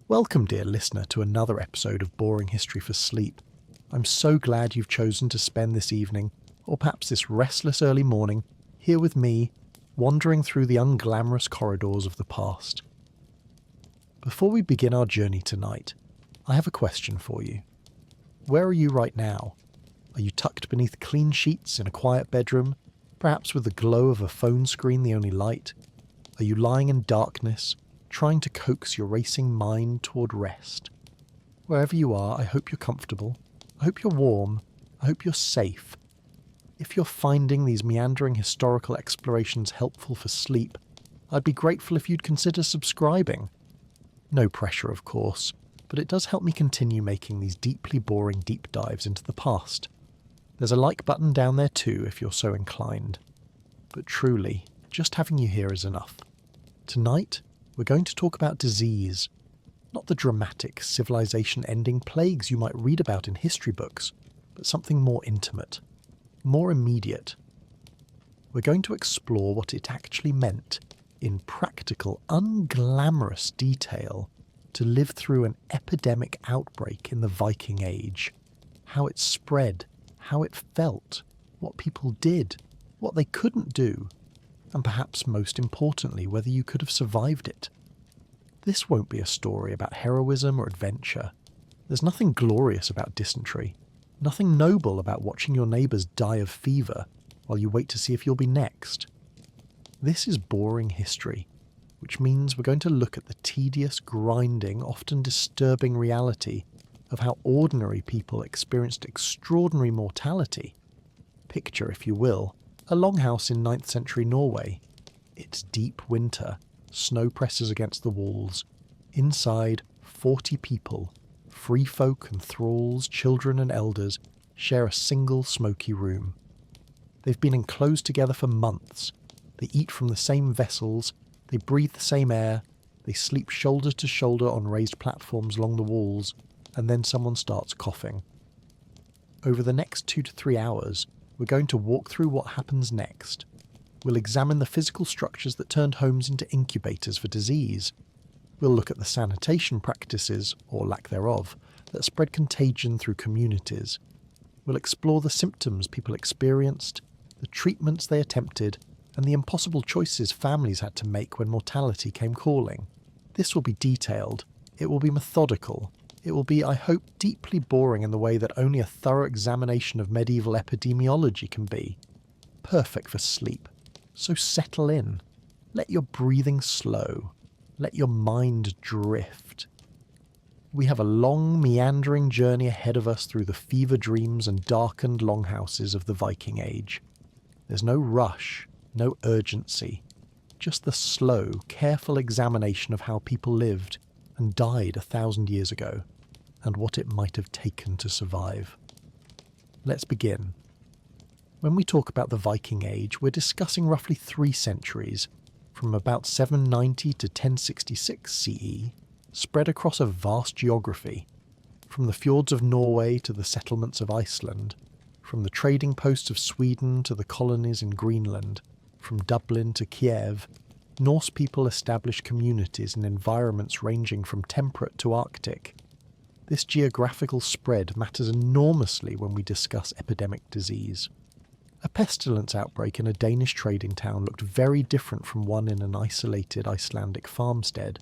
Welcome, dear listener, to another episode of Boring History for Sleep. I'm so glad you've chosen to spend this evening, or perhaps this restless early morning, here with me, wandering through the unglamorous corridors of the past. Before we begin our journey tonight, I have a question for you. Where are you right now? Are you tucked beneath clean sheets in a quiet bedroom, perhaps with the glow of a phone screen the only light? Are you lying in darkness, trying to coax your racing mind toward rest? Wherever you are, I hope you're comfortable. I hope you're warm. I hope you're safe. If you're finding these meandering historical explorations helpful for sleep, I'd be grateful if you'd consider subscribing. No pressure, of course, but it does help me continue making these deeply boring deep dives into the past. There's a like button down there too if you're so inclined. But truly, just having you here is enough. Tonight, we're going to talk about disease. Not the dramatic, civilization-ending plagues you might read about in history books, but something more intimate, more immediate. We're going to explore what it actually meant, in practical, unglamorous detail, to live through an epidemic outbreak in the Viking Age. How it spread, how it felt, what people did, what they couldn't do, and perhaps most importantly, whether you could have survived it. This won't be a story about heroism or adventure. There's nothing glorious about dysentery, nothing noble about watching your neighbours die of fever while you wait to see if you'll be next. This is boring history, which means we're going to look at the tedious, grinding, often disturbing reality of how ordinary people experienced extraordinary mortality. Picture, if you will, a longhouse in 9th century Norway. It's deep winter, snow presses against the walls. Inside, 40 people, free folk and thralls, children and elders, share a single smoky room. They've been enclosed together for months. They eat from the same vessels, they breathe the same air, they sleep shoulder to shoulder on raised platforms along the walls, and then someone starts coughing. Over the next 2 to 3 hours, we're going to walk through what happens next. We'll examine the physical structures that turned homes into incubators for disease. We'll look at the sanitation practices, or lack thereof, that spread contagion through communities. We'll explore the symptoms people experienced, the treatments they attempted, and the impossible choices families had to make when mortality came calling. This will be detailed. It will be methodical. It will be, I hope, deeply boring in the way that only a thorough examination of medieval epidemiology can be. Perfect for sleep. So settle in. Let your breathing slow. Let your mind drift. We have a long, meandering journey ahead of us through the fever dreams and darkened longhouses of the Viking Age. There's no rush, no urgency, just the slow, careful examination of how people lived and died 1,000 years ago, and what it might have taken to survive. Let's begin. When we talk about the Viking Age, we're discussing roughly 3 centuries, from about 790 to 1066 CE, spread across a vast geography, from the fjords of Norway to the settlements of Iceland, from the trading posts of Sweden to the colonies in Greenland, from Dublin to Kiev. Norse people established communities in environments ranging from temperate to Arctic. This geographical spread matters enormously when we discuss epidemic disease. A pestilence outbreak in a Danish trading town looked very different from one in an isolated Icelandic farmstead.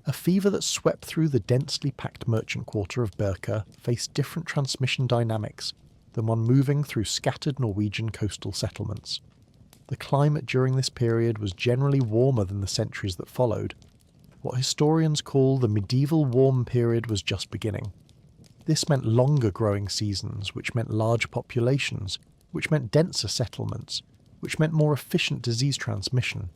A fever that swept through the densely packed merchant quarter of Birka faced different transmission dynamics than one moving through scattered Norwegian coastal settlements. The climate during this period was generally warmer than the centuries that followed. What historians call the medieval warm period was just beginning. This meant longer growing seasons, which meant large populations, which meant denser settlements, which meant more efficient disease transmission.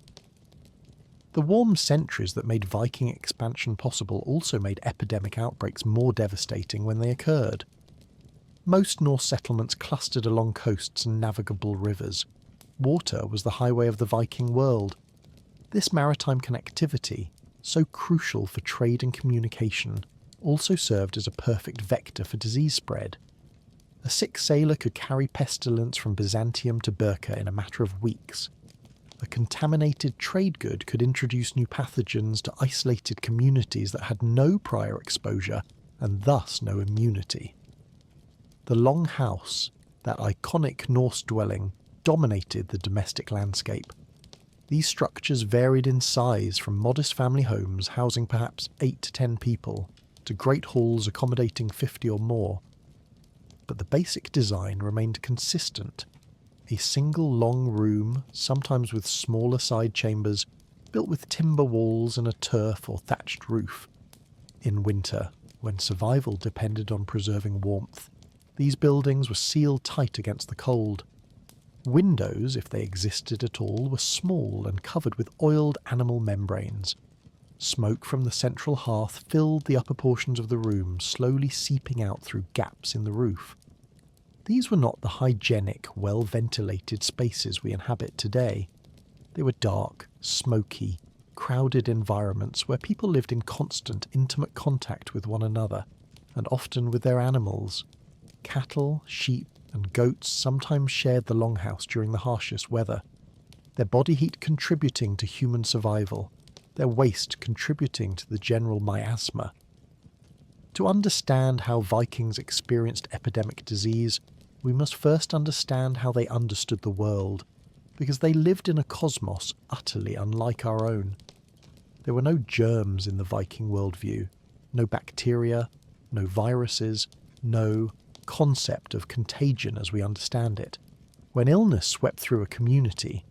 The warm centuries that made Viking expansion possible also made epidemic outbreaks more devastating when they occurred. Most Norse settlements clustered along coasts and navigable rivers. Water was the highway of the Viking world. This maritime connectivity, so crucial for trade and communication, also served as a perfect vector for disease spread. A sick sailor could carry pestilence from Byzantium to Birka in a matter of weeks. A contaminated trade good could introduce new pathogens to isolated communities that had no prior exposure and thus no immunity. The longhouse, that iconic Norse dwelling, dominated the domestic landscape. These structures varied in size from modest family homes housing perhaps 8 to 10 people to great halls accommodating 50 or more. But the basic design remained consistent. A single long room, sometimes with smaller side chambers, built with timber walls and a turf or thatched roof. In winter, when survival depended on preserving warmth, these buildings were sealed tight against the cold. Windows, if they existed at all, were small and covered with oiled animal membranes. Smoke from the central hearth filled the upper portions of the room, slowly seeping out through gaps in the roof. These were not the hygienic, well-ventilated spaces we inhabit today. They were dark, smoky, crowded environments where people lived in constant, intimate contact with one another, and often with their animals. Cattle, sheep, and goats sometimes shared the longhouse during the harshest weather, their body heat contributing to human survival, their waste contributing to the general miasma. To understand how Vikings experienced epidemic disease, we must first understand how they understood the world, because they lived in a cosmos utterly unlike our own. There were no germs in the Viking worldview, no bacteria, no viruses, no concept of contagion as we understand it. When illness swept through a community,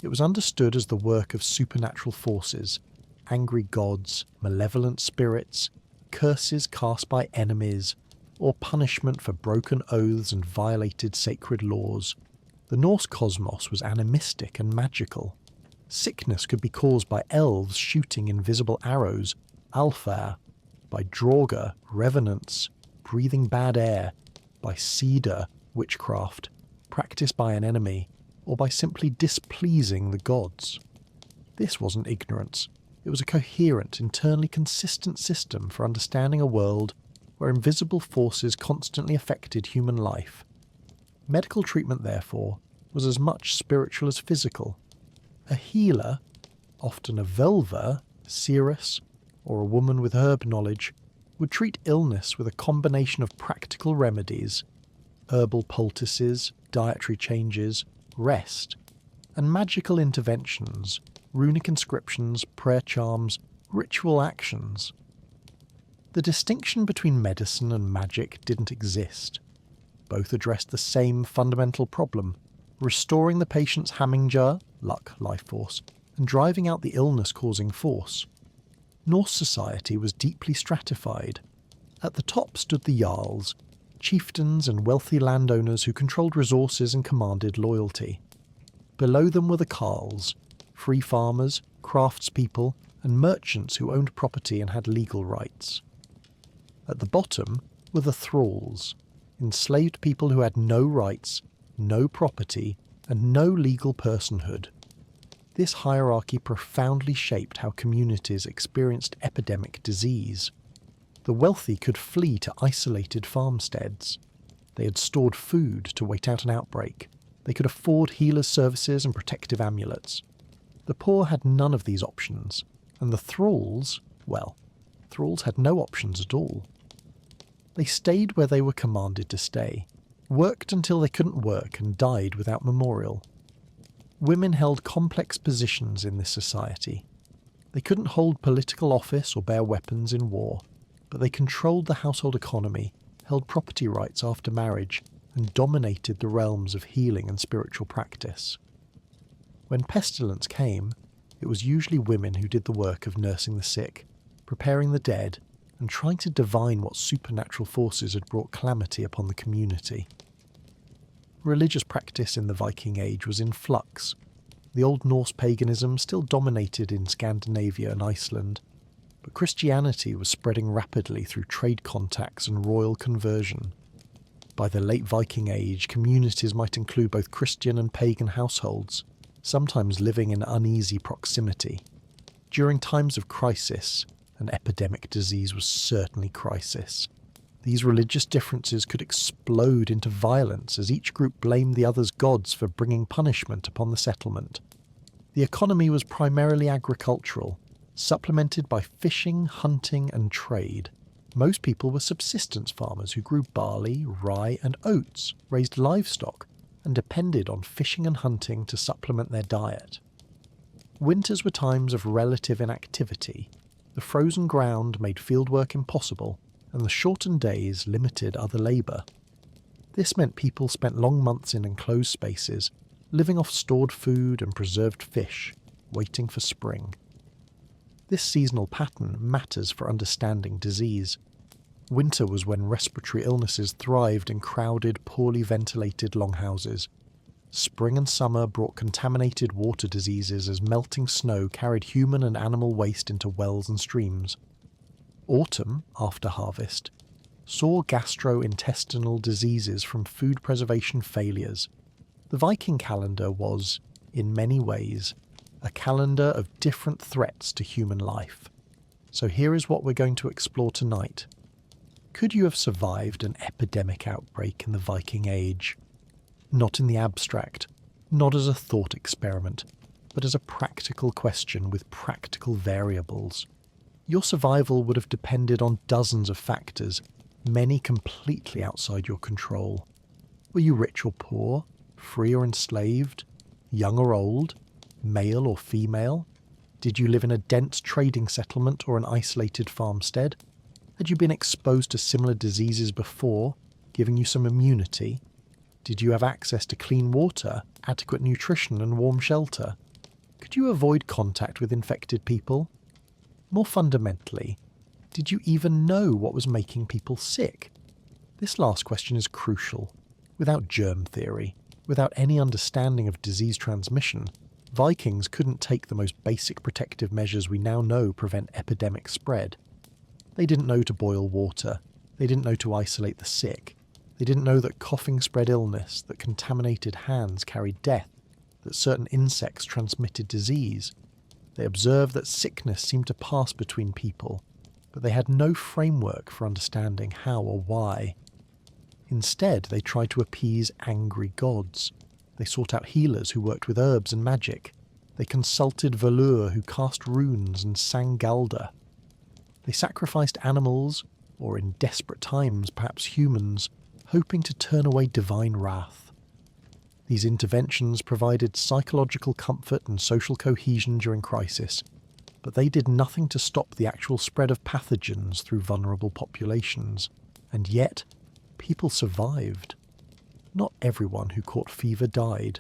it was understood as the work of supernatural forces, angry gods, malevolent spirits, curses cast by enemies, or punishment for broken oaths and violated sacred laws. The Norse cosmos was animistic and magical. Sickness could be caused by elves shooting invisible arrows, alfar, by draugr, revenants, breathing bad air, by cedar, witchcraft, practiced by an enemy, or by simply displeasing the gods. This wasn't ignorance. It was a coherent, internally consistent system for understanding a world where invisible forces constantly affected human life. Medical treatment, therefore, was as much spiritual as physical. A healer, often a völva, seeress, or a woman with herb knowledge, would treat illness with a combination of practical remedies, herbal poultices, dietary changes, rest, and magical interventions, runic inscriptions, prayer charms, ritual actions. The distinction between medicine and magic didn't exist. Both addressed the same fundamental problem, restoring the patient's Hamingja, luck, life force, and driving out the illness-causing force. Norse society was deeply stratified. At the top stood the jarls, chieftains and wealthy landowners who controlled resources and commanded loyalty. Below them were the carls, free farmers, craftspeople, and merchants who owned property and had legal rights. At the bottom were the thralls, enslaved people who had no rights, no property, and no legal personhood. This hierarchy profoundly shaped how communities experienced epidemic disease. The wealthy could flee to isolated farmsteads. They had stored food to wait out an outbreak. They could afford healers' services and protective amulets. The poor had none of these options, and the thralls, well, thralls had no options at all. They stayed where they were commanded to stay, worked until they couldn't work, and died without memorial. Women held complex positions in this society. They couldn't hold political office or bear weapons in war, but they controlled the household economy, held property rights after marriage, and dominated the realms of healing and spiritual practice. When pestilence came, it was usually women who did the work of nursing the sick, preparing the dead, and trying to divine what supernatural forces had brought calamity upon the community. Religious practice in the Viking Age was in flux. The Old Norse paganism still dominated in Scandinavia and Iceland, but Christianity was spreading rapidly through trade contacts and royal conversion. By the late Viking Age, communities might include both Christian and pagan households, sometimes living in uneasy proximity. During times of crisis, an epidemic disease was certainly crisis. These religious differences could explode into violence as each group blamed the other's gods for bringing punishment upon the settlement. The economy was primarily agricultural, supplemented by fishing, hunting and trade. Most people were subsistence farmers who grew barley, rye and oats, raised livestock, and depended on fishing and hunting to supplement their diet. Winters were times of relative inactivity. The frozen ground made fieldwork impossible, and the shortened days limited other labour. This meant people spent long months in enclosed spaces, living off stored food and preserved fish, waiting for spring. This seasonal pattern matters for understanding disease. Winter was when respiratory illnesses thrived in crowded, poorly ventilated longhouses. Spring and summer brought contaminated water diseases as melting snow carried human and animal waste into wells and streams. Autumn, after harvest, saw gastrointestinal diseases from food preservation failures. The Viking calendar was, in many ways, a calendar of different threats to human life. So here is what we're going to explore tonight. Could you have survived an epidemic outbreak in the Viking Age? Not in the abstract, not as a thought experiment, but as a practical question with practical variables. Your survival would have depended on dozens of factors, many completely outside your control. Were you rich or poor, free or enslaved, young or old, male or female? Did you live in a dense trading settlement or an isolated farmstead? Had you been exposed to similar diseases before, giving you some immunity? Did you have access to clean water, adequate nutrition and warm shelter? Could you avoid contact with infected people? More fundamentally, did you even know what was making people sick? This last question is crucial. Without germ theory, without any understanding of disease transmission, Vikings couldn't take the most basic protective measures we now know prevent epidemic spread. They didn't know to boil water. They didn't know to isolate the sick. They didn't know that coughing spread illness, that contaminated hands carried death, that certain insects transmitted disease. They observed that sickness seemed to pass between people, but they had no framework for understanding how or why. Instead, they tried to appease angry gods. They sought out healers who worked with herbs and magic. They consulted Valur who cast runes and sang Galda. They sacrificed animals, or in desperate times perhaps humans, hoping to turn away divine wrath. These interventions provided psychological comfort and social cohesion during crisis, but they did nothing to stop the actual spread of pathogens through vulnerable populations. And yet, people survived. Not everyone who caught fever died.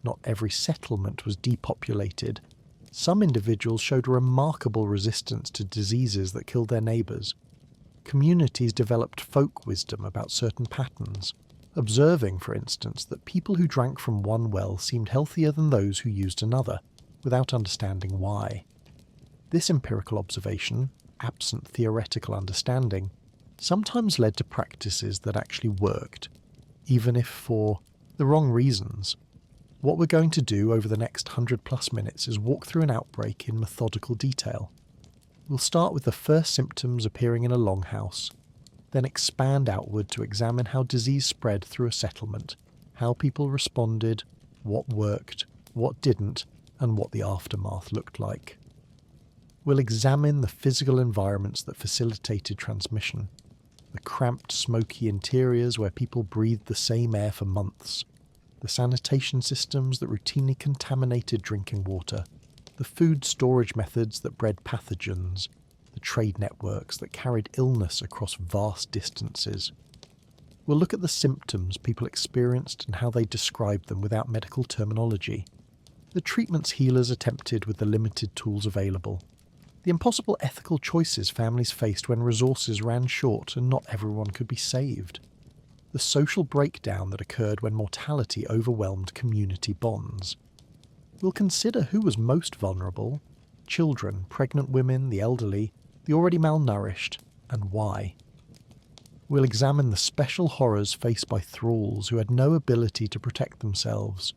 Not every settlement was depopulated. Some individuals showed remarkable resistance to diseases that killed their neighbours. Communities developed folk wisdom about certain patterns, observing, for instance, that people who drank from one well seemed healthier than those who used another, without understanding why. This empirical observation, absent theoretical understanding, sometimes led to practices that actually worked, even if for the wrong reasons. What we're going to do over the next 100+ minutes is walk through an outbreak in methodical detail. We'll start with the first symptoms appearing in a longhouse, then expand outward to examine how disease spread through a settlement, how people responded, what worked, what didn't, and what the aftermath looked like. We'll examine the physical environments that facilitated transmission, the cramped, smoky interiors where people breathed the same air for months, the sanitation systems that routinely contaminated drinking water, the food storage methods that bred pathogens, the trade networks that carried illness across vast distances. We'll look at the symptoms people experienced and how they described them without medical terminology, the treatments healers attempted with the limited tools available, the impossible ethical choices families faced when resources ran short and not everyone could be saved, the social breakdown that occurred when mortality overwhelmed community bonds. We'll consider who was most vulnerable: children, pregnant women, the elderly, the already malnourished, and why. We'll examine the special horrors faced by thralls who had no ability to protect themselves.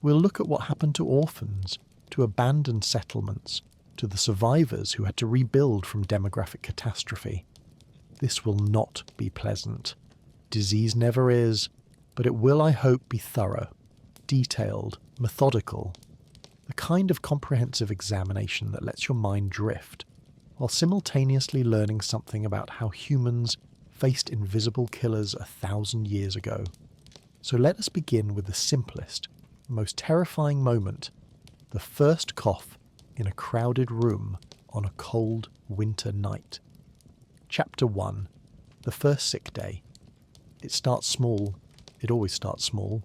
We'll look at what happened to orphans, to abandoned settlements, to the survivors who had to rebuild from demographic catastrophe. This will not be pleasant. Disease never is, but it will, I hope, be thorough, detailed, methodical. The kind of comprehensive examination that lets your mind drift, while simultaneously learning something about how humans faced invisible killers 1,000 years ago. So let us begin with the simplest, most terrifying moment, the first cough in a crowded room on a cold winter night. Chapter 1. The first sick day. It starts small. It always starts small.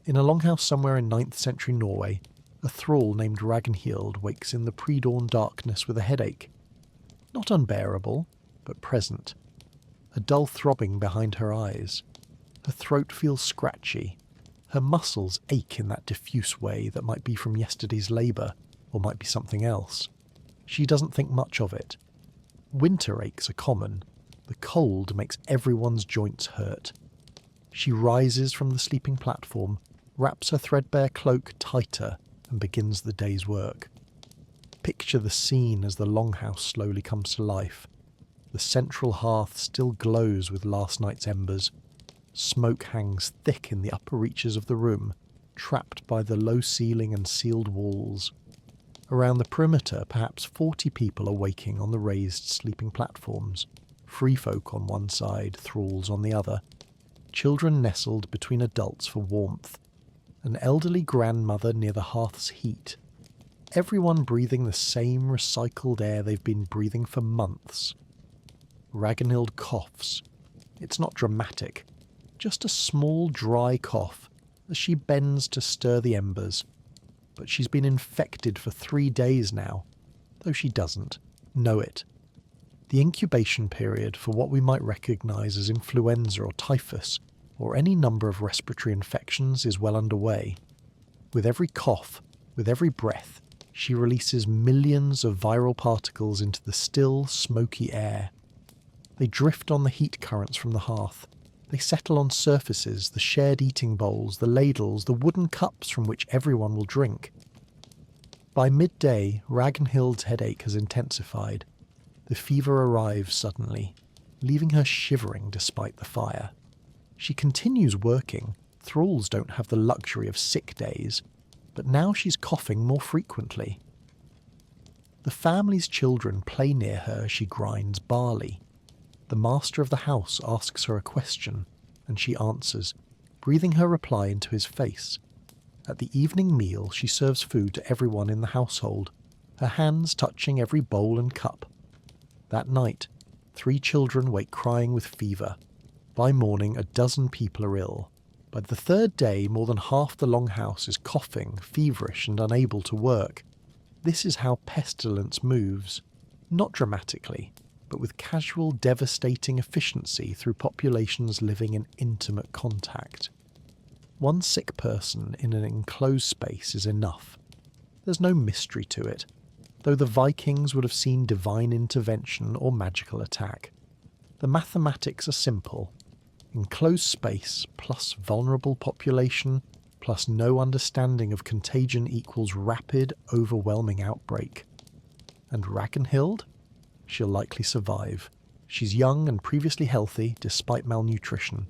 In a longhouse somewhere in 9th century Norway, a thrall named Ragnhild wakes in the pre-dawn darkness with a headache. Not unbearable, but present. A dull throbbing behind her eyes. Her throat feels scratchy. Her muscles ache in that diffuse way that might be from yesterday's labour, or might be something else. She doesn't think much of it. Winter aches are common. The cold makes everyone's joints hurt. She rises from the sleeping platform, wraps her threadbare cloak tighter, and begins the day's work. Picture the scene as the longhouse slowly comes to life. The central hearth still glows with last night's embers. Smoke hangs thick in the upper reaches of the room, trapped by the low ceiling and sealed walls. Around the perimeter, perhaps 40 people are waking on the raised sleeping platforms. Free folk on one side, thralls on the other. Children nestled between adults for warmth. An elderly grandmother near the hearth's heat. Everyone breathing the same recycled air they've been breathing for months. Ragnhild coughs. It's not dramatic, just a small dry cough as she bends to stir the embers. But she's been infected for 3 days now, though she doesn't know it. The incubation period for what we might recognise as influenza or typhus, or any number of respiratory infections, is well underway. With every cough, with every breath, she releases millions of viral particles into the still, smoky air. They drift on the heat currents from the hearth. They settle on surfaces, the shared eating bowls, the ladles, the wooden cups from which everyone will drink. By midday, Ragnhild's headache has intensified. The fever arrives suddenly, leaving her shivering despite the fire. She continues working. Thralls don't have the luxury of sick days, but now she's coughing more frequently. The family's children play near her as she grinds barley. The master of the house asks her a question, and she answers, breathing her reply into his face. At the evening meal, she serves food to everyone in the household, her hands touching every bowl and cup. That night, 3 children wake crying with fever. By morning, a dozen people are ill. By the 3rd day, more than half the longhouse is coughing, feverish, and unable to work. This is how pestilence moves, not dramatically, but with casual, devastating efficiency through populations living in intimate contact. One sick person in an enclosed space is enough. There's no mystery to it, though the Vikings would have seen divine intervention or magical attack. The mathematics are simple. Enclosed space plus vulnerable population plus no understanding of contagion equals rapid, overwhelming outbreak. And Ragnhild? She'll likely survive. She's young and previously healthy despite malnutrition.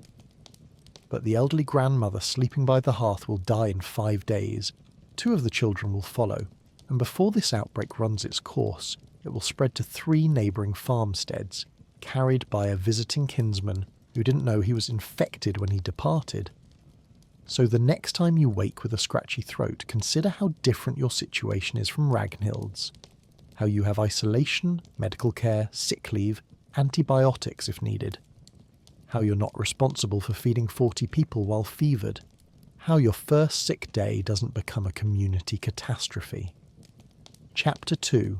But the elderly grandmother sleeping by the hearth will die in 5 days. 2 of the children will follow, and before this outbreak runs its course, it will spread to 3 neighbouring farmsteads, carried by a visiting kinsman who didn't know he was infected when he departed. So the next time you wake with a scratchy throat, consider how different your situation is from Ragnhild's. How you have isolation, medical care, sick leave, antibiotics if needed. How you're not responsible for feeding 40 people while fevered. How your first sick day doesn't become a community catastrophe. Chapter 2.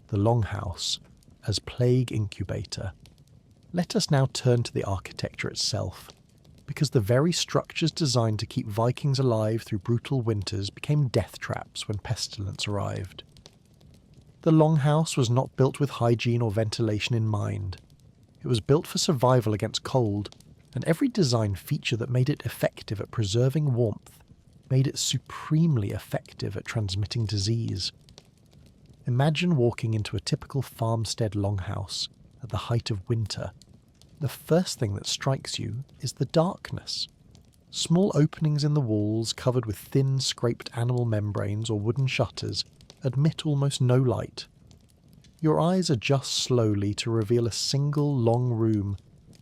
The Longhouse as Plague Incubator. Let us now turn to the architecture itself, because the very structures designed to keep Vikings alive through brutal winters became death traps when pestilence arrived. The longhouse was not built with hygiene or ventilation in mind. It was built for survival against cold, and every design feature that made it effective at preserving warmth made it supremely effective at transmitting disease. Imagine walking into a typical farmstead longhouse at the height of winter. The first thing that strikes you is the darkness. Small openings in the walls covered with thin scraped animal membranes or wooden shutters admit almost no light. Your eyes adjust slowly to reveal a single long room,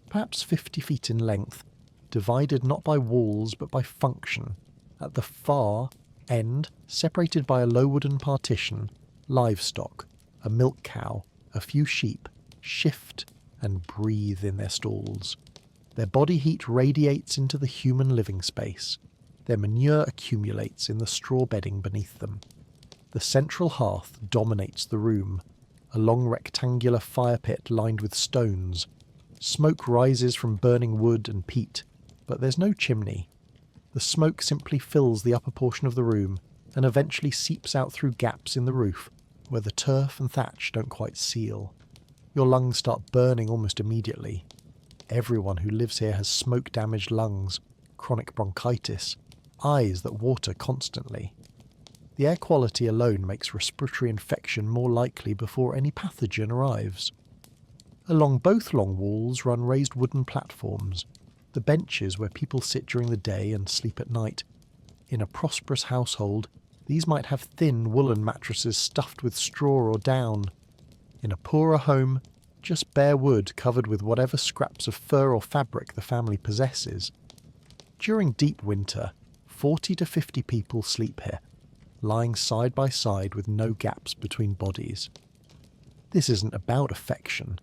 perhaps 50 feet in length, divided not by walls but by function. At the far end, separated by a low wooden partition, livestock, a milk cow, a few sheep, shift and breathe in their stalls. Their body heat radiates into the human living space. Their manure accumulates in the straw bedding beneath them. The central hearth dominates the room, a long rectangular fire pit lined with stones. Smoke rises from burning wood and peat, but there's no chimney. The smoke simply fills the upper portion of the room and eventually seeps out through gaps in the roof where the turf and thatch don't quite seal. Your lungs start burning almost immediately. Everyone who lives here has smoke-damaged lungs, chronic bronchitis, eyes that water constantly. The air quality alone makes respiratory infection more likely before any pathogen arrives. Along both long walls run raised wooden platforms, the benches where people sit during the day and sleep at night. In a prosperous household, these might have thin woolen mattresses stuffed with straw or down. In a poorer home, just bare wood covered with whatever scraps of fur or fabric the family possesses. During deep winter, 40 to 50 people sleep here, lying side by side with no gaps between bodies. This isn't about affection,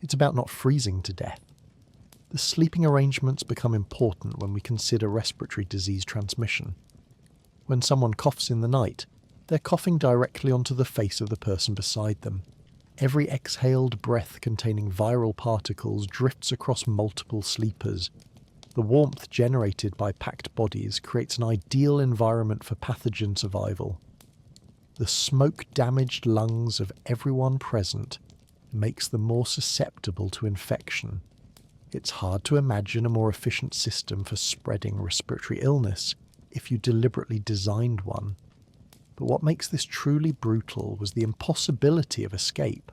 it's about not freezing to death. The sleeping arrangements become important when we consider respiratory disease transmission. When someone coughs in the night, they're coughing directly onto the face of the person beside them. Every exhaled breath containing viral particles drifts across multiple sleepers. The warmth generated by packed bodies creates an ideal environment for pathogen survival. The smoke-damaged lungs of everyone present makes them more susceptible to infection. It's hard to imagine a more efficient system for spreading respiratory illness if you deliberately designed one. But what makes this truly brutal was the impossibility of escape.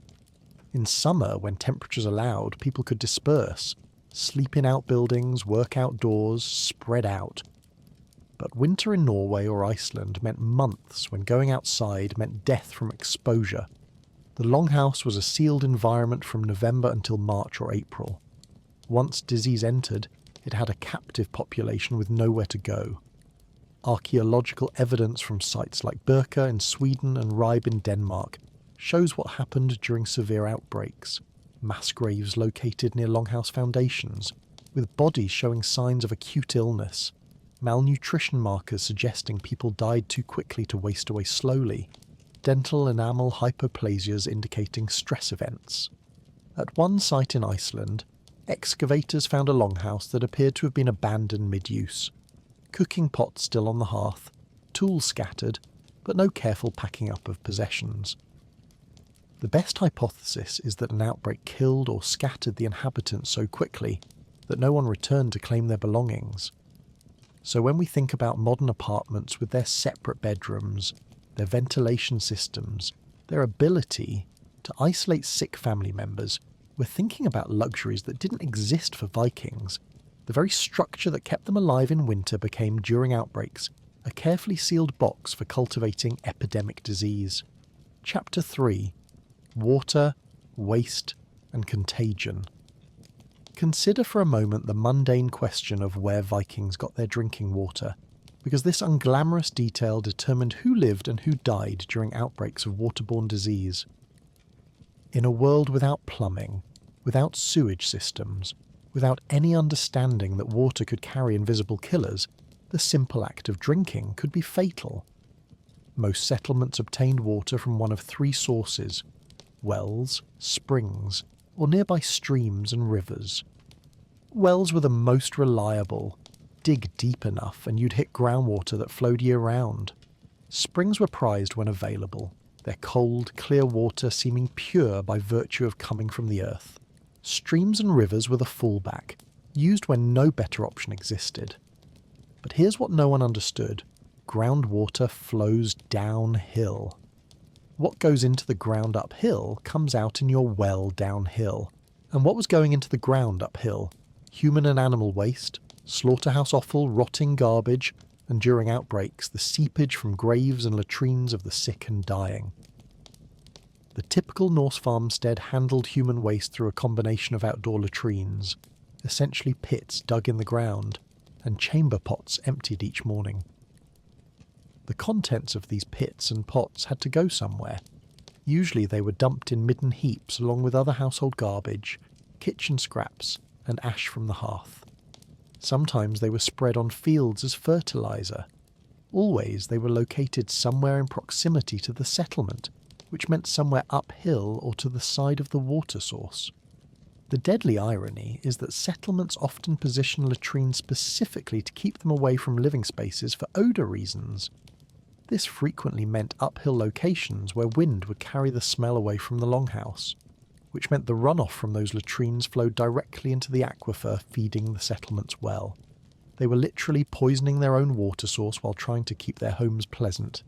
In summer, when temperatures allowed, people could disperse, sleep in outbuildings, work outdoors, spread out. But winter in Norway or Iceland meant months when going outside meant death from exposure. The longhouse was a sealed environment from November until March or April. Once disease entered, it had a captive population with nowhere to go. Archaeological evidence from sites like Birka in Sweden and Ribe in Denmark shows what happened during severe outbreaks. Mass graves located near longhouse foundations, with bodies showing signs of acute illness, malnutrition markers suggesting people died too quickly to waste away slowly, dental enamel hypoplasias indicating stress events. At one site in Iceland, excavators found a longhouse that appeared to have been abandoned mid-use. Cooking pots still on the hearth, tools scattered, but no careful packing up of possessions. The best hypothesis is that an outbreak killed or scattered the inhabitants so quickly that no one returned to claim their belongings. So when we think about modern apartments with their separate bedrooms, their ventilation systems, their ability to isolate sick family members, we're thinking about luxuries that didn't exist for Vikings. The very structure that kept them alive in winter became, during outbreaks, a carefully sealed box for cultivating epidemic disease. Chapter 3. Water, Waste, and Contagion. Consider for a moment the mundane question of where Vikings got their drinking water, because this unglamorous detail determined who lived and who died during outbreaks of waterborne disease. In a world without plumbing, without sewage systems, without any understanding that water could carry invisible killers, the simple act of drinking could be fatal. Most settlements obtained water from one of three sources: wells, springs, or nearby streams and rivers. Wells were the most reliable. Dig deep enough and you'd hit groundwater that flowed year-round. Springs were prized when available, their cold, clear water seeming pure by virtue of coming from the earth. Streams and rivers were the fallback, used when no better option existed. But here's what no one understood. Groundwater flows downhill. What goes into the ground uphill comes out in your well downhill. And what was going into the ground uphill? Human and animal waste? slaughterhouse offal, rotting garbage, and during outbreaks, the seepage from graves and latrines of the sick and dying. The typical Norse farmstead handled human waste through a combination of outdoor latrines, essentially pits dug in the ground, and chamber pots emptied each morning. The contents of these pits and pots had to go somewhere. Usually they were dumped in midden heaps along with other household garbage, kitchen scraps, and ash from the hearth. Sometimes they were spread on fields as fertiliser. Always they were located somewhere in proximity to the settlement, which meant somewhere uphill or to the side of the water source. The deadly irony is that settlements often position latrines specifically to keep them away from living spaces for odour reasons. This frequently meant uphill locations where wind would carry the smell away from the longhouse, which meant the runoff from those latrines flowed directly into the aquifer feeding the settlement's well. They were literally poisoning their own water source while trying to keep their homes pleasant.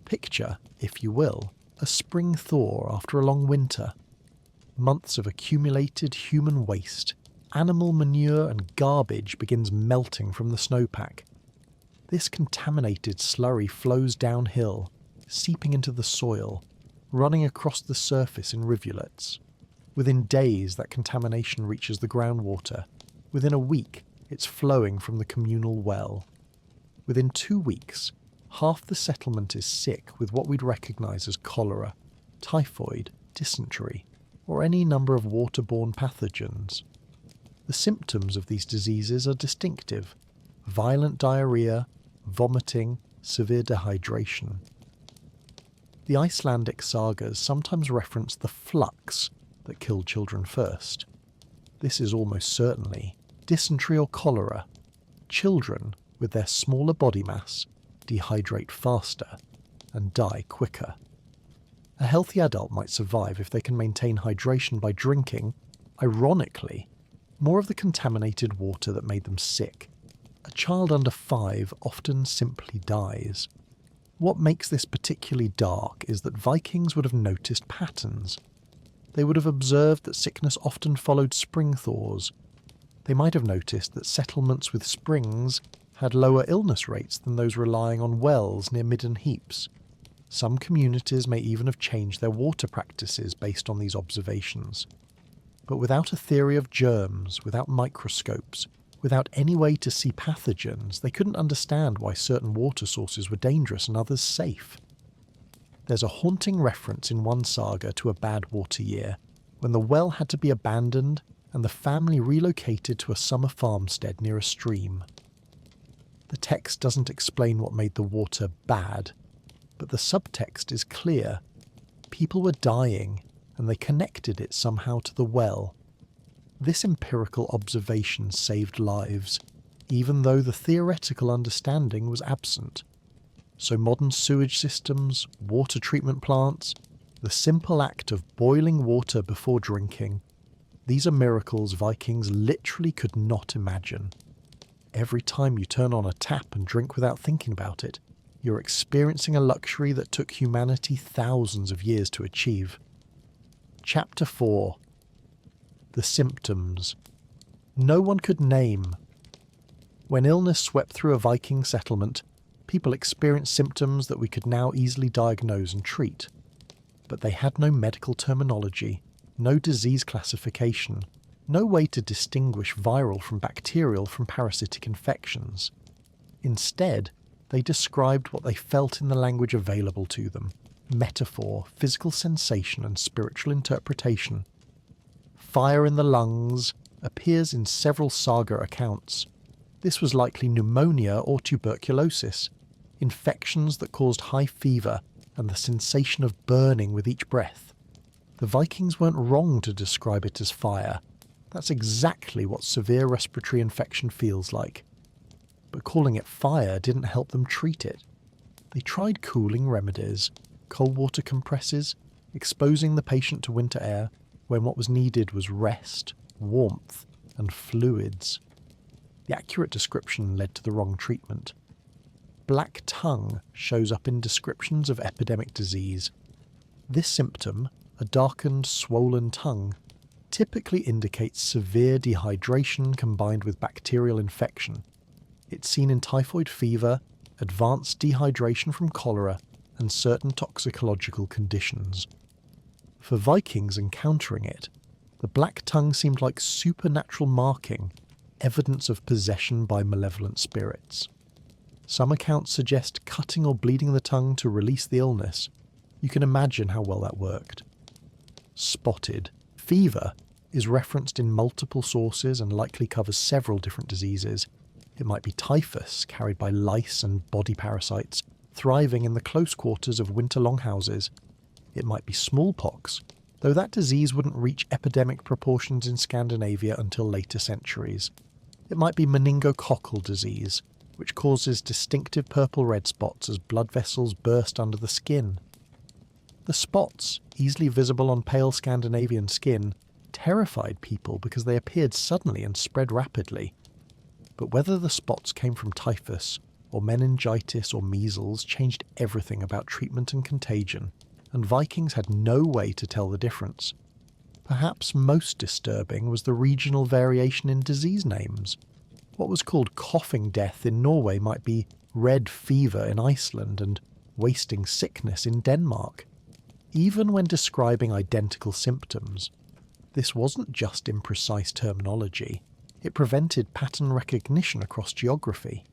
Picture, if you will, a spring thaw after a long winter. Months of accumulated human waste, animal manure and garbage begins melting from the snowpack. This contaminated slurry flows downhill, seeping into the soil, running across the surface in rivulets. Within days, that contamination reaches the groundwater. Within a week, it's flowing from the communal well. Within 2 weeks, half the settlement is sick with what we'd recognise as cholera, typhoid, dysentery, or any number of waterborne pathogens. The symptoms of these diseases are distinctive: violent diarrhoea, vomiting, severe dehydration. The Icelandic sagas sometimes reference the flux that killed children first. This is almost certainly dysentery or cholera. Children, with their smaller body mass, dehydrate faster and die quicker. A healthy adult might survive if they can maintain hydration by drinking, ironically, more of the contaminated water that made them sick. A child under 5 often simply dies. What makes this particularly dark is that Vikings would have noticed patterns. They would have observed that sickness often followed spring thaws. They might have noticed that settlements with springs had lower illness rates than those relying on wells near midden heaps. Some communities may even have changed their water practices based on these observations. But without a theory of germs, without microscopes, without any way to see pathogens, they couldn't understand why certain water sources were dangerous and others safe. There's a haunting reference in one saga to a bad water year, when the well had to be abandoned and the family relocated to a summer farmstead near a stream. The text doesn't explain what made the water bad, but the subtext is clear. People were dying, and they connected it somehow to the well. This empirical observation saved lives, even though the theoretical understanding was absent. So modern sewage systems, water treatment plants, the simple act of boiling water before drinking, these are miracles Vikings literally could not imagine. Every time you turn on a tap and drink without thinking about it, you're experiencing a luxury that took humanity thousands of years to achieve. Chapter 4. The symptoms. No one could name. When illness swept through a Viking settlement, people experienced symptoms that we could now easily diagnose and treat. But they had no medical terminology, no disease classification, no way to distinguish viral from bacterial from parasitic infections. Instead, they described what they felt in the language available to them: metaphor, physical sensation, and spiritual interpretation. Fire in the lungs appears in several saga accounts. This was likely pneumonia or tuberculosis, infections that caused high fever and the sensation of burning with each breath. The Vikings weren't wrong to describe it as fire. That's exactly what severe respiratory infection feels like. But calling it fire didn't help them treat it. They tried cooling remedies, cold water compresses, exposing the patient to winter air, when what was needed was rest, warmth, and fluids. The accurate description led to the wrong treatment. Black tongue shows up in descriptions of epidemic disease. This symptom, a darkened, swollen tongue, typically indicates severe dehydration combined with bacterial infection. It's seen in typhoid fever, advanced dehydration from cholera, and certain toxicological conditions. For Vikings encountering it, the black tongue seemed like supernatural marking, evidence of possession by malevolent spirits. Some accounts suggest cutting or bleeding the tongue to release the illness. You can imagine how well that worked. Spotted fever is referenced in multiple sources and likely covers several different diseases. It might be typhus, carried by lice and body parasites, thriving in the close quarters of winter longhouses. It might be smallpox, though that disease wouldn't reach epidemic proportions in Scandinavia until later centuries. It might be meningococcal disease, which causes distinctive purple-red spots as blood vessels burst under the skin. The spots, easily visible on pale Scandinavian skin, terrified people because they appeared suddenly and spread rapidly. But whether the spots came from typhus, or meningitis or measles changed everything about treatment and contagion, and Vikings had no way to tell the difference. Perhaps most disturbing was the regional variation in disease names. What was called coughing death in Norway might be red fever in Iceland and wasting sickness in Denmark. Even when describing identical symptoms, this wasn't just imprecise terminology, it prevented pattern recognition across geography.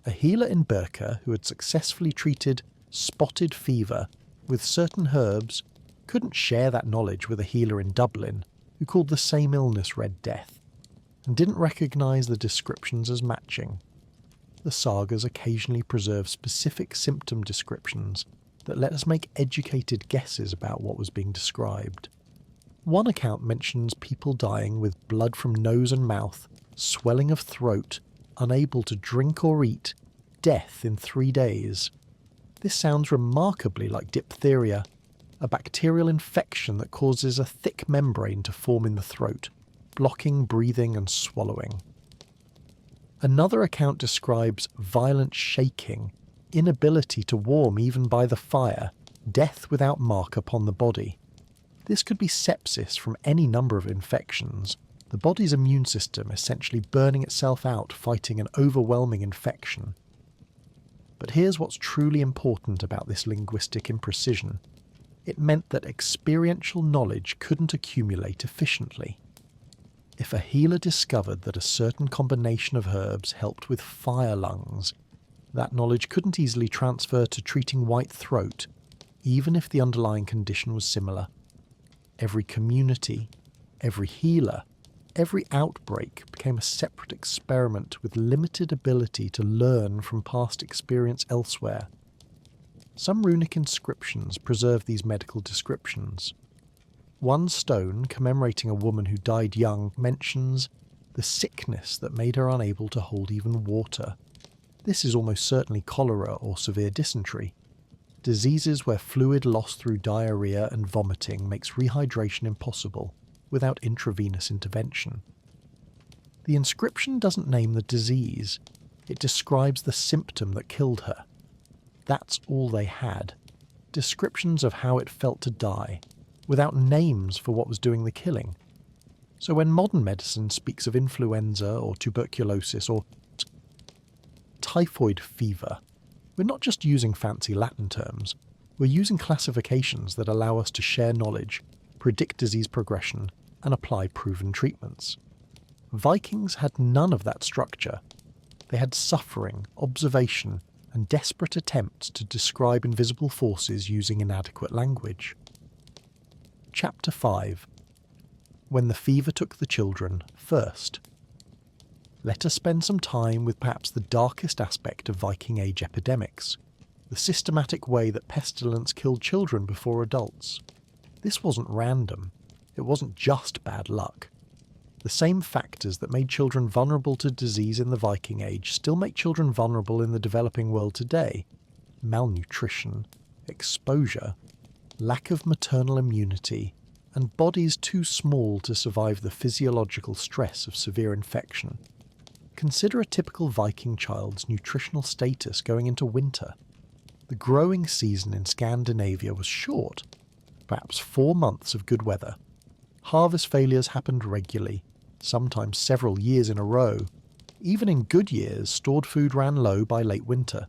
A healer in Birka who had successfully treated spotted fever with certain herbs couldn't share that knowledge with a healer in Dublin who called the same illness Red Death, and didn't recognise the descriptions as matching. The sagas occasionally preserve specific symptom descriptions that let us make educated guesses about what was being described. One account mentions people dying with blood from nose and mouth, swelling of throat, unable to drink or eat, death in 3 days. This sounds remarkably like diphtheria, a bacterial infection that causes a thick membrane to form in the throat, blocking breathing and swallowing. Another account describes violent shaking, inability to warm even by the fire, death without mark upon the body. This could be sepsis from any number of infections, the body's immune system essentially burning itself out fighting an overwhelming infection. But here's what's truly important about this linguistic imprecision. It meant that experiential knowledge couldn't accumulate efficiently. If a healer discovered that a certain combination of herbs helped with fire lungs, that knowledge couldn't easily transfer to treating white throat, even if the underlying condition was similar. Every community, every healer, every outbreak became a separate experiment with limited ability to learn from past experience elsewhere. Some runic inscriptions preserve these medical descriptions. One stone commemorating a woman who died young mentions the sickness that made her unable to hold even water. This is almost certainly cholera or severe dysentery. Diseases where fluid loss through diarrhea and vomiting makes rehydration impossible without intravenous intervention. The inscription doesn't name the disease, it describes the symptom that killed her. That's all they had. Descriptions of how it felt to die, without names for what was doing the killing. So when modern medicine speaks of influenza or tuberculosis or typhoid fever, we're not just using fancy Latin terms, we're using classifications that allow us to share knowledge, predict disease progression, and apply proven treatments. Vikings had none of that structure. They had suffering, observation, and desperate attempts to describe invisible forces using inadequate language. Chapter 5. When the fever took the children first. Let us spend some time with perhaps the darkest aspect of Viking Age epidemics, the systematic way that pestilence killed children before adults. This wasn't random. It wasn't just bad luck. The same factors that made children vulnerable to disease in the Viking Age still make children vulnerable in the developing world today. Malnutrition, exposure, lack of maternal immunity, and bodies too small to survive the physiological stress of severe infection. Consider a typical Viking child's nutritional status going into winter. The growing season in Scandinavia was short, perhaps 4 months of good weather. Harvest failures happened regularly, sometimes several years in a row. Even in good years, stored food ran low by late winter.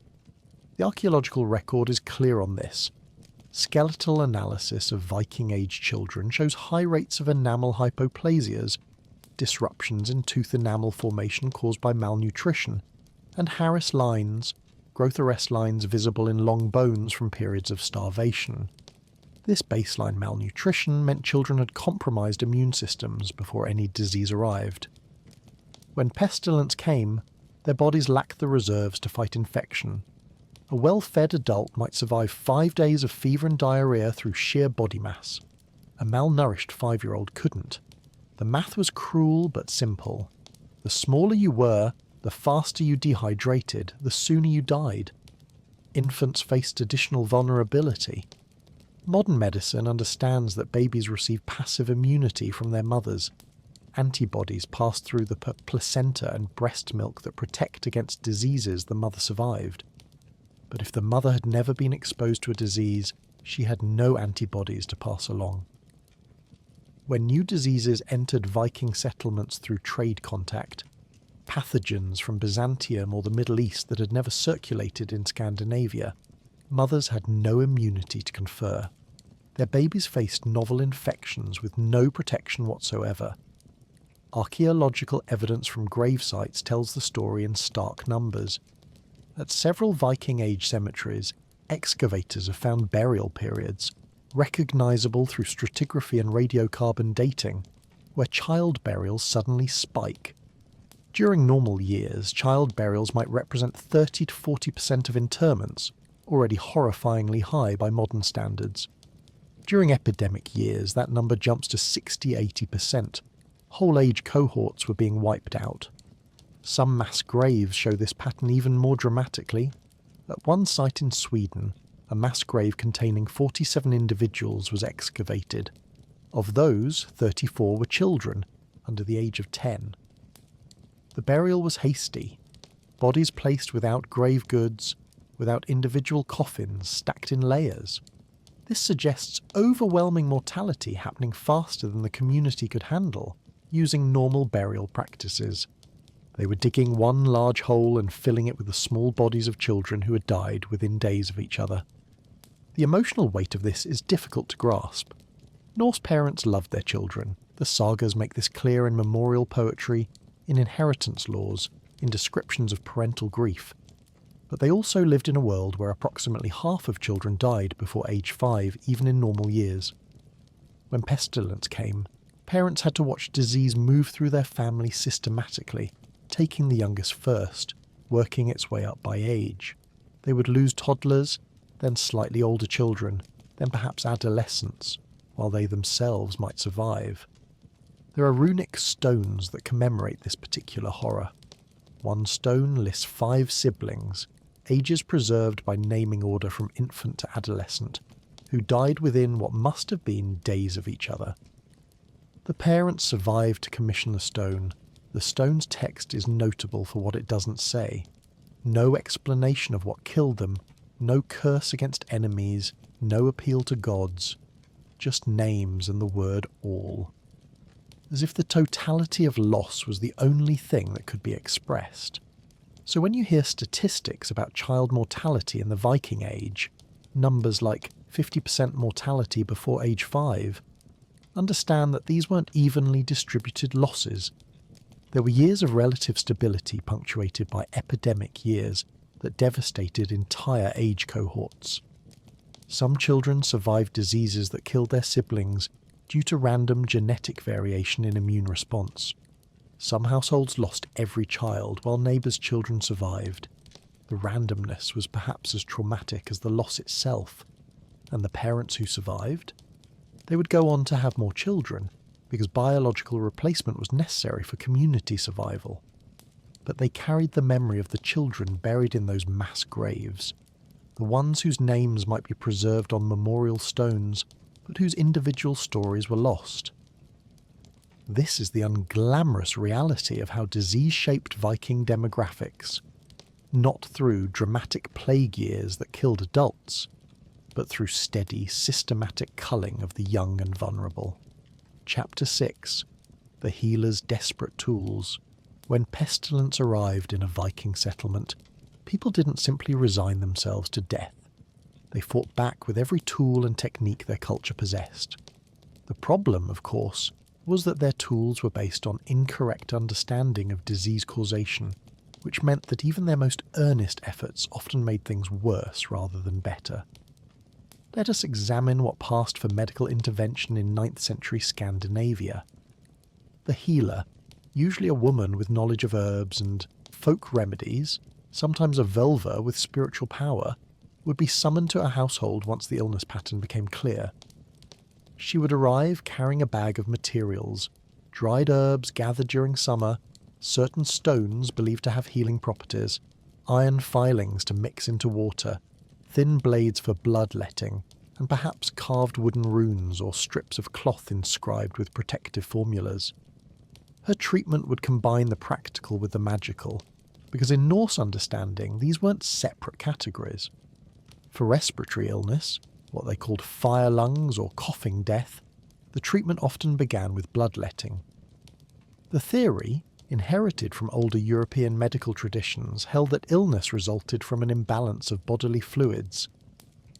The archaeological record is clear on this. Skeletal analysis of Viking Age children shows high rates of enamel hypoplasias, disruptions in tooth enamel formation caused by malnutrition, and Harris lines, growth arrest lines visible in long bones from periods of starvation. This baseline malnutrition meant children had compromised immune systems before any disease arrived. When pestilence came, their bodies lacked the reserves to fight infection. A well-fed adult might survive 5 days of fever and diarrhea through sheer body mass. A malnourished 5-year-old couldn't. The math was cruel but simple. The smaller you were, the faster you dehydrated, the sooner you died. Infants faced additional vulnerability. Modern medicine understands that babies receive passive immunity from their mothers. Antibodies pass through the placenta and breast milk that protect against diseases the mother survived. But if the mother had never been exposed to a disease, she had no antibodies to pass along. When new diseases entered Viking settlements through trade contact, pathogens from Byzantium or the Middle East that had never circulated in Scandinavia, mothers had no immunity to confer. Their babies faced novel infections with no protection whatsoever. Archaeological evidence from grave sites tells the story in stark numbers. At several Viking Age cemeteries, excavators have found burial periods, recognisable through stratigraphy and radiocarbon dating, where child burials suddenly spike. During normal years, child burials might represent 30 to 40% of interments, already horrifyingly high by modern standards. During epidemic years, that number jumps to 60–80%. Whole age cohorts were being wiped out. Some mass graves show this pattern even more dramatically. At one site in Sweden, a mass grave containing 47 individuals was excavated. Of those, 34 were children, under the age of 10. The burial was hasty. Bodies placed without grave goods, without individual coffins stacked in layers. This suggests overwhelming mortality happening faster than the community could handle, using normal burial practices. They were digging one large hole and filling it with the small bodies of children who had died within days of each other. The emotional weight of this is difficult to grasp. Norse parents loved their children. The sagas make this clear in memorial poetry, in inheritance laws, in descriptions of parental grief. But they also lived in a world where approximately half of children died before age 5, even in normal years. When pestilence came, parents had to watch disease move through their family systematically, taking the youngest first, working its way up by age. They would lose toddlers, then slightly older children, then perhaps adolescents, while they themselves might survive. There are runic stones that commemorate this particular horror. One stone lists 5 siblings, ages preserved by naming order from infant to adolescent, who died within what must have been days of each other. The parents survived to commission the stone. The stone's text is notable for what it doesn't say. No explanation of what killed them, no curse against enemies, no appeal to gods, just names and the word all. As if the totality of loss was the only thing that could be expressed. So when you hear statistics about child mortality in the Viking Age, numbers like 50% mortality before age 5, understand that these weren't evenly distributed losses. There were years of relative stability punctuated by epidemic years that devastated entire age cohorts. Some children survived diseases that killed their siblings due to random genetic variation in immune response. Some households lost every child while neighbours' children survived. The randomness was perhaps as traumatic as the loss itself. And the parents who survived? They would go on to have more children, because biological replacement was necessary for community survival. But they carried the memory of the children buried in those mass graves, the ones whose names might be preserved on memorial stones, but whose individual stories were lost. This is the unglamorous reality of how disease shaped Viking demographics, not through dramatic plague years that killed adults, but through steady, systematic culling of the young and vulnerable. Chapter 6. The Healer's Desperate Tools. When pestilence arrived in a Viking settlement, people didn't simply resign themselves to death. They fought back with every tool and technique their culture possessed. The problem, of course, was that their tools were based on incorrect understanding of disease causation, which meant that even their most earnest efforts often made things worse rather than better. Let us examine what passed for medical intervention in 9th century Scandinavia. The healer, usually a woman with knowledge of herbs and folk remedies, sometimes a völva with spiritual power, would be summoned to a household once the illness pattern became clear. She would arrive carrying a bag of materials, dried herbs gathered during summer, certain stones believed to have healing properties, iron filings to mix into water, thin blades for bloodletting, and perhaps carved wooden runes or strips of cloth inscribed with protective formulas. Her treatment would combine the practical with the magical, because in Norse understanding these weren't separate categories. For respiratory illness, what they called fire lungs or coughing death, the treatment often began with bloodletting. The theory, inherited from older European medical traditions, held that illness resulted from an imbalance of bodily fluids.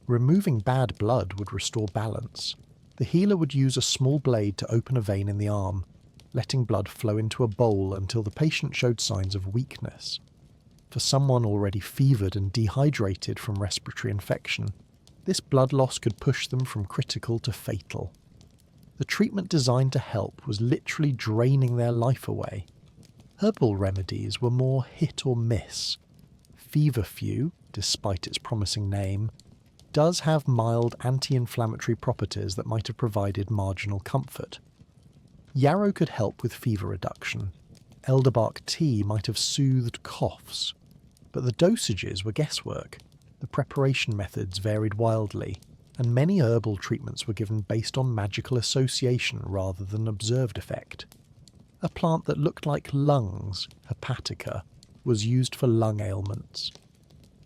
Removing bad blood would restore balance. The healer would use a small blade to open a vein in the arm, letting blood flow into a bowl until the patient showed signs of weakness. For someone already fevered and dehydrated from respiratory infection, this blood loss could push them from critical to fatal. The treatment designed to help was literally draining their life away. Herbal remedies were more hit or miss. Feverfew, despite its promising name, does have mild anti-inflammatory properties that might have provided marginal comfort. Yarrow could help with fever reduction. Elderbark tea might have soothed coughs. But the dosages were guesswork. The preparation methods varied wildly, and many herbal treatments were given based on magical association rather than observed effect. A plant that looked like lungs, hepatica, was used for lung ailments.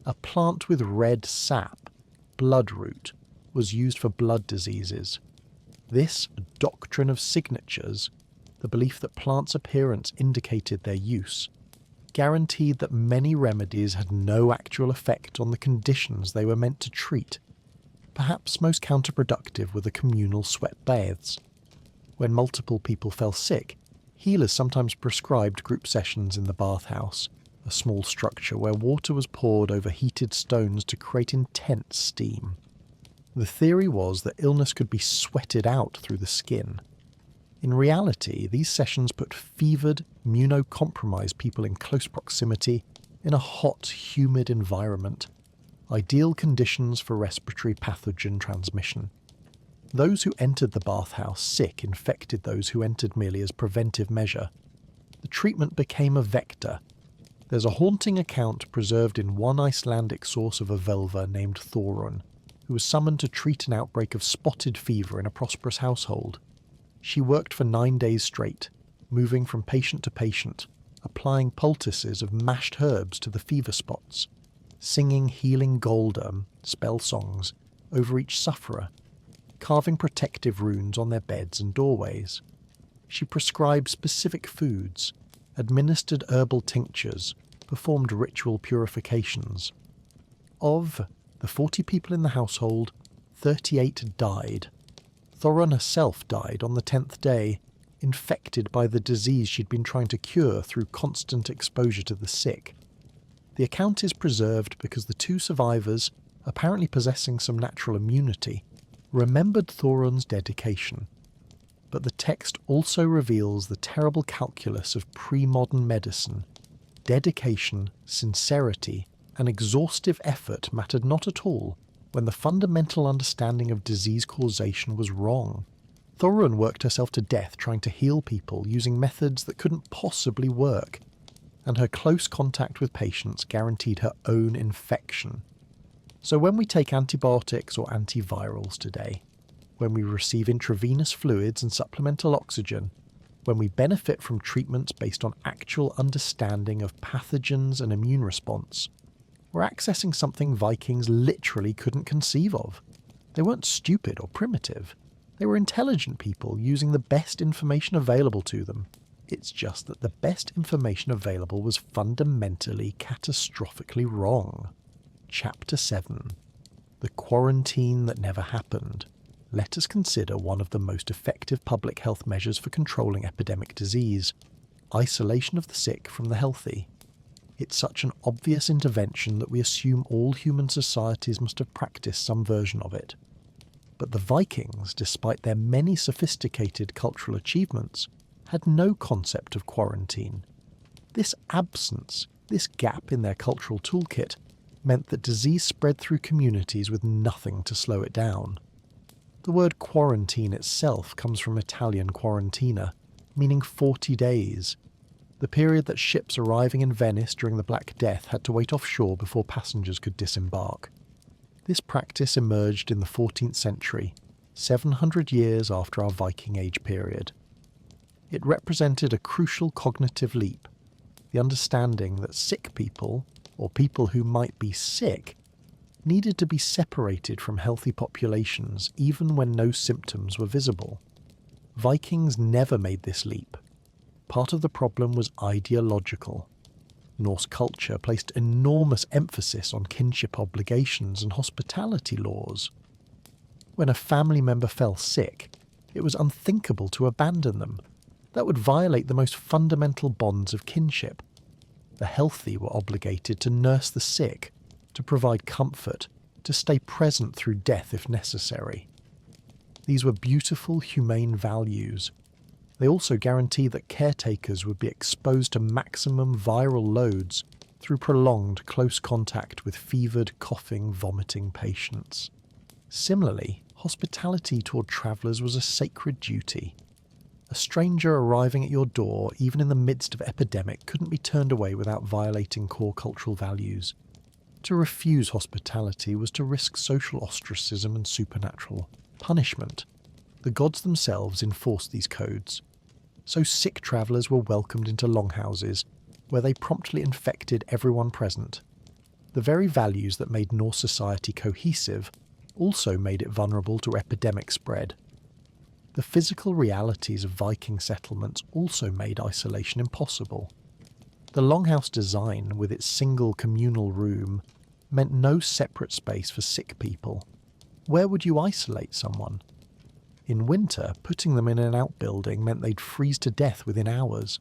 A plant with red sap, bloodroot, was used for blood diseases. This doctrine of signatures, the belief that plants' appearance indicated their use, guaranteed that many remedies had no actual effect on the conditions they were meant to treat. Perhaps most counterproductive were the communal sweat baths. When multiple people fell sick, healers sometimes prescribed group sessions in the bathhouse, a small structure where water was poured over heated stones to create intense steam. The theory was that illness could be sweated out through the skin. In reality, these sessions put fevered, immunocompromised people in close proximity in a hot, humid environment, ideal conditions for respiratory pathogen transmission. Those who entered the bathhouse sick infected those who entered merely as preventive measure. The treatment became a vector. There's a haunting account preserved in one Icelandic source of a völva named Thorun, who was summoned to treat an outbreak of spotted fever in a prosperous household. She worked for 9 days straight, moving from patient to patient, applying poultices of mashed herbs to the fever spots, singing healing goldum, spell songs, over each sufferer, carving protective runes on their beds and doorways. She prescribed specific foods, administered herbal tinctures, performed ritual purifications. Of the 40 people in the household, 38 died. Thorun herself died on the 10th day, infected by the disease she'd been trying to cure through constant exposure to the sick. The account is preserved because the 2 survivors, apparently possessing some natural immunity, remembered Thorun's dedication. But the text also reveals the terrible calculus of pre-modern medicine. Dedication, sincerity, and exhaustive effort mattered not at all when the fundamental understanding of disease causation was wrong. Thorun worked herself to death trying to heal people using methods that couldn't possibly work, and her close contact with patients guaranteed her own infection. So when we take antibiotics or antivirals today, when we receive intravenous fluids and supplemental oxygen, when we benefit from treatments based on actual understanding of pathogens and immune response, we're accessing something Vikings literally couldn't conceive of. They weren't stupid or primitive. They were intelligent people using the best information available to them. It's just that the best information available was fundamentally, catastrophically wrong. Chapter 7. The Quarantine That Never Happened. Let us consider one of the most effective public health measures for controlling epidemic disease: isolation of the sick from the healthy. It's such an obvious intervention that we assume all human societies must have practiced some version of it. But the Vikings, despite their many sophisticated cultural achievements, had no concept of quarantine. This absence, this gap in their cultural toolkit, meant that disease spread through communities with nothing to slow it down. The word quarantine itself comes from Italian quarantina, meaning 40 days, the period that ships arriving in Venice during the Black Death had to wait offshore before passengers could disembark. This practice emerged in the 14th century, 700 years after our Viking Age period. It represented a crucial cognitive leap, the understanding that sick people, or people who might be sick, needed to be separated from healthy populations even when no symptoms were visible. Vikings never made this leap. Part of the problem was ideological. Norse culture placed enormous emphasis on kinship obligations and hospitality laws. When a family member fell sick, it was unthinkable to abandon them. That would violate the most fundamental bonds of kinship. The healthy were obligated to nurse the sick, to provide comfort, to stay present through death if necessary. These were beautiful, humane values. They also guaranteed that caretakers would be exposed to maximum viral loads through prolonged close contact with fevered, coughing, vomiting patients. Similarly, hospitality toward travellers was a sacred duty. A stranger arriving at your door, even in the midst of epidemic, couldn't be turned away without violating core cultural values. To refuse hospitality was to risk social ostracism and supernatural punishment. The gods themselves enforced these codes. So sick travellers were welcomed into longhouses, where they promptly infected everyone present. The very values that made Norse society cohesive also made it vulnerable to epidemic spread. The physical realities of Viking settlements also made isolation impossible. The longhouse design, with its single communal room, meant no separate space for sick people. Where would you isolate someone? In winter, putting them in an outbuilding meant they'd freeze to death within hours.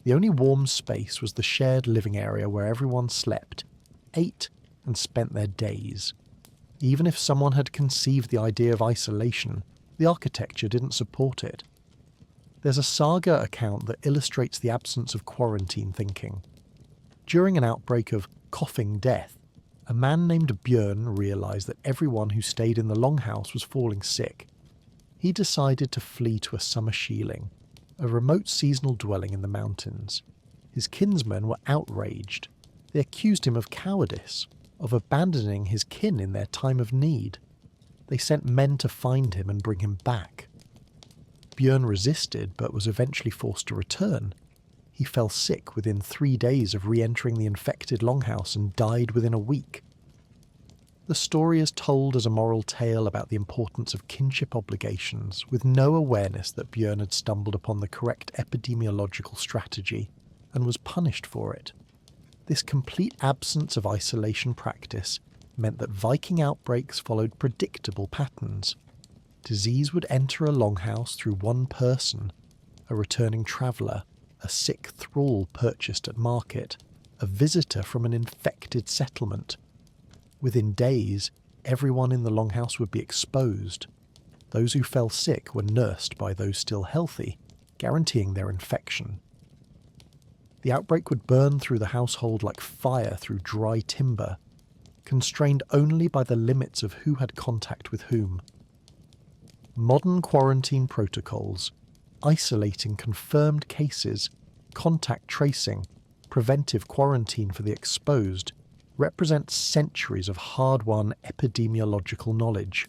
The only warm space was the shared living area where everyone slept, ate, and spent their days. Even if someone had conceived the idea of isolation, the architecture didn't support it. There's a saga account that illustrates the absence of quarantine thinking. During an outbreak of coughing death, a man named Björn realised that everyone who stayed in the longhouse was falling sick. He decided to flee to a summer shieling, a remote seasonal dwelling in the mountains. His kinsmen were outraged. They accused him of cowardice, of abandoning his kin in their time of need. They sent men to find him and bring him back. Björn resisted, but was eventually forced to return. He fell sick within 3 days of re-entering the infected longhouse and died within a week. The story is told as a moral tale about the importance of kinship obligations, with no awareness that Björn had stumbled upon the correct epidemiological strategy and was punished for it. This complete absence of isolation practice meant that Viking outbreaks followed predictable patterns. Disease would enter a longhouse through one person, a returning traveller, a sick thrall purchased at market, a visitor from an infected settlement. Within days, everyone in the longhouse would be exposed. Those who fell sick were nursed by those still healthy, guaranteeing their infection. The outbreak would burn through the household like fire through dry timber, constrained only by the limits of who had contact with whom. Modern quarantine protocols, isolating confirmed cases, contact tracing, preventive quarantine for the exposed, represent centuries of hard-won epidemiological knowledge.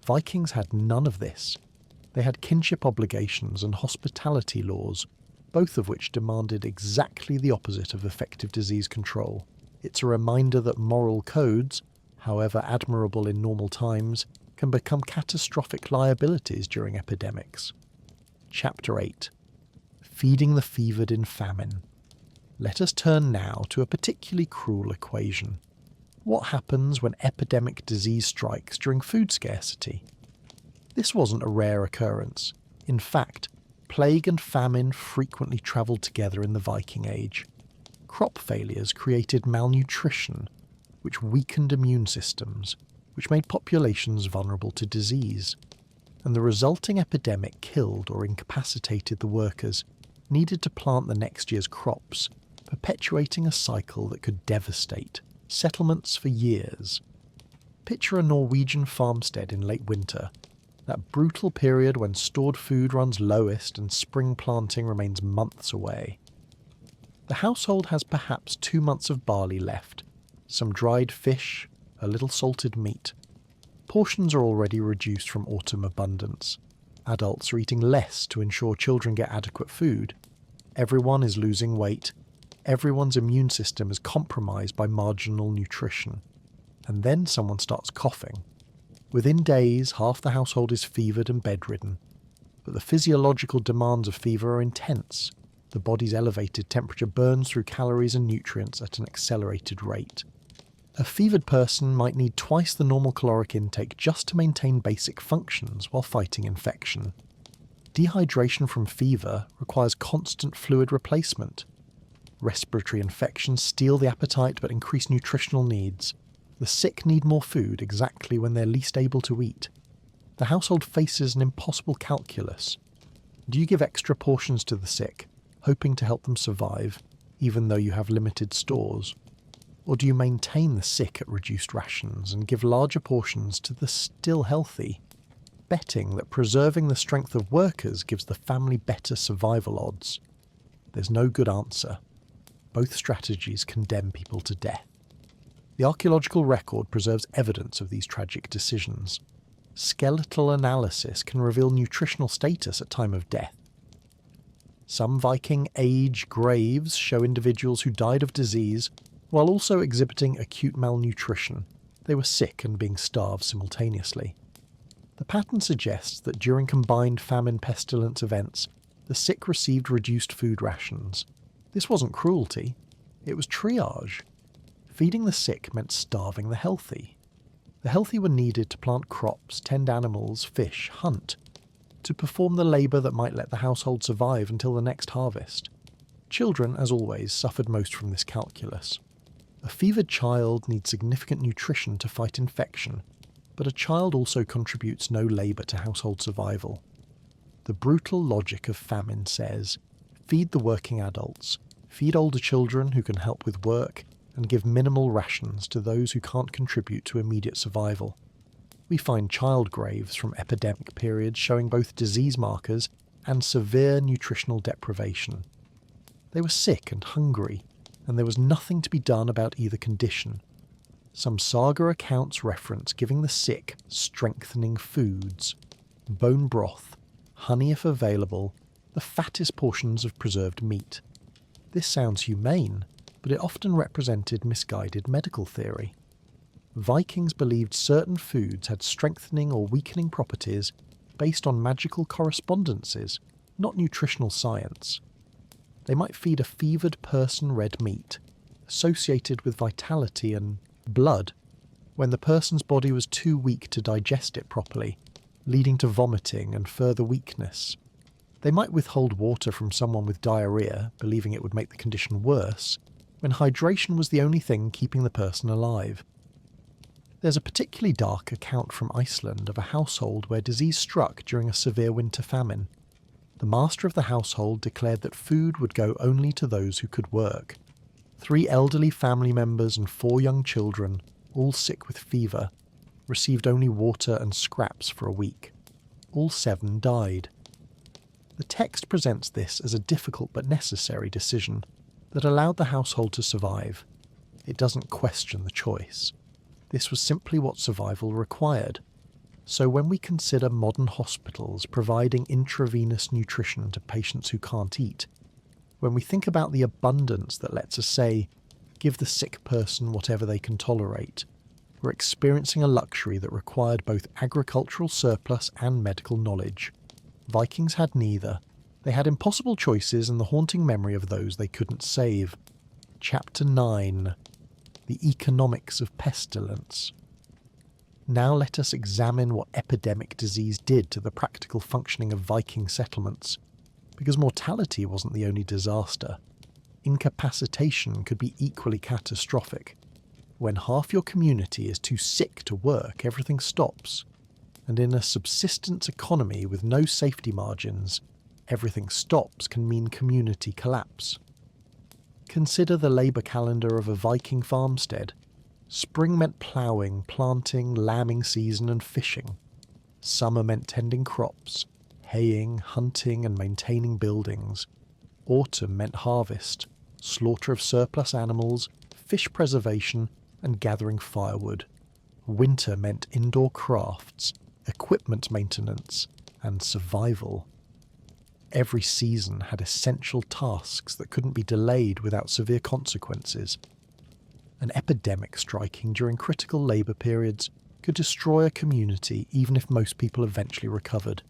Vikings had none of this. They had kinship obligations and hospitality laws, both of which demanded exactly the opposite of effective disease control. It's a reminder that moral codes, however admirable in normal times, can become catastrophic liabilities during epidemics. Chapter 8. Feeding the fevered in famine. Let us turn now to a particularly cruel equation. What happens when epidemic disease strikes during food scarcity? This wasn't a rare occurrence. In fact, plague and famine frequently travelled together in the Viking Age. Crop failures created malnutrition, which weakened immune systems, which made populations vulnerable to disease. And the resulting epidemic killed or incapacitated the workers needed to plant the next year's crops, perpetuating a cycle that could devastate settlements for years. Picture a Norwegian farmstead in late winter, that brutal period when stored food runs lowest and spring planting remains months away. The household has perhaps 2 months of barley left, some dried fish, a little salted meat. Portions are already reduced from autumn abundance. Adults are eating less to ensure children get adequate food. Everyone is losing weight. Everyone's immune system is compromised by marginal nutrition. And then someone starts coughing. Within days, half the household is fevered and bedridden. But the physiological demands of fever are intense. The body's elevated temperature burns through calories and nutrients at an accelerated rate. A fevered person might need twice the normal caloric intake just to maintain basic functions while fighting infection. Dehydration from fever requires constant fluid replacement. Respiratory infections steal the appetite but increase nutritional needs. The sick need more food exactly when they're least able to eat. The household faces an impossible calculus. Do you give extra portions to the sick, hoping to help them survive, even though you have limited stores? Or do you maintain the sick at reduced rations and give larger portions to the still healthy, betting that preserving the strength of workers gives the family better survival odds? There's no good answer. Both strategies condemn people to death. The archaeological record preserves evidence of these tragic decisions. Skeletal analysis can reveal nutritional status at time of death. Some Viking Age graves show individuals who died of disease while also exhibiting acute malnutrition. They were sick and being starved simultaneously. The pattern suggests that during combined famine-pestilence events, the sick received reduced food rations. This wasn't cruelty, it was triage. Feeding the sick meant starving the healthy. The healthy were needed to plant crops, tend animals, fish, hunt, to perform the labour that might let the household survive until the next harvest. Children, as always, suffered most from this calculus. A fevered child needs significant nutrition to fight infection, but a child also contributes no labour to household survival. The brutal logic of famine says, feed the working adults, feed older children who can help with work, and give minimal rations to those who can't contribute to immediate survival. We find child graves from epidemic periods showing both disease markers and severe nutritional deprivation. They were sick and hungry, and there was nothing to be done about either condition. Some saga accounts reference giving the sick strengthening foods, bone broth, honey if available, the fattest portions of preserved meat. This sounds humane, but it often represented misguided medical theory. Vikings believed certain foods had strengthening or weakening properties based on magical correspondences, not nutritional science. They might feed a fevered person red meat, associated with vitality and blood, when the person's body was too weak to digest it properly, leading to vomiting and further weakness. They might withhold water from someone with diarrhea, believing it would make the condition worse, when hydration was the only thing keeping the person alive. There's a particularly dark account from Iceland of a household where disease struck during a severe winter famine. The master of the household declared that food would go only to those who could work. 3 elderly family members and 4 young children, all sick with fever, received only water and scraps for a week. All 7 died. The text presents this as a difficult but necessary decision that allowed the household to survive. It doesn't question the choice. This was simply what survival required. So when we consider modern hospitals providing intravenous nutrition to patients who can't eat, when we think about the abundance that lets us say, give the sick person whatever they can tolerate, were experiencing a luxury that required both agricultural surplus and medical knowledge. Vikings had neither. They had impossible choices and the haunting memory of those they couldn't save. Chapter 9. The Economics of Pestilence. Now let us examine what epidemic disease did to the practical functioning of Viking settlements, because mortality wasn't the only disaster. Incapacitation could be equally catastrophic. When half your community is too sick to work, everything stops. And in a subsistence economy with no safety margins, everything stops can mean community collapse. Consider the labour calendar of a Viking farmstead. Spring meant ploughing, planting, lambing season and fishing. Summer meant tending crops, haying, hunting and maintaining buildings. Autumn meant harvest, slaughter of surplus animals, fish preservation and gathering firewood. Winter meant indoor crafts, equipment maintenance and survival. Every season had essential tasks that couldn't be delayed without severe consequences. An epidemic striking during critical labour periods could destroy a community even if most people eventually recovered.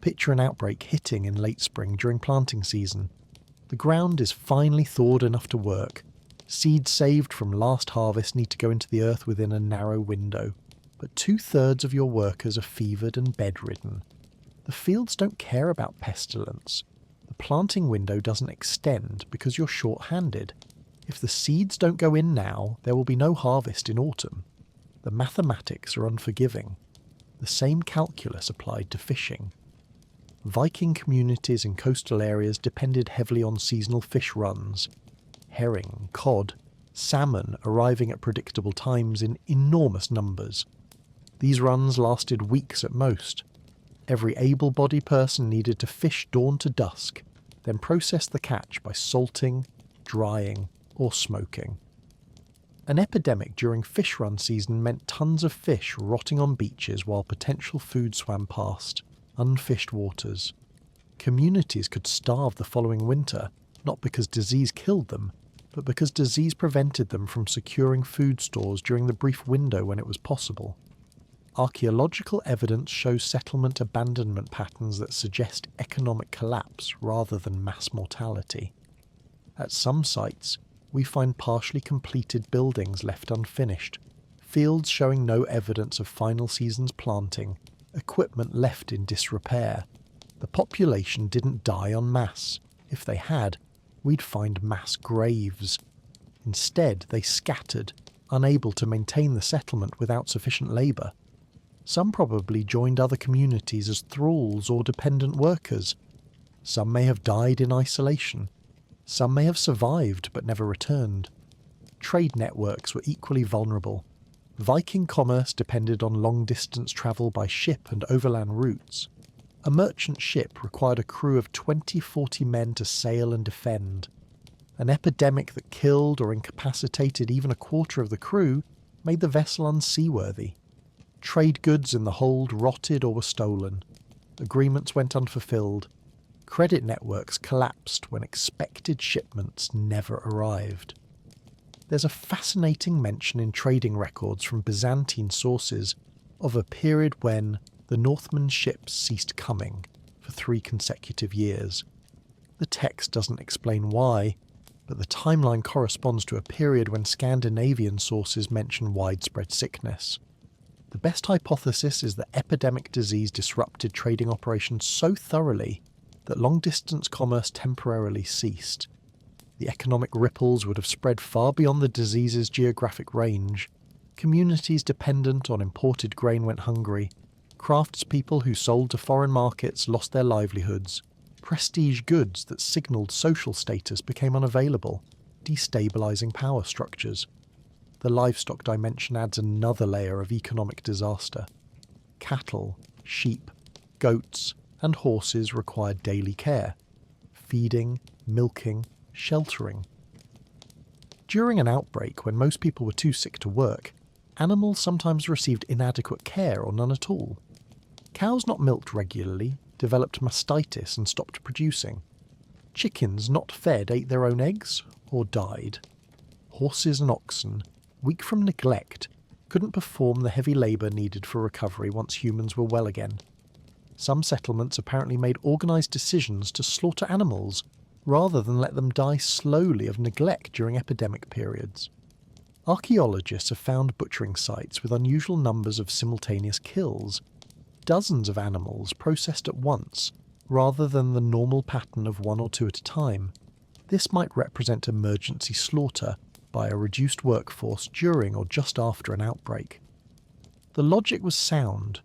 Picture an outbreak hitting in late spring during planting season. The ground is finely thawed enough to work. Seeds saved from last harvest need to go into the earth within a narrow window, but 2/3 of your workers are fevered and bedridden. The fields don't care about pestilence. The planting window doesn't extend because you're short-handed. If the seeds don't go in now, there will be no harvest in autumn. The mathematics are unforgiving. The same calculus applied to fishing. Viking communities in coastal areas depended heavily on seasonal fish runs. Herring, cod, salmon arriving at predictable times in enormous numbers. These runs lasted weeks at most. Every able-bodied person needed to fish dawn to dusk, then process the catch by salting, drying, or smoking. An epidemic during fish run season meant tons of fish rotting on beaches while potential food swam past, unfished waters. Communities could starve the following winter, not because disease killed them, but because disease prevented them from securing food stores during the brief window when it was possible. Archaeological evidence shows settlement abandonment patterns that suggest economic collapse rather than mass mortality. At some sites, we find partially completed buildings left unfinished, fields showing no evidence of final season's planting, equipment left in disrepair. The population didn't die en masse. If they had, we'd find mass graves. Instead, they scattered, unable to maintain the settlement without sufficient labour. Some probably joined other communities as thralls or dependent workers. Some may have died in isolation. Some may have survived but never returned. Trade networks were equally vulnerable. Viking commerce depended on long-distance travel by ship and overland routes. A merchant ship required a crew of 20-40 men to sail and defend. An epidemic that killed or incapacitated even a quarter of the crew made the vessel unseaworthy. Trade goods in the hold rotted or were stolen. Agreements went unfulfilled. Credit networks collapsed when expected shipments never arrived. There's a fascinating mention in trading records from Byzantine sources of a period when the Northmen's ships ceased coming for 3 consecutive years. The text doesn't explain why, but the timeline corresponds to a period when Scandinavian sources mention widespread sickness. The best hypothesis is that epidemic disease disrupted trading operations so thoroughly that long-distance commerce temporarily ceased. The economic ripples would have spread far beyond the disease's geographic range. Communities dependent on imported grain went hungry. Craftspeople who sold to foreign markets lost their livelihoods. Prestige goods that signalled social status became unavailable, destabilising power structures. The livestock dimension adds another layer of economic disaster. Cattle, sheep, goats, and horses required daily care, feeding, milking, sheltering. During an outbreak when most people were too sick to work, animals sometimes received inadequate care or none at all. Cows not milked regularly developed mastitis and stopped producing. Chickens not fed ate their own eggs or died. Horses and oxen, weak from neglect, couldn't perform the heavy labour needed for recovery once humans were well again. Some settlements apparently made organised decisions to slaughter animals rather than let them die slowly of neglect during epidemic periods. Archaeologists have found butchering sites with unusual numbers of simultaneous kills, dozens of animals processed at once rather than the normal pattern of one or two at a time. This might represent emergency slaughter by a reduced workforce during or just after an outbreak. The logic was sound.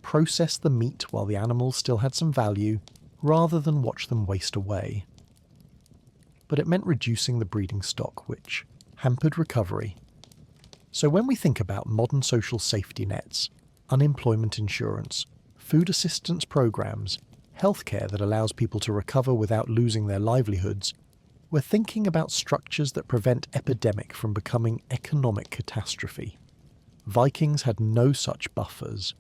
Process the meat while the animals still had some value, rather than watch them waste away. But it meant reducing the breeding stock, which hampered recovery. So when we think about modern social safety nets, unemployment insurance, food assistance programs, healthcare that allows people to recover without losing their livelihoods, we're thinking about structures that prevent epidemic from becoming economic catastrophe. Vikings had no such buffers.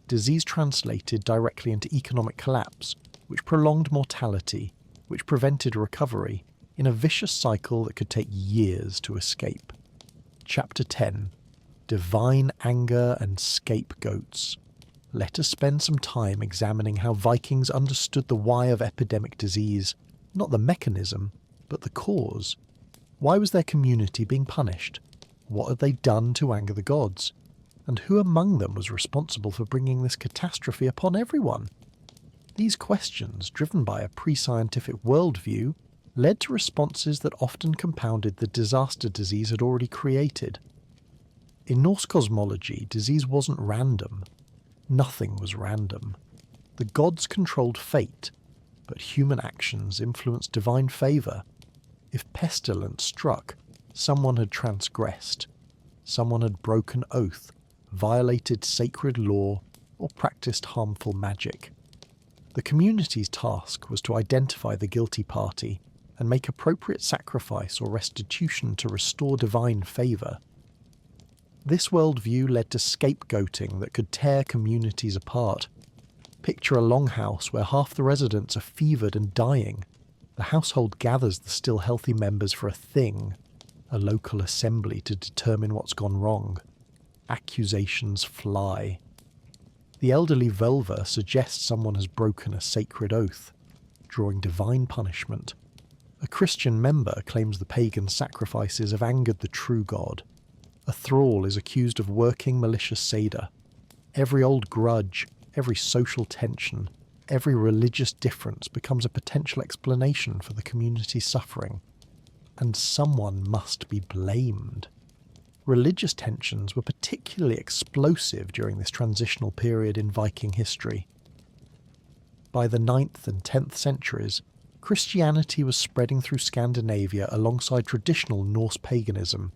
Disease translated directly into economic collapse, which prolonged mortality, which prevented recovery, in a vicious cycle that could take years to escape. Chapter 10. Divine Anger and Scapegoats. Let us spend some time examining how Vikings understood the why of epidemic disease, not the mechanism, but the cause. Why was their community being punished? What had they done to anger the gods? And who among them was responsible for bringing this catastrophe upon everyone? These questions, driven by a pre-scientific worldview, led to responses that often compounded the disaster disease had already created. In Norse cosmology, disease wasn't random. Nothing was random. The gods controlled fate, but human actions influenced divine favour. If pestilence struck, someone had transgressed. Someone had broken oath, violated sacred law, or practiced harmful magic. The community's task was to identify the guilty party and make appropriate sacrifice or restitution to restore divine favour. This worldview led to scapegoating that could tear communities apart. Picture a longhouse where half the residents are fevered and dying. The household gathers the still healthy members for a thing, a local assembly to determine what's gone wrong. Accusations fly. The elderly vulva suggests someone has broken a sacred oath, drawing divine punishment. A Christian member claims the pagan sacrifices have angered the true God. A thrall is accused of working malicious seder. Every old grudge, every social tension, every religious difference becomes a potential explanation for the community's suffering. And someone must be blamed. Religious tensions were particularly explosive during this transitional period in Viking history. By the 9th and 10th centuries, Christianity was spreading through Scandinavia alongside traditional Norse paganism.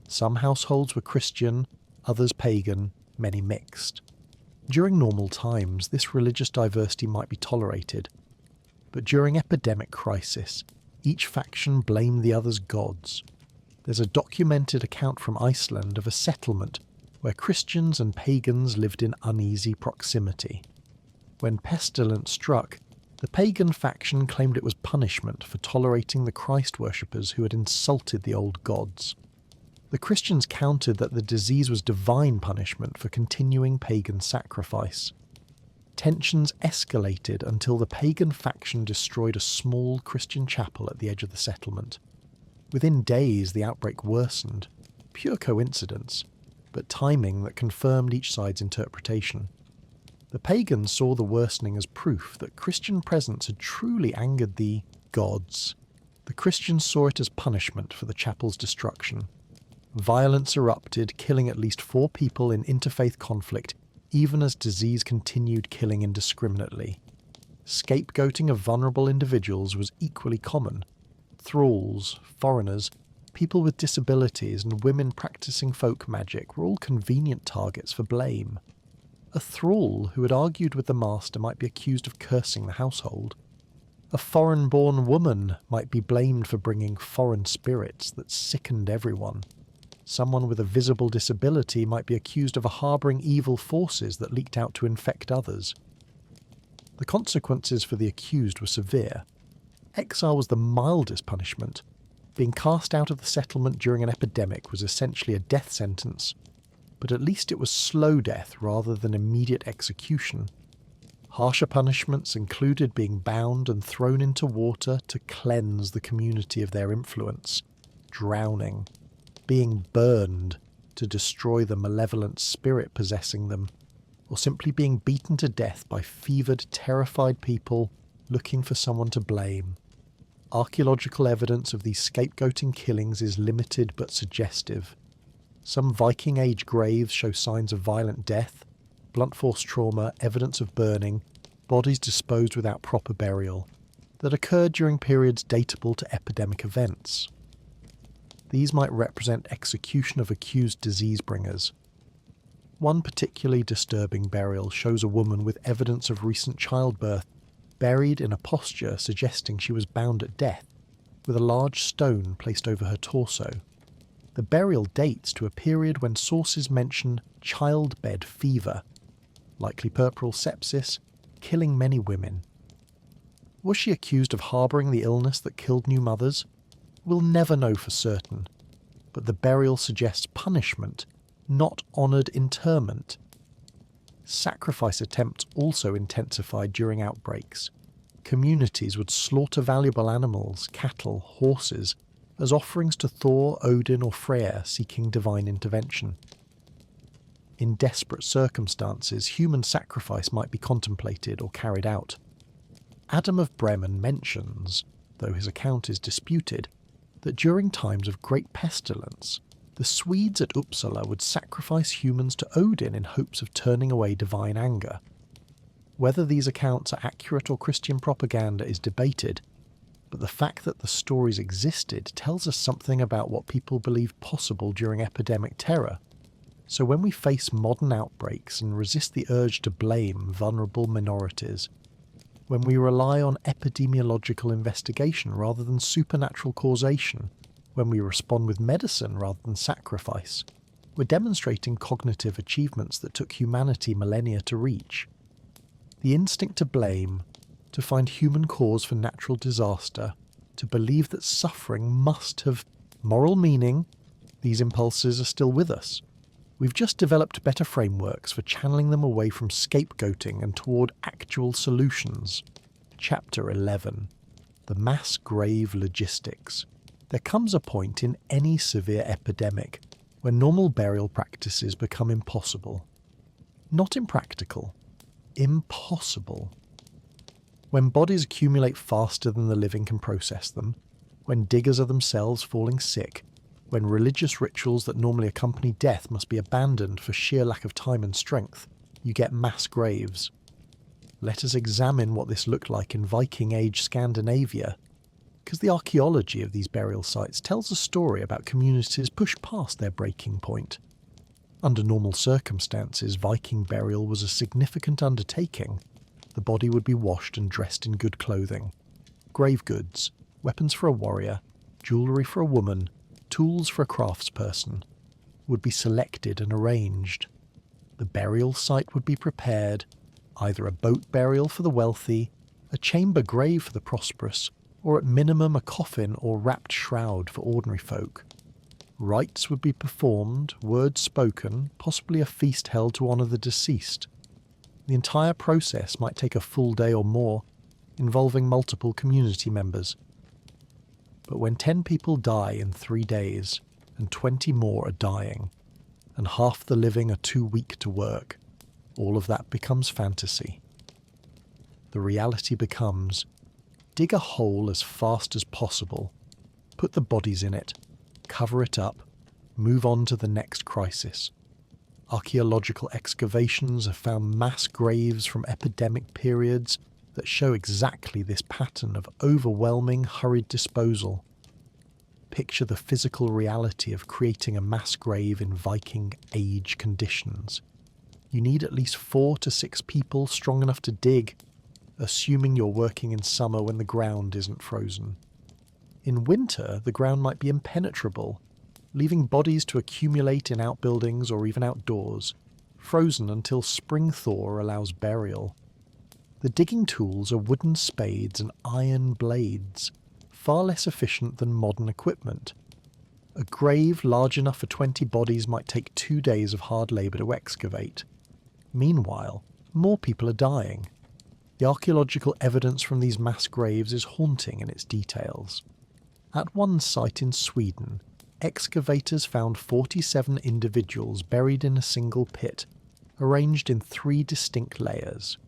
Some households were Christian, others pagan, many mixed. During normal times, this religious diversity might be tolerated. But during epidemic crisis, each faction blamed the other's gods. There's a documented account from Iceland of a settlement where Christians and pagans lived in uneasy proximity. When pestilence struck, the pagan faction claimed it was punishment for tolerating the Christ worshippers who had insulted the old gods. The Christians countered that the disease was divine punishment for continuing pagan sacrifice. Tensions escalated until the pagan faction destroyed a small Christian chapel at the edge of the settlement. Within days, the outbreak worsened. Pure coincidence, but timing that confirmed each side's interpretation. The pagans saw the worsening as proof that Christian presence had truly angered the gods. The Christians saw it as punishment for the chapel's destruction. Violence erupted, killing at least 4 people in interfaith conflict, even as disease continued killing indiscriminately. Scapegoating of vulnerable individuals was equally common. Thralls, foreigners, people with disabilities, and women practicing folk magic were all convenient targets for blame. A thrall who had argued with the master might be accused of cursing the household. A foreign-born woman might be blamed for bringing foreign spirits that sickened everyone. Someone with a visible disability might be accused of harbouring evil forces that leaked out to infect others. The consequences for the accused were severe. Exile was the mildest punishment. Being cast out of the settlement during an epidemic was essentially a death sentence. but at least it was slow death rather than immediate execution. Harsher punishments included being bound and thrown into water to cleanse the community of their influence, drowning, being burned to destroy the malevolent spirit possessing them, or simply being beaten to death by fevered, terrified people looking for someone to blame. Archaeological evidence of these scapegoating killings is limited but suggestive. Some Viking Age graves show signs of violent death, blunt force trauma, evidence of burning, bodies disposed without proper burial, that occurred during periods datable to epidemic events. These might represent execution of accused disease bringers. One particularly disturbing burial shows a woman with evidence of recent childbirth buried in a posture suggesting she was bound at death, with a large stone placed over her torso. The burial dates to a period when sources mention childbed fever, likely puerperal sepsis, killing many women. Was she accused of harbouring the illness that killed new mothers? We'll never know for certain, but the burial suggests punishment, not honoured interment. Sacrifice attempts also intensified during outbreaks. Communities would slaughter valuable animals, cattle, horses, as offerings to Thor, Odin or Freyr seeking divine intervention. In desperate circumstances, human sacrifice might be contemplated or carried out. Adam of Bremen mentions, though his account is disputed, that during times of great pestilence, the Swedes at Uppsala would sacrifice humans to Odin in hopes of turning away divine anger. Whether these accounts are accurate or Christian propaganda is debated, but the fact that the stories existed tells us something about what people believed possible during epidemic terror. So when we face modern outbreaks and resist the urge to blame vulnerable minorities, when we rely on epidemiological investigation rather than supernatural causation, when we respond with medicine rather than sacrifice, we're demonstrating cognitive achievements that took humanity millennia to reach. The instinct to blame, to find human cause for natural disaster, to believe that suffering must have moral meaning, these impulses are still with us. We've just developed better frameworks for channeling them away from scapegoating and toward actual solutions. Chapter 11. The Mass Grave Logistics. There comes a point in any severe epidemic when normal burial practices become impossible. Not impractical, impossible. When bodies accumulate faster than the living can process them, when diggers are themselves falling sick, when religious rituals that normally accompany death must be abandoned for sheer lack of time and strength, you get mass graves. Let us examine what this looked like in Viking Age Scandinavia, because the archaeology of these burial sites tells a story about communities pushed past their breaking point. Under normal circumstances, Viking burial was a significant undertaking. The body would be washed and dressed in good clothing. Grave goods, weapons for a warrior, jewellery for a woman, tools for a craftsperson would be selected and arranged. The burial site would be prepared, either a boat burial for the wealthy, a chamber grave for the prosperous, or at minimum a coffin or wrapped shroud for ordinary folk. Rites would be performed, words spoken, possibly a feast held to honour the deceased. The entire process might take a full day or more, involving multiple community members. But when 10 people die in 3 days, and 20 more are dying, and half the living are too weak to work, all of that becomes fantasy. The reality becomes, dig a hole as fast as possible, put the bodies in it, cover it up, move on to the next crisis. Archaeological excavations have found mass graves from epidemic periods that show exactly this pattern of overwhelming, hurried disposal. Picture the physical reality of creating a mass grave in Viking Age conditions. You need at least 4 to 6 people strong enough to dig, assuming you're working in summer when the ground isn't frozen. In winter, the ground might be impenetrable, leaving bodies to accumulate in outbuildings or even outdoors, frozen until spring thaw allows burial. The digging tools are wooden spades and iron blades, far less efficient than modern equipment. A grave large enough for 20 bodies might take 2 days of hard labour to excavate. Meanwhile, more people are dying. The archaeological evidence from these mass graves is haunting in its details. At one site in Sweden, excavators found 47 individuals buried in a single pit, arranged in 3 distinct layers.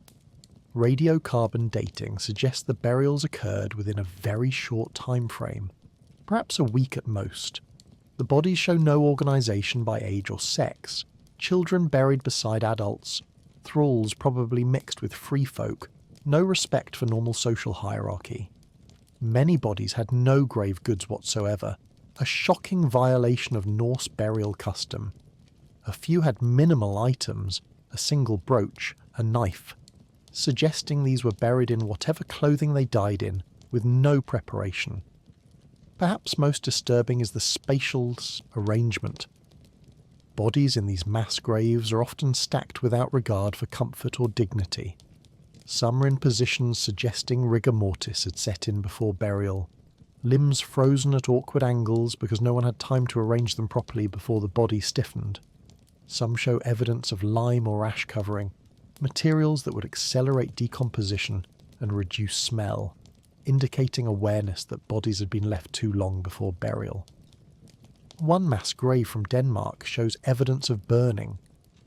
Radiocarbon dating suggests the burials occurred within a very short time frame, perhaps a week at most. The bodies show no organisation by age or sex, children buried beside adults, thralls probably mixed with free folk, no respect for normal social hierarchy. Many bodies had no grave goods whatsoever, a shocking violation of Norse burial custom. A few had minimal items, a single brooch, a knife, suggesting these were buried in whatever clothing they died in, with no preparation. Perhaps most disturbing is the spatial arrangement. Bodies in these mass graves are often stacked without regard for comfort or dignity. Some are in positions suggesting rigor mortis had set in before burial, limbs frozen at awkward angles because no one had time to arrange them properly before the body stiffened. Some show evidence of lime or ash covering, materials that would accelerate decomposition and reduce smell, indicating awareness that bodies had been left too long before burial. One mass grave from Denmark shows evidence of burning,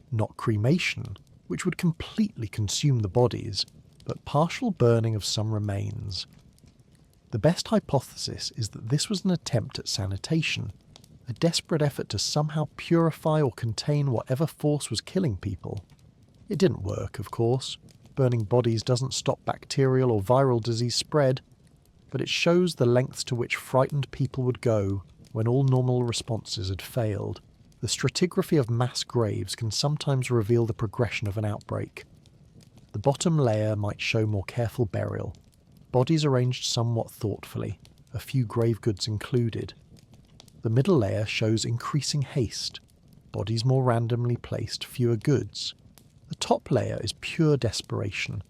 not cremation, which would completely consume the bodies, but partial burning of some remains. The best hypothesis is that this was an attempt at sanitation, a desperate effort to somehow purify or contain whatever force was killing people. It didn't work, of course. Burning bodies doesn't stop bacterial or viral disease spread, but it shows the lengths to which frightened people would go when all normal responses had failed. The stratigraphy of mass graves can sometimes reveal the progression of an outbreak. The bottom layer might show more careful burial, bodies arranged somewhat thoughtfully, a few grave goods included. The middle layer shows increasing haste, bodies more randomly placed, fewer goods. The top layer is pure desperation,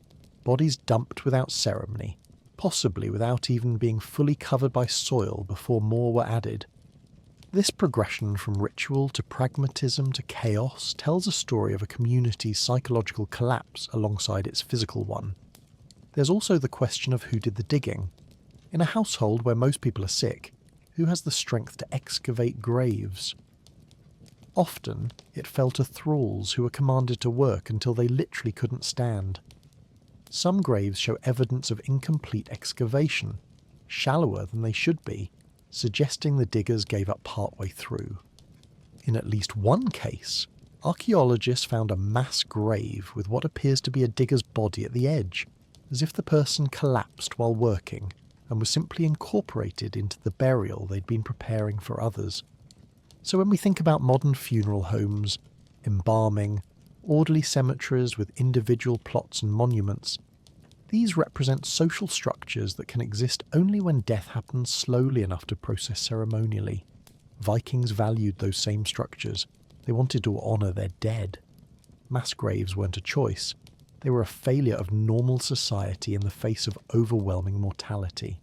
bodies dumped without ceremony, possibly without even being fully covered by soil before more were added. This progression from ritual to pragmatism to chaos tells a story of a community's psychological collapse alongside its physical one. There's also the question of who did the digging. In a household where most people are sick, who has the strength to excavate graves? Often, it fell to thralls who were commanded to work until they literally couldn't stand. Some graves show evidence of incomplete excavation, shallower than they should be, suggesting the diggers gave up partway through. In at least one case, archaeologists found a mass grave with what appears to be a digger's body at the edge, as if the person collapsed while working and was simply incorporated into the burial they'd been preparing for others. So when we think about modern funeral homes, embalming, orderly cemeteries with individual plots and monuments, these represent social structures that can exist only when death happens slowly enough to process ceremonially. Vikings valued those same structures. They wanted to honour their dead. Mass graves weren't a choice. They were a failure of normal society in the face of overwhelming mortality.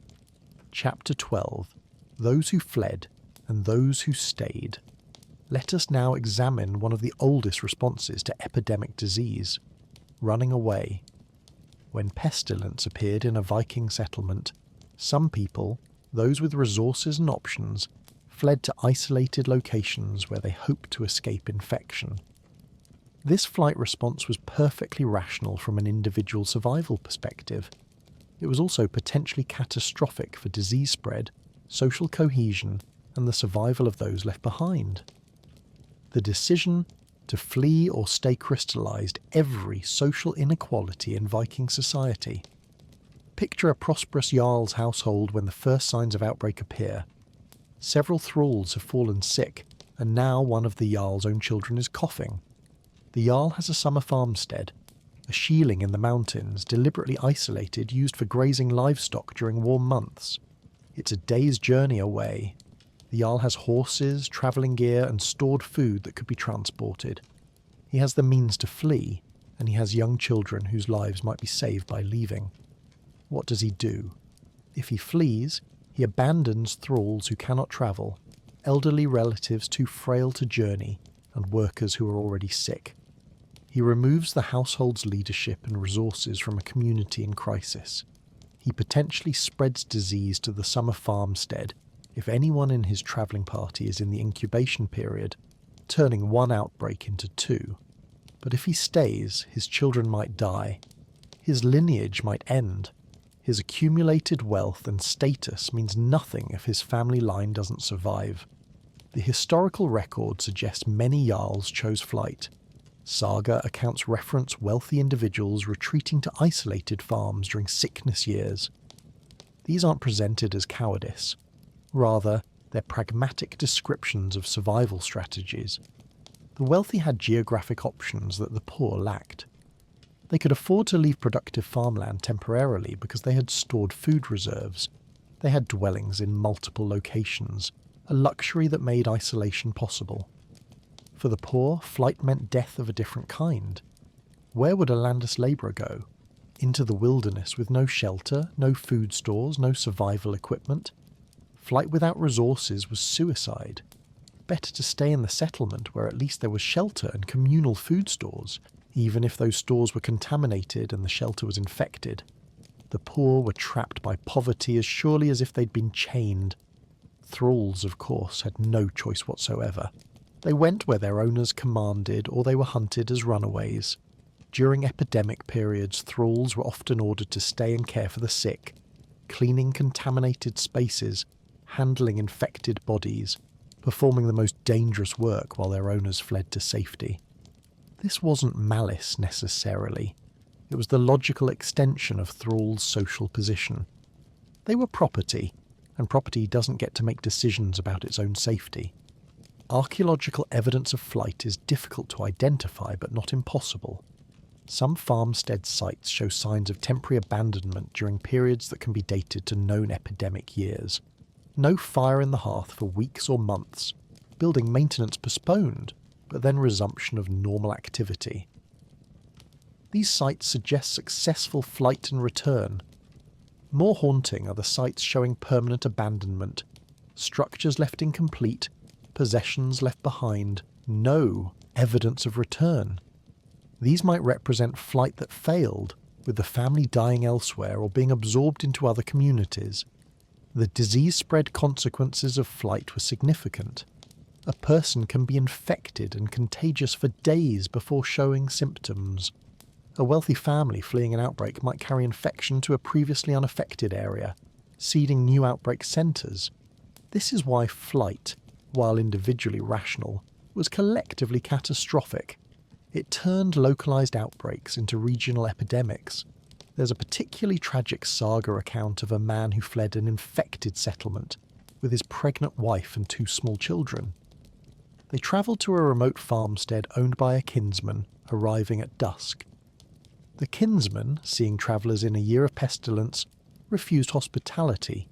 Chapter 12. Those who fled and those who stayed. Let us now examine one of the oldest responses to epidemic disease, running away. When pestilence appeared in a Viking settlement, some people, those with resources and options, fled to isolated locations where they hoped to escape infection. This flight response was perfectly rational from an individual survival perspective. It was also potentially catastrophic for disease spread, social cohesion, and the survival of those left behind. The decision to flee or stay crystallized every social inequality in Viking society. Picture a prosperous jarl's household when the first signs of outbreak appear. Several thralls have fallen sick, and now one of the jarl's own children is coughing. The jarl has a summer farmstead, a shieling in the mountains, deliberately isolated, used for grazing livestock during warm months. It's a day's journey away. The jarl has horses, travelling gear, and stored food that could be transported. He has the means to flee, and he has young children whose lives might be saved by leaving. What does he do? If he flees, he abandons thralls who cannot travel, elderly relatives too frail to journey, and workers who are already sick. He removes the household's leadership and resources from a community in crisis. He potentially spreads disease to the summer farmstead if anyone in his travelling party is in the incubation period, turning one outbreak into two. But if he stays, his children might die. His lineage might end. His accumulated wealth and status means nothing if his family line doesn't survive. The historical record suggests many jarls chose flight. Saga accounts reference wealthy individuals retreating to isolated farms during sickness years. These aren't presented as cowardice. Rather, they're pragmatic descriptions of survival strategies. The wealthy had geographic options that the poor lacked. They could afford to leave productive farmland temporarily because they had stored food reserves. They had dwellings in multiple locations, a luxury that made isolation possible. For the poor, flight meant death of a different kind. Where would a landless labourer go? Into the wilderness with no shelter, no food stores, no survival equipment? Flight without resources was suicide. Better to stay in the settlement where at least there was shelter and communal food stores, even if those stores were contaminated and the shelter was infected. The poor were trapped by poverty as surely as if they'd been chained. Thralls, of course, had no choice whatsoever. They went where their owners commanded, or they were hunted as runaways. During epidemic periods, thralls were often ordered to stay and care for the sick, cleaning contaminated spaces, handling infected bodies, performing the most dangerous work while their owners fled to safety. This wasn't malice necessarily. It was the logical extension of thralls' social position. They were property, and property doesn't get to make decisions about its own safety. Archaeological evidence of flight is difficult to identify but not impossible. Some farmstead sites show signs of temporary abandonment during periods that can be dated to known epidemic years. No fire in the hearth for weeks or months, building maintenance postponed, but then resumption of normal activity. These sites suggest successful flight and return. More haunting are the sites showing permanent abandonment, structures left incomplete, possessions left behind, no evidence of return. These might represent flight that failed, with the family dying elsewhere or being absorbed into other communities. The disease-spread consequences of flight were significant. A person can be infected and contagious for days before showing symptoms. A wealthy family fleeing an outbreak might carry infection to a previously unaffected area, seeding new outbreak centres. This is why flight, while individually rational, was collectively catastrophic. It turned localised outbreaks into regional epidemics. There's a particularly tragic saga account of a man who fled an infected settlement with his pregnant wife and two small children. They travelled to a remote farmstead owned by a kinsman, arriving at dusk. The kinsman, seeing travellers in a year of pestilence, refused hospitality,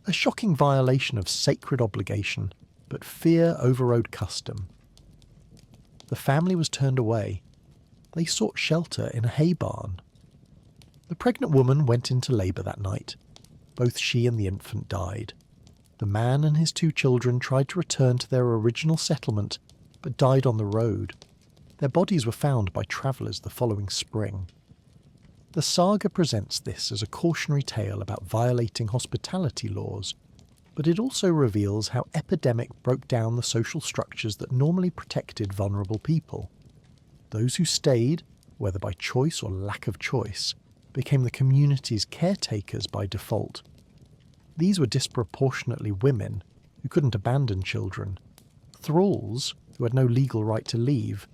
a shocking violation of sacred obligation, but fear overrode custom. The family was turned away. They sought shelter in a hay barn. The pregnant woman went into labour that night. Both she and the infant died. The man and his two children tried to return to their original settlement, but died on the road. Their bodies were found by travellers the following spring. The saga presents this as a cautionary tale about violating hospitality laws, but it also reveals how epidemic broke down the social structures that normally protected vulnerable people. Those who stayed, whether by choice or lack of choice, became the community's caretakers by default. These were disproportionately women, who couldn't abandon children, thralls, who had no legal right to leave,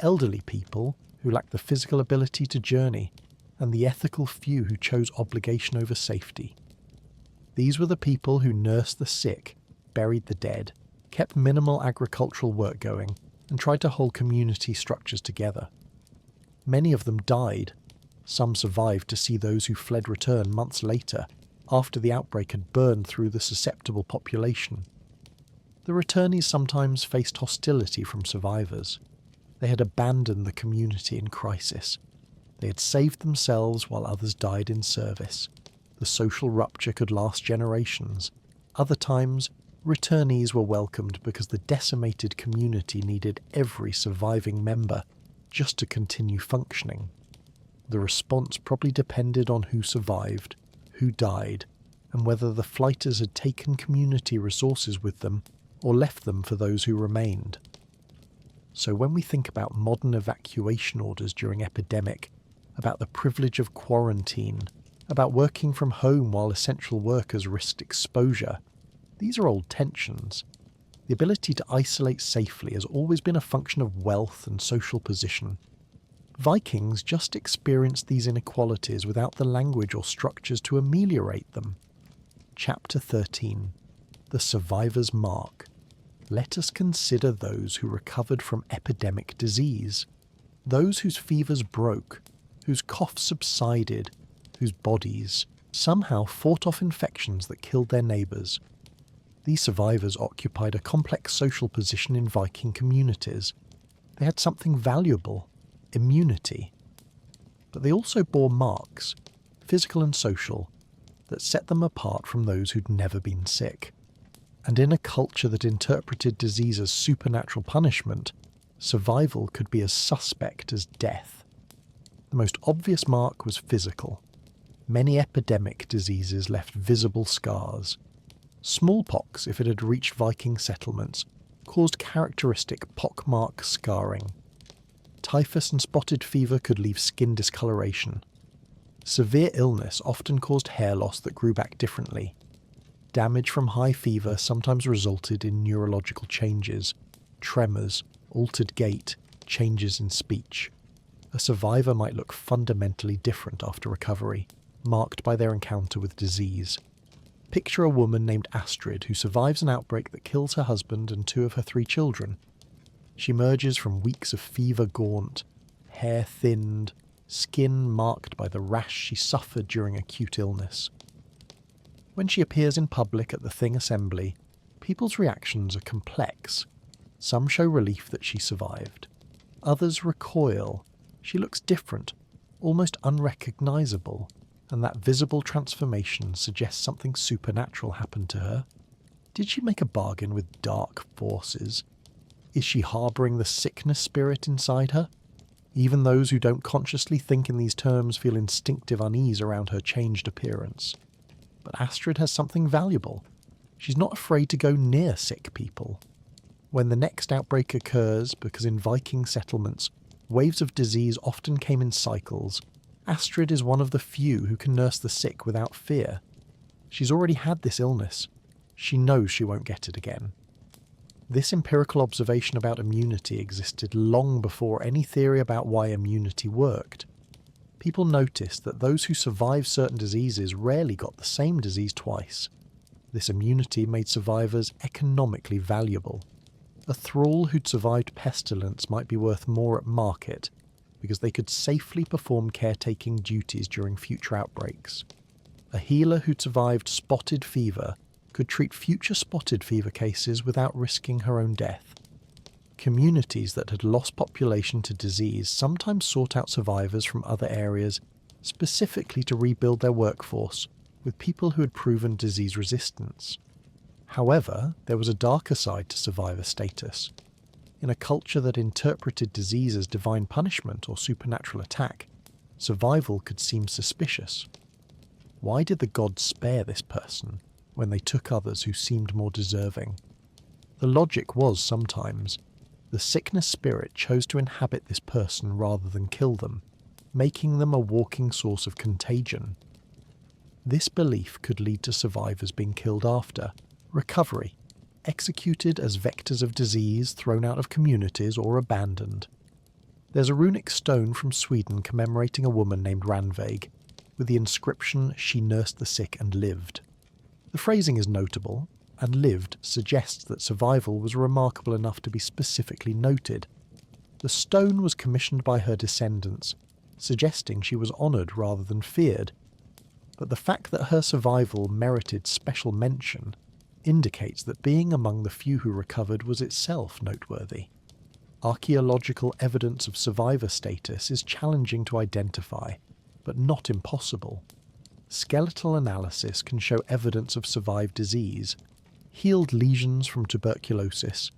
elderly people, who lacked the physical ability to journey, and the ethical few who chose obligation over safety. These were the people who nursed the sick, buried the dead, kept minimal agricultural work going, and tried to hold community structures together. Many of them died. Some survived to see those who fled return months later, after the outbreak had burned through the susceptible population. The returnees sometimes faced hostility from survivors. They had abandoned the community in crisis. They had saved themselves while others died in service. The social rupture could last generations. Other times, Returnees were welcomed because the decimated community needed every surviving member just to continue functioning. The response probably depended on who survived, who died, and whether the flighters had taken community resources with them or left them for those who remained. So when we think about modern evacuation orders during epidemic, about the privilege of quarantine, about working from home while essential workers risked exposure, these are old tensions. The ability to isolate safely has always been a function of wealth and social position. Vikings just experienced these inequalities without the language or structures to ameliorate them. Chapter 13. The Survivor's Mark. Let us consider those who recovered from epidemic disease, those whose fevers broke, whose coughs subsided, whose bodies somehow fought off infections that killed their neighbours. These survivors occupied a complex social position in Viking communities. They had something valuable, immunity. But they also bore marks, physical and social, that set them apart from those who'd never been sick. And in a culture that interpreted disease as supernatural punishment, survival could be as suspect as death. The most obvious mark was physical. Many epidemic diseases left visible scars. Smallpox, if it had reached Viking settlements, caused characteristic pockmark scarring. Typhus and spotted fever could leave skin discoloration. Severe illness often caused hair loss that grew back differently. Damage from high fever sometimes resulted in neurological changes, tremors, altered gait, changes in speech. A survivor might look fundamentally different after recovery, marked by their encounter with disease. Picture a woman named Astrid who survives an outbreak that kills her husband and 2 of her 3 children. She emerges from weeks of fever gaunt, hair thinned, skin marked by the rash she suffered during acute illness. When she appears in public at the Thing assembly, people's reactions are complex. Some show relief that she survived. Others recoil. She looks different, almost unrecognisable, and that visible transformation suggests something supernatural happened to her. Did she make a bargain with dark forces? Is she harbouring the sickness spirit inside her? Even those who don't consciously think in these terms feel instinctive unease around her changed appearance. But Astrid has something valuable. She's not afraid to go near sick people. When the next outbreak occurs, because in Viking settlements, waves of disease often came in cycles, Astrid is one of the few who can nurse the sick without fear. She's already had this illness. She knows she won't get it again. This empirical observation about immunity existed long before any theory about why immunity worked. People noticed that those who survived certain diseases rarely got the same disease twice. This immunity made survivors economically valuable. A thrall who'd survived pestilence might be worth more at market because they could safely perform caretaking duties during future outbreaks. A healer who'd survived spotted fever could treat future spotted fever cases without risking her own death. Communities that had lost population to disease sometimes sought out survivors from other areas specifically to rebuild their workforce with people who had proven disease resistance. However, there was a darker side to survivor status. In a culture that interpreted disease as divine punishment or supernatural attack, survival could seem suspicious. Why did the gods spare this person when they took others who seemed more deserving? The logic was sometimes the sickness spirit chose to inhabit this person rather than kill them, making them a walking source of contagion. This belief could lead to survivors being killed after recovery, executed as vectors of disease thrown out of communities or abandoned. There's a runic stone from Sweden commemorating a woman named Ranveig, with the inscription, "She nursed the sick and lived." The phrasing is notable, and lived suggests that survival was remarkable enough to be specifically noted. The stone was commissioned by her descendants, suggesting she was honoured rather than feared. But the fact that her survival merited special mention indicates that being among the few who recovered was itself noteworthy. Archaeological evidence of survivor status is challenging to identify, but not impossible. Skeletal analysis can show evidence of survived disease, healed lesions from tuberculosis,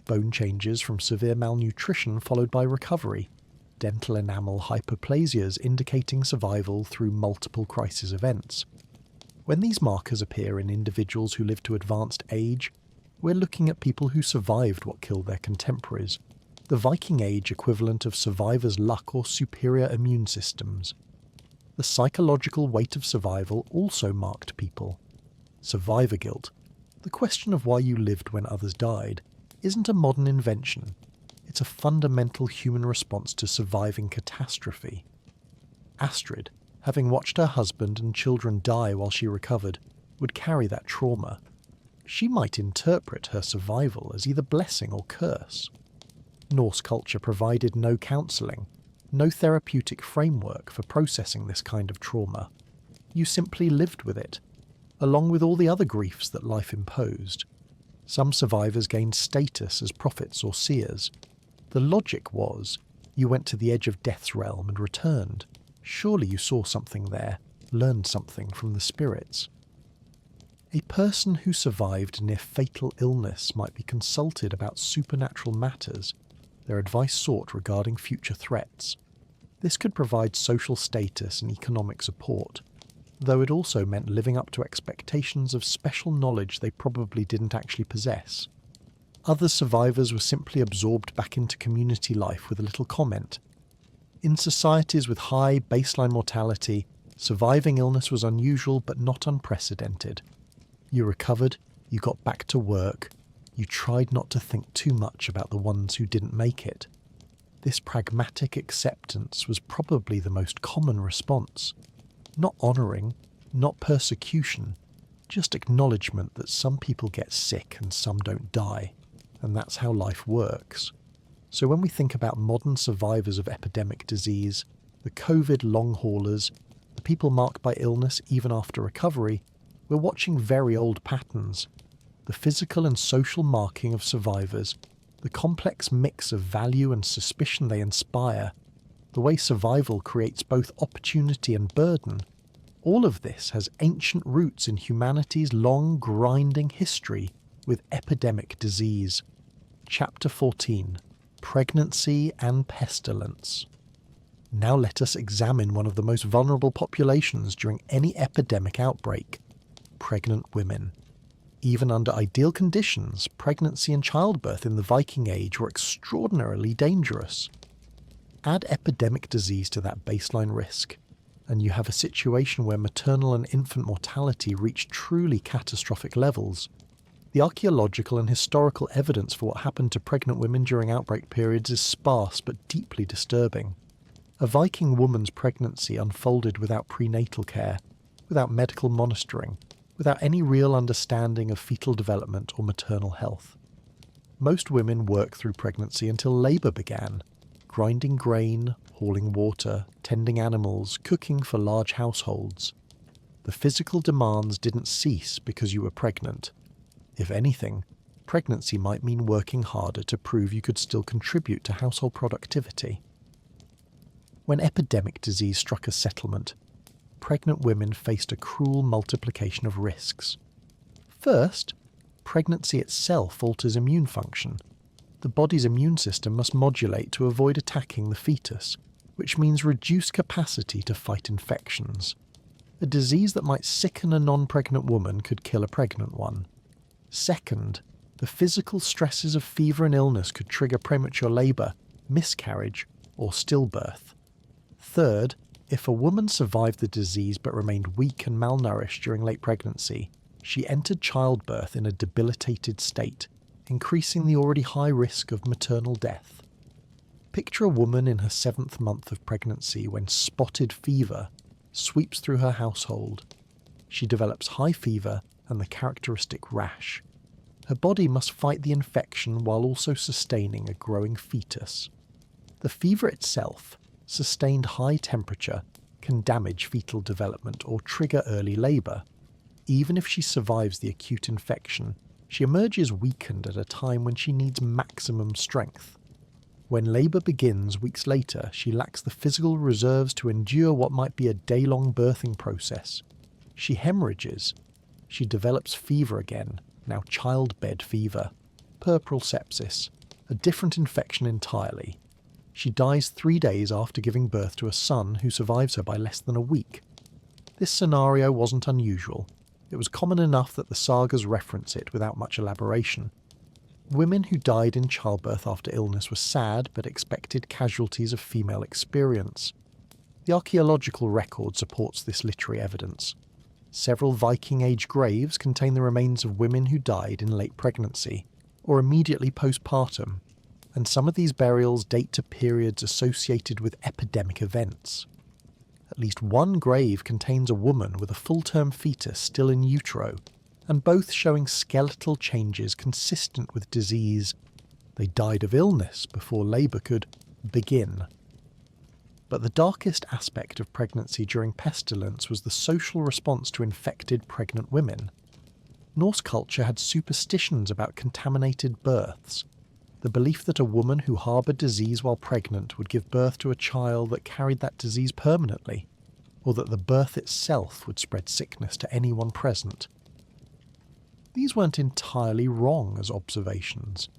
bone changes from severe malnutrition followed by recovery, dental enamel hyperplasias indicating survival through multiple crisis events. When these markers appear in individuals who live to advanced age, we're looking at people who survived what killed their contemporaries, the Viking Age equivalent of survivors' luck or superior immune systems. The psychological weight of survival also marked people. Survivor guilt, the question of why you lived when others died, isn't a modern invention. It's a fundamental human response to surviving catastrophe. Astrid, having watched her husband and children die while she recovered, would carry that trauma. She might interpret her survival as either blessing or curse. Norse culture provided no counselling, no therapeutic framework for processing this kind of trauma. You simply lived with it, along with all the other griefs that life imposed. Some survivors gained status as prophets or seers. The logic was, you went to the edge of death's realm and returned. Surely you saw something there, learned something from the spirits. A person who survived near fatal illness might be consulted about supernatural matters, their advice sought regarding future threats. This could provide social status and economic support, though it also meant living up to expectations of special knowledge they probably didn't actually possess. Other survivors were simply absorbed back into community life with a little comment. In societies with high baseline mortality, surviving illness was unusual but not unprecedented. You recovered, you got back to work, you tried not to think too much about the ones who didn't make it. This pragmatic acceptance was probably the most common response. Not honouring, not persecution, just acknowledgement that some people get sick and some don't die, and that's how life works. So when we think about modern survivors of epidemic disease, the COVID long haulers, the people marked by illness even after recovery, we're watching very old patterns. The physical and social marking of survivors, the complex mix of value and suspicion they inspire, the way survival creates both opportunity and burden, all of this has ancient roots in humanity's long, grinding history with epidemic disease. Chapter 14. Pregnancy and Pestilence. Now let us examine one of the most vulnerable populations during any epidemic outbreak: pregnant women. Even under ideal conditions, pregnancy and childbirth in the Viking Age were extraordinarily dangerous. Add epidemic disease to that baseline risk, and you have a situation where maternal and infant mortality reach truly catastrophic levels. The archaeological and historical evidence for what happened to pregnant women during outbreak periods is sparse but deeply disturbing. A Viking woman's pregnancy unfolded without prenatal care, without medical monitoring, without any real understanding of fetal development or maternal health. Most women worked through pregnancy until labour began, grinding grain, hauling water, tending animals, cooking for large households. The physical demands didn't cease because you were pregnant. If anything, pregnancy might mean working harder to prove you could still contribute to household productivity. When epidemic disease struck a settlement, pregnant women faced a cruel multiplication of risks. First, pregnancy itself alters immune function. The body's immune system must modulate to avoid attacking the fetus, which means reduced capacity to fight infections. A disease that might sicken a non-pregnant woman could kill a pregnant one. Second, the physical stresses of fever and illness could trigger premature labour, miscarriage, or stillbirth. Third, if a woman survived the disease but remained weak and malnourished during late pregnancy, she entered childbirth in a debilitated state, increasing the already high risk of maternal death. Picture a woman in her 7th month of pregnancy when spotted fever sweeps through her household. She develops high fever and the characteristic rash. Her body must fight the infection while also sustaining a growing fetus. The fever itself, sustained high temperature, can damage fetal development or trigger early labour. Even if she survives the acute infection, she emerges weakened at a time when she needs maximum strength. When labour begins weeks later, she lacks the physical reserves to endure what might be a day-long birthing process. She hemorrhages. She develops fever again, now childbed fever, puerperal sepsis, a different infection entirely. She dies 3 days after giving birth to a son who survives her by less than a week. This scenario wasn't unusual. It was common enough that the sagas reference it without much elaboration. Women who died in childbirth after illness were sad but expected casualties of female experience. The archaeological record supports this literary evidence. Several Viking Age graves contain the remains of women who died in late pregnancy, or immediately postpartum, and some of these burials date to periods associated with epidemic events. At least one grave contains a woman with a full-term fetus still in utero, and both showing skeletal changes consistent with disease. They died of illness before labour could begin. But the darkest aspect of pregnancy during pestilence was the social response to infected pregnant women. Norse culture had superstitions about contaminated births. The belief that a woman who harboured disease while pregnant would give birth to a child that carried that disease permanently, or that the birth itself would spread sickness to anyone present. These weren't entirely wrong as observations.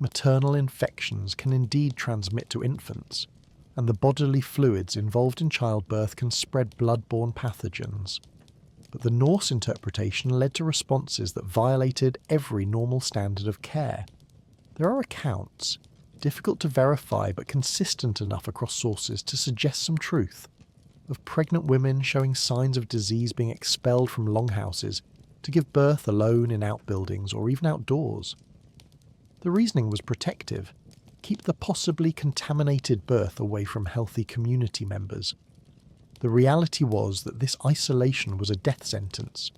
Maternal infections can indeed transmit to infants, and the bodily fluids involved in childbirth can spread blood-borne pathogens. But the Norse interpretation led to responses that violated every normal standard of care. There are accounts, difficult to verify but consistent enough across sources to suggest some truth, of pregnant women showing signs of disease being expelled from longhouses to give birth alone in outbuildings or even outdoors. The reasoning was protective: keep the possibly contaminated birth away from healthy community members. The reality was that this isolation was a death sentence.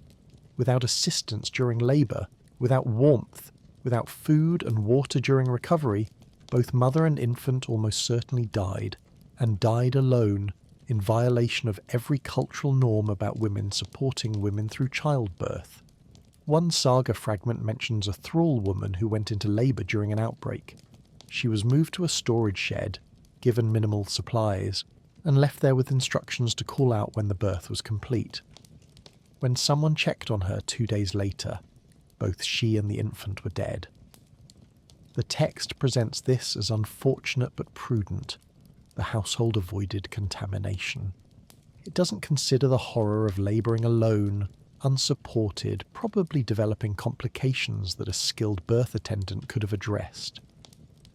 Without assistance during labour, without warmth, without food and water during recovery, both mother and infant almost certainly died, and died alone, in violation of every cultural norm about women supporting women through childbirth. One saga fragment mentions a thrall woman who went into labour during an outbreak. She was moved to a storage shed, given minimal supplies, and left there with instructions to call out when the birth was complete. When someone checked on her 2 days later, both she and the infant were dead. The text presents this as unfortunate but prudent. The household avoided contamination. It doesn't consider the horror of labouring alone, unsupported, probably developing complications that a skilled birth attendant could have addressed.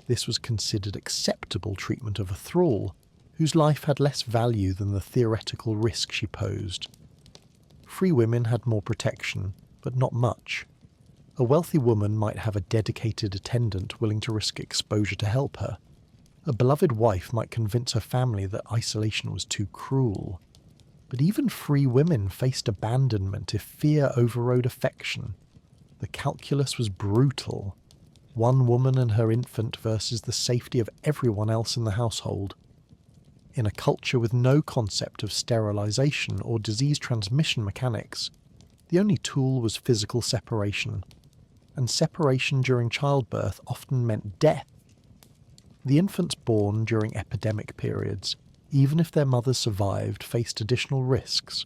This was considered acceptable treatment of a thrall, whose life had less value than the theoretical risk she posed. Free women had more protection, but not much. A wealthy woman might have a dedicated attendant willing to risk exposure to help her. A beloved wife might convince her family that isolation was too cruel. But even free women faced abandonment if fear overrode affection. The calculus was brutal. One woman and her infant versus the safety of everyone else in the household. In a culture with no concept of sterilization or disease transmission mechanics, the only tool was physical separation, and separation during childbirth often meant death. The infants born during epidemic periods, even if their mothers survived, faced additional risks.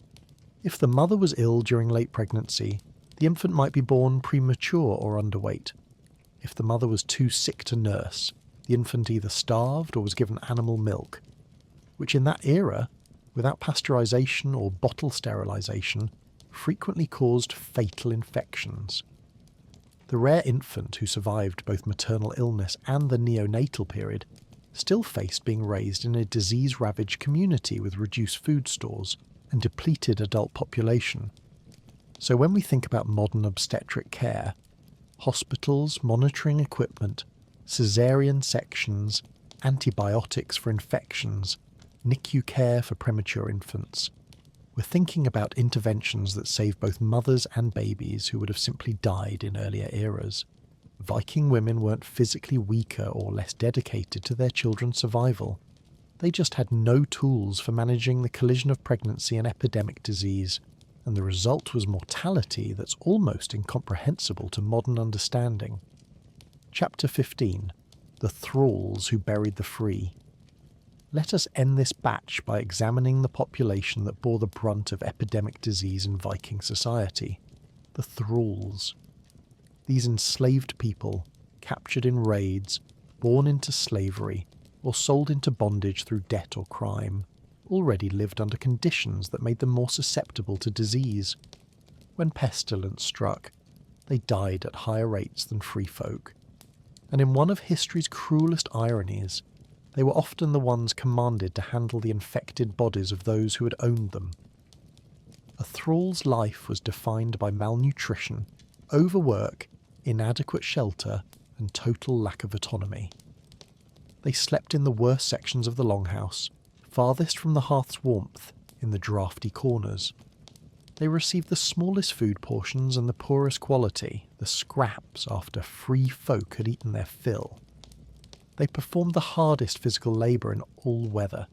If the mother was ill during late pregnancy, the infant might be born premature or underweight. If the mother was too sick to nurse, the infant either starved or was given animal milk, which in that era, without pasteurization or bottle sterilization, frequently caused fatal infections. The rare infant who survived both maternal illness and the neonatal period still faced being raised in a disease-ravaged community with reduced food stores and depleted adult population. So when we think about modern obstetric care, hospitals, monitoring equipment, caesarean sections, antibiotics for infections, NICU care for premature infants, we're thinking about interventions that save both mothers and babies who would have simply died in earlier eras. Viking women weren't physically weaker or less dedicated to their children's survival. They just had no tools for managing the collision of pregnancy and epidemic disease, and the result was mortality that's almost incomprehensible to modern understanding. Chapter 15. The Thralls Who Buried the Free. Let us end this batch by examining the population that bore the brunt of epidemic disease in Viking society, the thralls. these enslaved people, captured in raids, born into slavery, or sold into bondage through debt or crime, already lived under conditions that made them more susceptible to disease. When pestilence struck, they died at higher rates than free folk. And in one of history's cruelest ironies, they were often the ones commanded to handle the infected bodies of those who had owned them. A thrall's life was defined by malnutrition, overwork, inadequate shelter, and total lack of autonomy. They slept in the worst sections of the longhouse, farthest from the hearth's warmth, in the draughty corners. They received the smallest food portions and the poorest quality, the scraps after free folk had eaten their fill. They performed the hardest physical labour in all weather.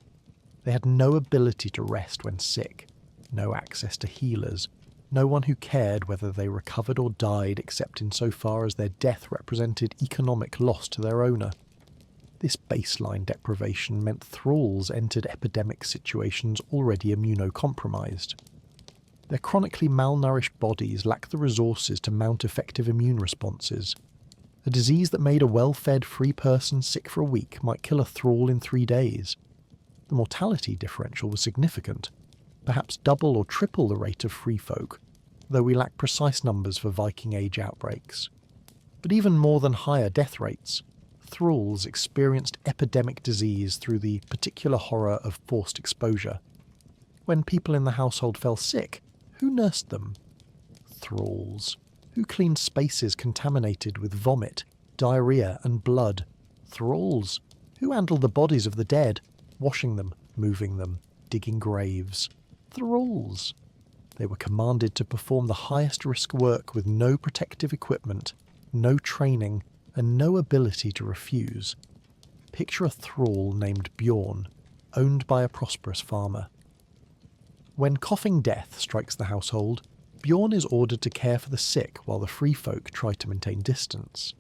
They had no ability to rest when sick, no access to healers, no one who cared whether they recovered or died except insofar as their death represented economic loss to their owner. This baseline deprivation meant thralls entered epidemic situations already immunocompromised. Their chronically malnourished bodies lacked the resources to mount effective immune responses. A disease that made a well-fed free person sick for a week might kill a thrall in 3 days. The mortality differential was significant, perhaps double or triple the rate of free folk, though we lack precise numbers for Viking Age outbreaks. But even more than higher death rates, thralls experienced epidemic disease through the particular horror of forced exposure. When people in the household fell sick, who nursed them? Thralls. Who cleaned spaces contaminated with vomit, diarrhea and blood? Thralls. Who handled the bodies of the dead, washing them, moving them, digging graves? Thralls. They were commanded to perform the highest risk work with no protective equipment, no training, and no ability to refuse. Picture a thrall named Bjorn, owned by a prosperous farmer. When coughing death strikes the household, Bjorn is ordered to care for the sick while the free folk try to maintain distance.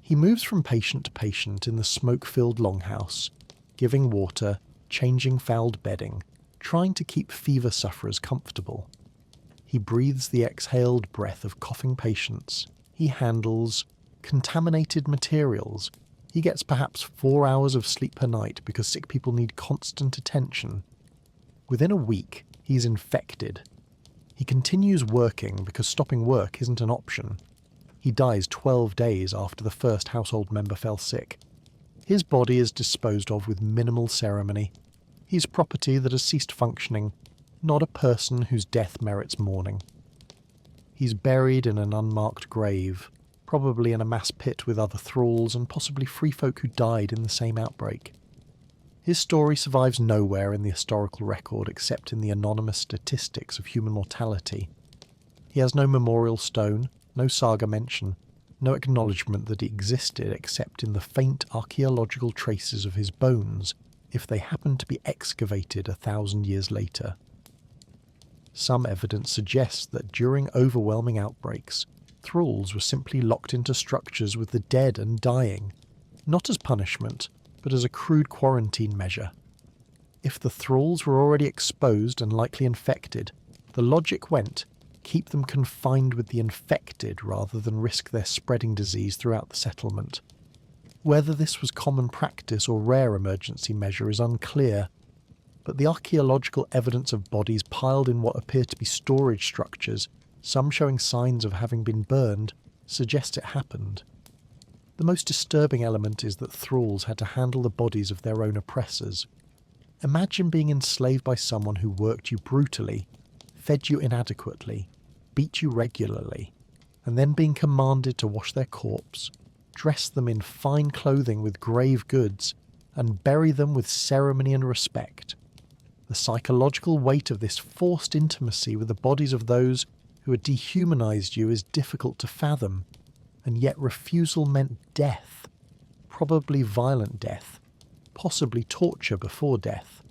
He moves from patient to patient in the smoke-filled longhouse, giving water, changing fouled bedding, trying to keep fever sufferers comfortable. He breathes the exhaled breath of coughing patients. He handles contaminated materials. He gets perhaps 4 hours of sleep per night because sick people need constant attention. Within a week, he's infected. He continues working because stopping work isn't an option. He dies 12 days after the first household member fell sick. His body is disposed of with minimal ceremony. He's property that has ceased functioning, not a person whose death merits mourning. He's buried in an unmarked grave, probably in a mass pit with other thralls and possibly free folk who died in the same outbreak. His story survives nowhere in the historical record except in the anonymous statistics of human mortality. He has no memorial stone, no saga mention, no acknowledgement that he existed except in the faint archaeological traces of his bones, if they happen to be excavated 1,000 years later. Some evidence suggests that during overwhelming outbreaks, thralls were simply locked into structures with the dead and dying, not as punishment, but as a crude quarantine measure. If the thralls were already exposed and likely infected, the logic went, keep them confined with the infected rather than risk their spreading disease throughout the settlement. Whether this was common practice or rare emergency measure is unclear, but the archaeological evidence of bodies piled in what appear to be storage structures, some showing signs of having been burned, suggests it happened. The most disturbing element is that thralls had to handle the bodies of their own oppressors. Imagine being enslaved by someone who worked you brutally, fed you inadequately, beat you regularly, and then being commanded to wash their corpse, dress them in fine clothing with grave goods, and bury them with ceremony and respect. The psychological weight of this forced intimacy with the bodies of those who had dehumanized you is difficult to fathom, and yet refusal meant death, probably violent death, possibly torture before death.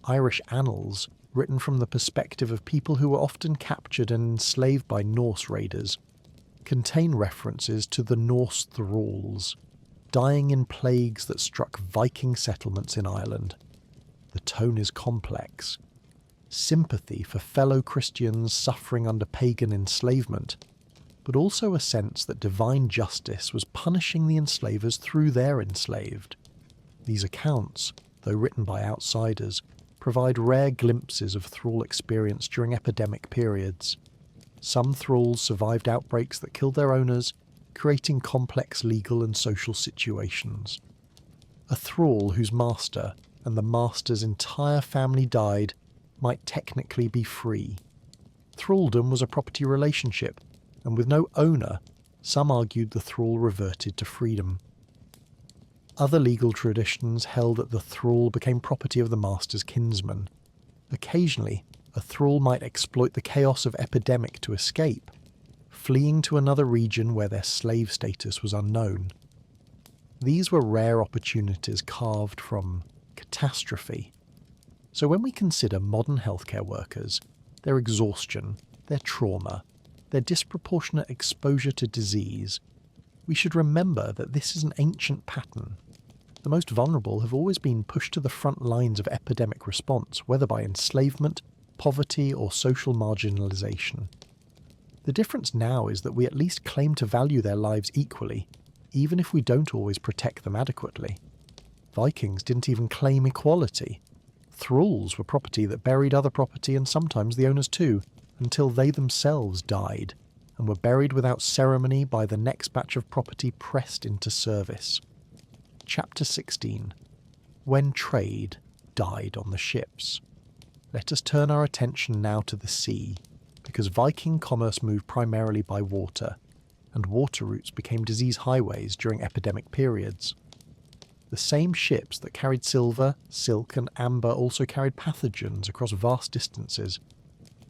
Irish annals, written from the perspective of people who were often captured and enslaved by Norse raiders, contain references to the Norse thralls, dying in plagues that struck Viking settlements in Ireland. The tone is complex. Sympathy for fellow Christians suffering under pagan enslavement, but also a sense that divine justice was punishing the enslavers through their enslaved. These accounts, though written by outsiders, provide rare glimpses of thrall experience during epidemic periods. Some thralls survived outbreaks that killed their owners, creating complex legal and social situations. A thrall whose master and the master's entire family died might technically be free. Thraldom was a property relationship, and with no owner, some argued the thrall reverted to freedom. Other legal traditions held that the thrall became property of the master's kinsman. Occasionally, a thrall might exploit the chaos of epidemic to escape, fleeing to another region where their slave status was unknown. These were rare opportunities carved from catastrophe. So when we consider modern healthcare workers, their exhaustion, their trauma, their disproportionate exposure to disease, we should remember that this is an ancient pattern. The most vulnerable have always been pushed to the front lines of epidemic response, whether by enslavement, poverty, or social marginalisation. The difference now is that we at least claim to value their lives equally, even if we don't always protect them adequately. Vikings didn't even claim equality. Thralls were property that buried other property, and sometimes the owners too, until they themselves died, and were buried without ceremony by the next batch of property pressed into service. Chapter 16. When Trade Died on the Ships. Let us turn our attention now to the sea, because Viking commerce moved primarily by water, and water routes became disease highways during epidemic periods. The same ships that carried silver, silk and amber also carried pathogens across vast distances.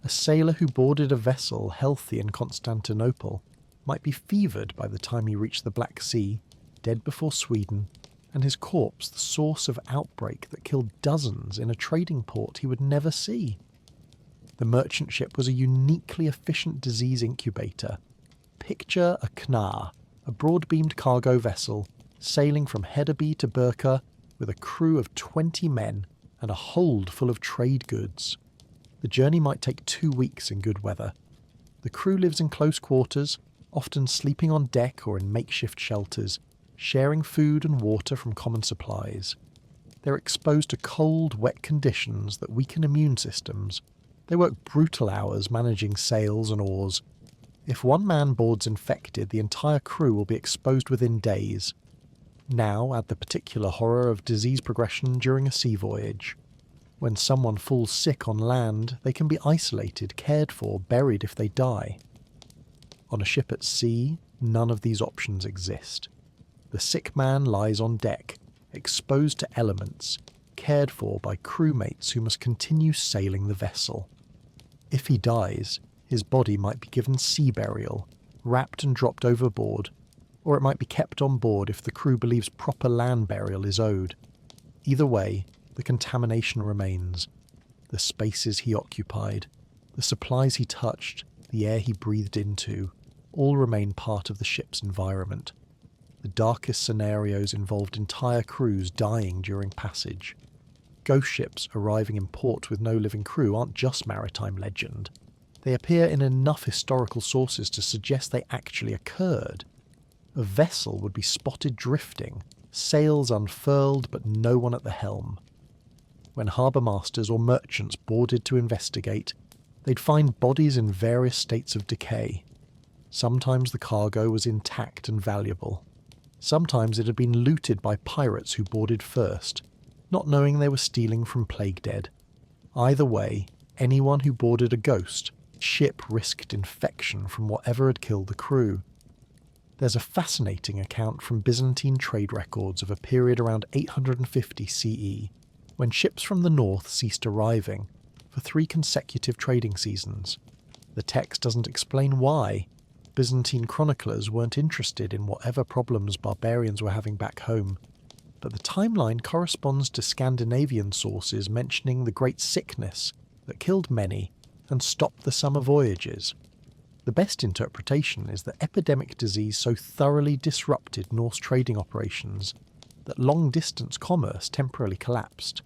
A sailor who boarded a vessel healthy in Constantinople might be fevered by the time he reached the Black Sea, dead before Sweden, and his corpse the source of outbreak that killed dozens in a trading port he would never see. The merchant ship was a uniquely efficient disease incubator. Picture a Knar, a broad-beamed cargo vessel, sailing from Hedeby to Birka with a crew of 20 men and a hold full of trade goods. The journey might take 2 weeks in good weather. The crew lives in close quarters, often sleeping on deck or in makeshift shelters, sharing food and water from common supplies. They're exposed to cold, wet conditions that weaken immune systems. They work brutal hours managing sails and oars. If one man boards infected, the entire crew will be exposed within days. Now add the particular horror of disease progression during a sea voyage. When someone falls sick on land, they can be isolated, cared for, buried if they die. On a ship at sea, none of these options exist. The sick man lies on deck, exposed to elements, cared for by crewmates who must continue sailing the vessel. If he dies, his body might be given sea burial, wrapped and dropped overboard, or it might be kept on board if the crew believes proper land burial is owed. Either way, the contamination remains. The spaces he occupied, the supplies he touched, the air he breathed into, all remain part of the ship's environment. The darkest scenarios involved entire crews dying during passage. Ghost ships arriving in port with no living crew aren't just maritime legend. They appear in enough historical sources to suggest they actually occurred. A vessel would be spotted drifting, sails unfurled but no one at the helm. When harbour masters or merchants boarded to investigate, they'd find bodies in various states of decay. Sometimes the cargo was intact and valuable. Sometimes it had been looted by pirates who boarded first, not knowing they were stealing from plague dead. Either way, anyone who boarded a ghost ship risked infection from whatever had killed the crew. There's a fascinating account from Byzantine trade records of a period around 850 CE, when ships from the north ceased arriving, for 3 consecutive trading seasons. The text doesn't explain why. Byzantine chroniclers weren't interested in whatever problems barbarians were having back home, but the timeline corresponds to Scandinavian sources mentioning the Great Sickness that killed many and stopped the summer voyages. The best interpretation is that epidemic disease so thoroughly disrupted Norse trading operations that long-distance commerce temporarily collapsed.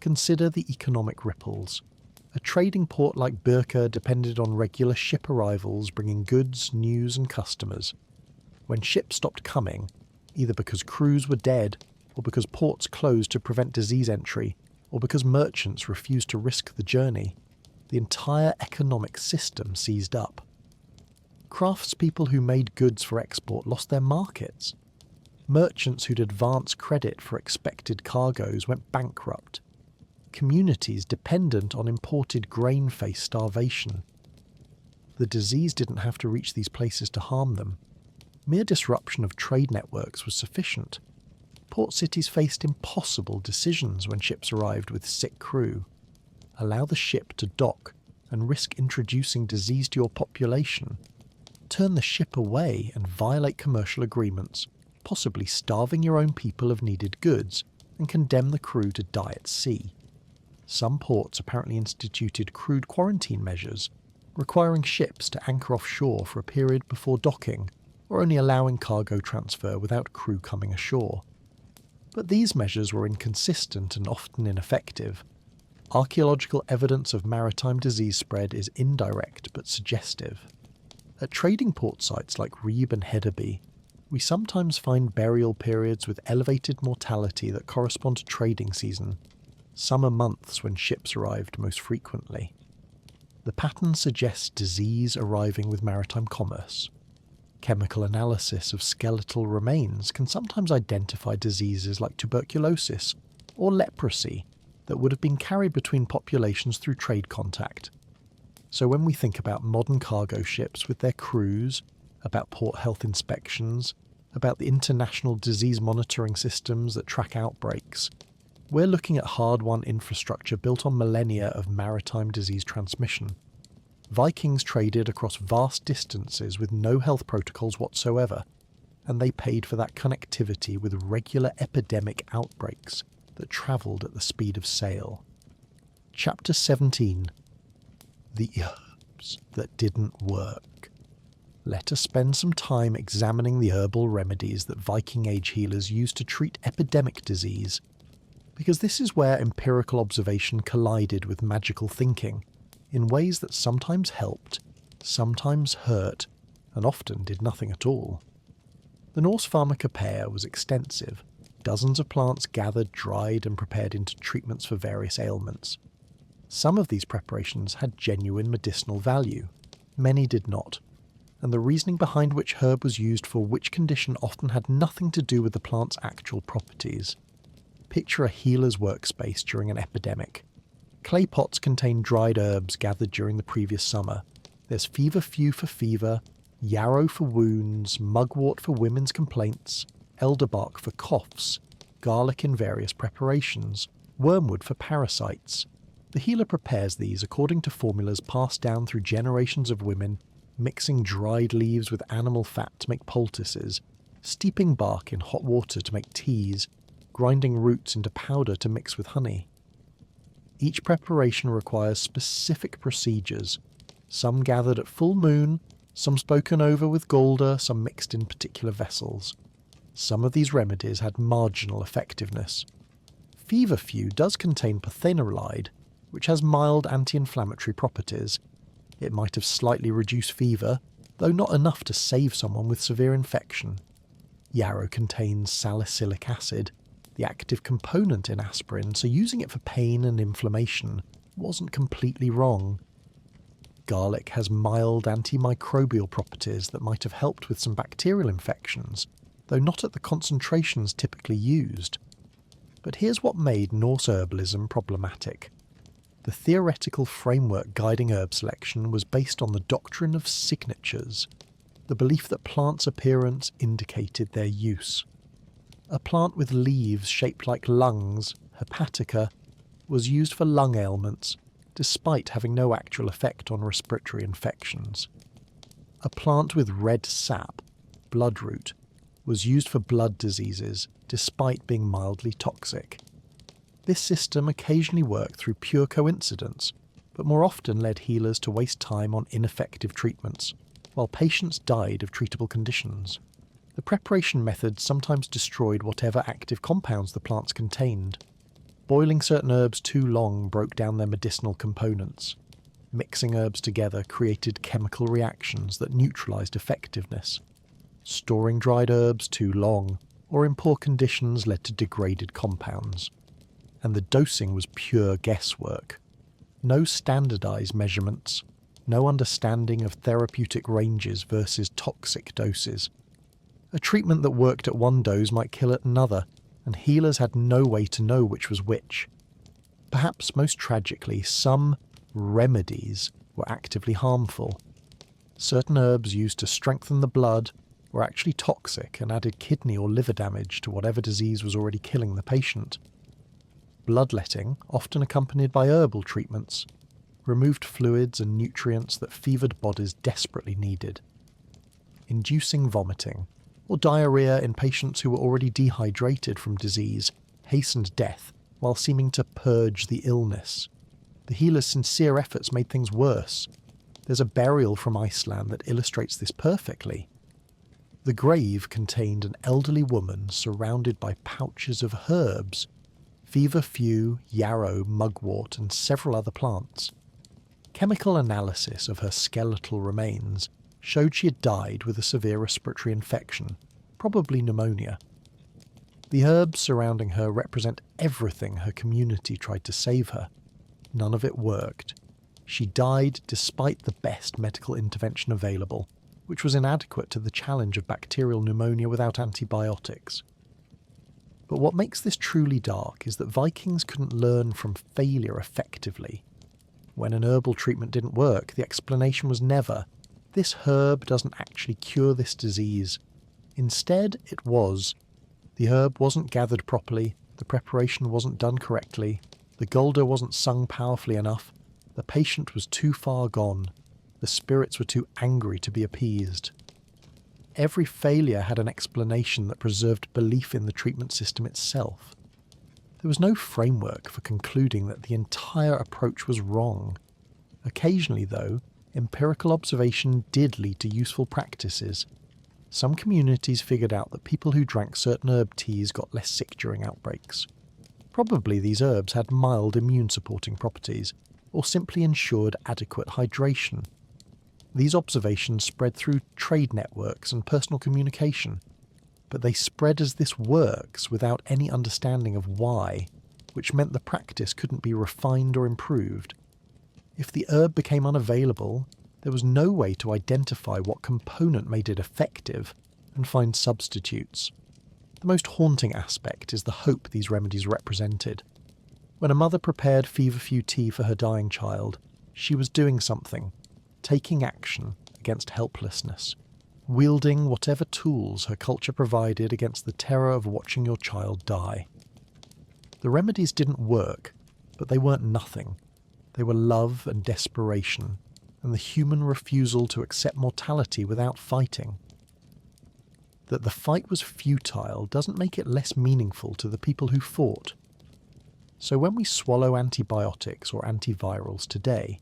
Consider the economic ripples. A trading port like Birka depended on regular ship arrivals bringing goods, news and customers. When ships stopped coming, either because crews were dead, or because ports closed to prevent disease entry, or because merchants refused to risk the journey, the entire economic system seized up. Craftspeople who made goods for export lost their markets. Merchants who'd advance credit for expected cargoes went bankrupt. Communities dependent on imported grain faced starvation. The disease didn't have to reach these places to harm them. Mere disruption of trade networks was sufficient. Port cities faced impossible decisions when ships arrived with sick crew. Allow the ship to dock and risk introducing disease to your population. Turn the ship away and violate commercial agreements, possibly starving your own people of needed goods, and condemn the crew to die at sea. Some ports apparently instituted crude quarantine measures, requiring ships to anchor offshore for a period before docking, or only allowing cargo transfer without crew coming ashore. But these measures were inconsistent and often ineffective. Archaeological evidence of maritime disease spread is indirect but suggestive. At trading port sites like Reeb and Hedeby, we sometimes find burial periods with elevated mortality that correspond to trading season, summer months when ships arrived most frequently. The pattern suggests disease arriving with maritime commerce. Chemical analysis of skeletal remains can sometimes identify diseases like tuberculosis or leprosy that would have been carried between populations through trade contact. So when we think about modern cargo ships with their crews, about port health inspections, about the international disease monitoring systems that track outbreaks, we're looking at hard-won infrastructure built on millennia of maritime disease transmission. Vikings traded across vast distances with no health protocols whatsoever, and they paid for that connectivity with regular epidemic outbreaks that travelled at the speed of sail. Chapter 17. The herbs that didn't work. Let us spend some time examining the herbal remedies that Viking Age healers used to treat epidemic disease, because this is where empirical observation collided with magical thinking, in ways that sometimes helped, sometimes hurt, and often did nothing at all. The Norse pharmacopoeia was extensive, dozens of plants gathered, dried, and prepared into treatments for various ailments. Some of these preparations had genuine medicinal value, many did not, and the reasoning behind which herb was used for which condition often had nothing to do with the plant's actual properties. Picture a healer's workspace during an epidemic. Clay pots contain dried herbs gathered during the previous summer. There's feverfew for fever, yarrow for wounds, mugwort for women's complaints, elderbark for coughs, garlic in various preparations, wormwood for parasites. The healer prepares these according to formulas passed down through generations of women, mixing dried leaves with animal fat to make poultices, steeping bark in hot water to make teas, grinding roots into powder to mix with honey. Each preparation requires specific procedures, some gathered at full moon, some spoken over with Galder, some mixed in particular vessels. Some of these remedies had marginal effectiveness. Feverfew does contain pythanoride, which has mild anti-inflammatory properties. It might have slightly reduced fever, though not enough to save someone with severe infection. Yarrow contains salicylic acid, the active component in aspirin, so using it for pain and inflammation wasn't completely wrong. Garlic has mild antimicrobial properties that might have helped with some bacterial infections, though not at the concentrations typically used. But here's what made Norse herbalism problematic. The theoretical framework guiding herb selection was based on the doctrine of signatures, the belief that plants' appearance indicated their use. A plant with leaves shaped like lungs, hepatica, was used for lung ailments, despite having no actual effect on respiratory infections. A plant with red sap, bloodroot, was used for blood diseases, despite being mildly toxic. This system occasionally worked through pure coincidence, but more often led healers to waste time on ineffective treatments, while patients died of treatable conditions. The preparation methods sometimes destroyed whatever active compounds the plants contained. Boiling certain herbs too long broke down their medicinal components. Mixing herbs together created chemical reactions that neutralised effectiveness. Storing dried herbs too long or in poor conditions led to degraded compounds. And the dosing was pure guesswork. No standardised measurements, no understanding of therapeutic ranges versus toxic doses. A treatment that worked at one dose might kill at another, and healers had no way to know which was which. Perhaps most tragically, some remedies were actively harmful. Certain herbs used to strengthen the blood were actually toxic and added kidney or liver damage to whatever disease was already killing the patient. Bloodletting, often accompanied by herbal treatments, removed fluids and nutrients that fevered bodies desperately needed. Inducing vomiting, or diarrhea in patients who were already dehydrated from disease, hastened death while seeming to purge the illness. The healer's sincere efforts made things worse. There's a burial from Iceland that illustrates this perfectly. The grave contained an elderly woman surrounded by pouches of herbs, feverfew, yarrow, mugwort, and several other plants. Chemical analysis of her skeletal remains showed she had died with a severe respiratory infection, probably pneumonia. The herbs surrounding her represent everything her community tried to save her. None of it worked. She died despite the best medical intervention available, which was inadequate to the challenge of bacterial pneumonia without antibiotics. But what makes this truly dark is that Vikings couldn't learn from failure effectively. When an herbal treatment didn't work, the explanation was never, "This herb doesn't actually cure this disease." Instead, it was, "The herb wasn't gathered properly, the preparation wasn't done correctly, the Golda wasn't sung powerfully enough, the patient was too far gone, the spirits were too angry to be appeased." Every failure had an explanation that preserved belief in the treatment system itself. There was no framework for concluding that the entire approach was wrong. Occasionally, though, empirical observation did lead to useful practices. Some communities figured out that people who drank certain herb teas got less sick during outbreaks. Probably these herbs had mild immune-supporting properties, or simply ensured adequate hydration. These observations spread through trade networks and personal communication, but they spread as this works without any understanding of why, which meant the practice couldn't be refined or improved. If the herb became unavailable, there was no way to identify what component made it effective and find substitutes. The most haunting aspect is the hope these remedies represented. When a mother prepared feverfew tea for her dying child, she was doing something, taking action against helplessness, wielding whatever tools her culture provided against the terror of watching your child die. The remedies didn't work, but they weren't nothing. They were love and desperation, and the human refusal to accept mortality without fighting. That the fight was futile doesn't make it less meaningful to the people who fought. So when we swallow antibiotics or antivirals today,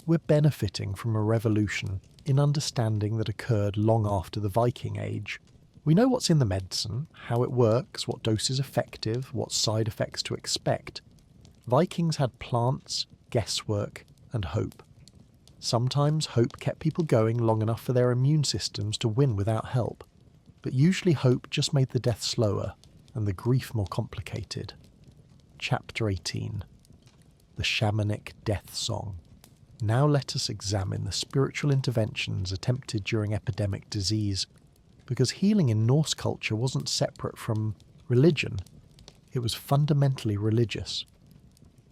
we're benefiting from a revolution in understanding that occurred long after the Viking Age. We know what's in the medicine, how it works, what dose is effective, what side effects to expect. Vikings had plants, guesswork, and hope. Sometimes hope kept people going long enough for their immune systems to win without help, but usually hope just made the death slower and the grief more complicated. Chapter 18. The Shamanic Death Song. Now let us examine the spiritual interventions attempted during epidemic disease, because healing in Norse culture wasn't separate from religion. It was fundamentally religious.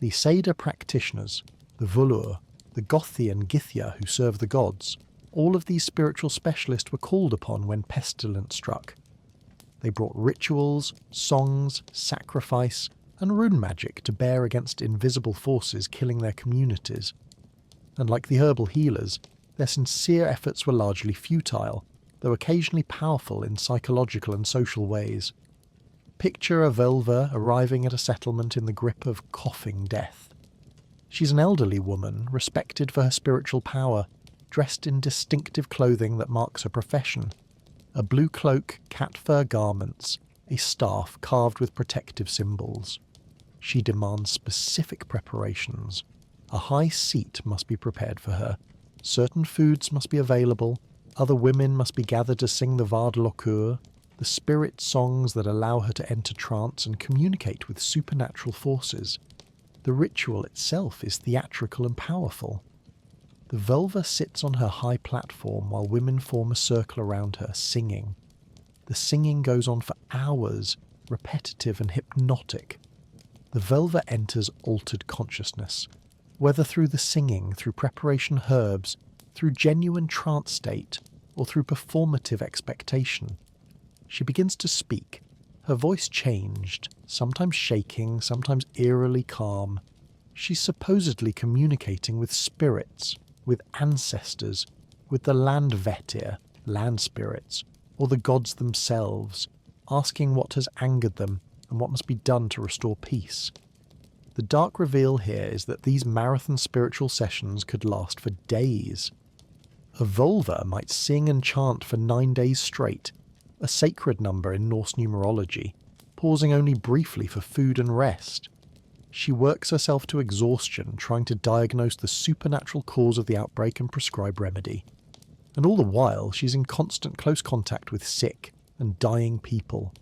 The Seda practitioners, the Volur, the Gothi and Githya who serve the gods, all of these spiritual specialists were called upon when pestilence struck. They brought rituals, songs, sacrifice, and rune magic to bear against invisible forces killing their communities. And like the herbal healers, their sincere efforts were largely futile, though occasionally powerful in psychological and social ways. Picture a Völva arriving at a settlement in the grip of coughing death. She's an elderly woman, respected for her spiritual power, dressed in distinctive clothing that marks her profession. A blue cloak, cat fur garments, a staff carved with protective symbols. She demands specific preparations. A high seat must be prepared for her. Certain foods must be available. Other women must be gathered to sing the Vardlokur, the spirit songs that allow her to enter trance and communicate with supernatural forces. The ritual itself is theatrical and powerful. The vulva sits on her high platform while women form a circle around her, singing. The singing goes on for hours, repetitive and hypnotic. The vulva enters altered consciousness, whether through the singing, through preparation herbs, through genuine trance state, or through performative expectation. She begins to speak, her voice changed, sometimes shaking, sometimes eerily calm. She's supposedly communicating with spirits, with ancestors, with the landvetir, land spirits, or the gods themselves, asking what has angered them and what must be done to restore peace. The dark reveal here is that these marathon spiritual sessions could last for days. A vulva might sing and chant for 9 days straight, a sacred number in Norse numerology, pausing only briefly for food and rest. She works herself to exhaustion trying to diagnose the supernatural cause of the outbreak and prescribe remedy. And all the while she's in constant close contact with sick and dying people,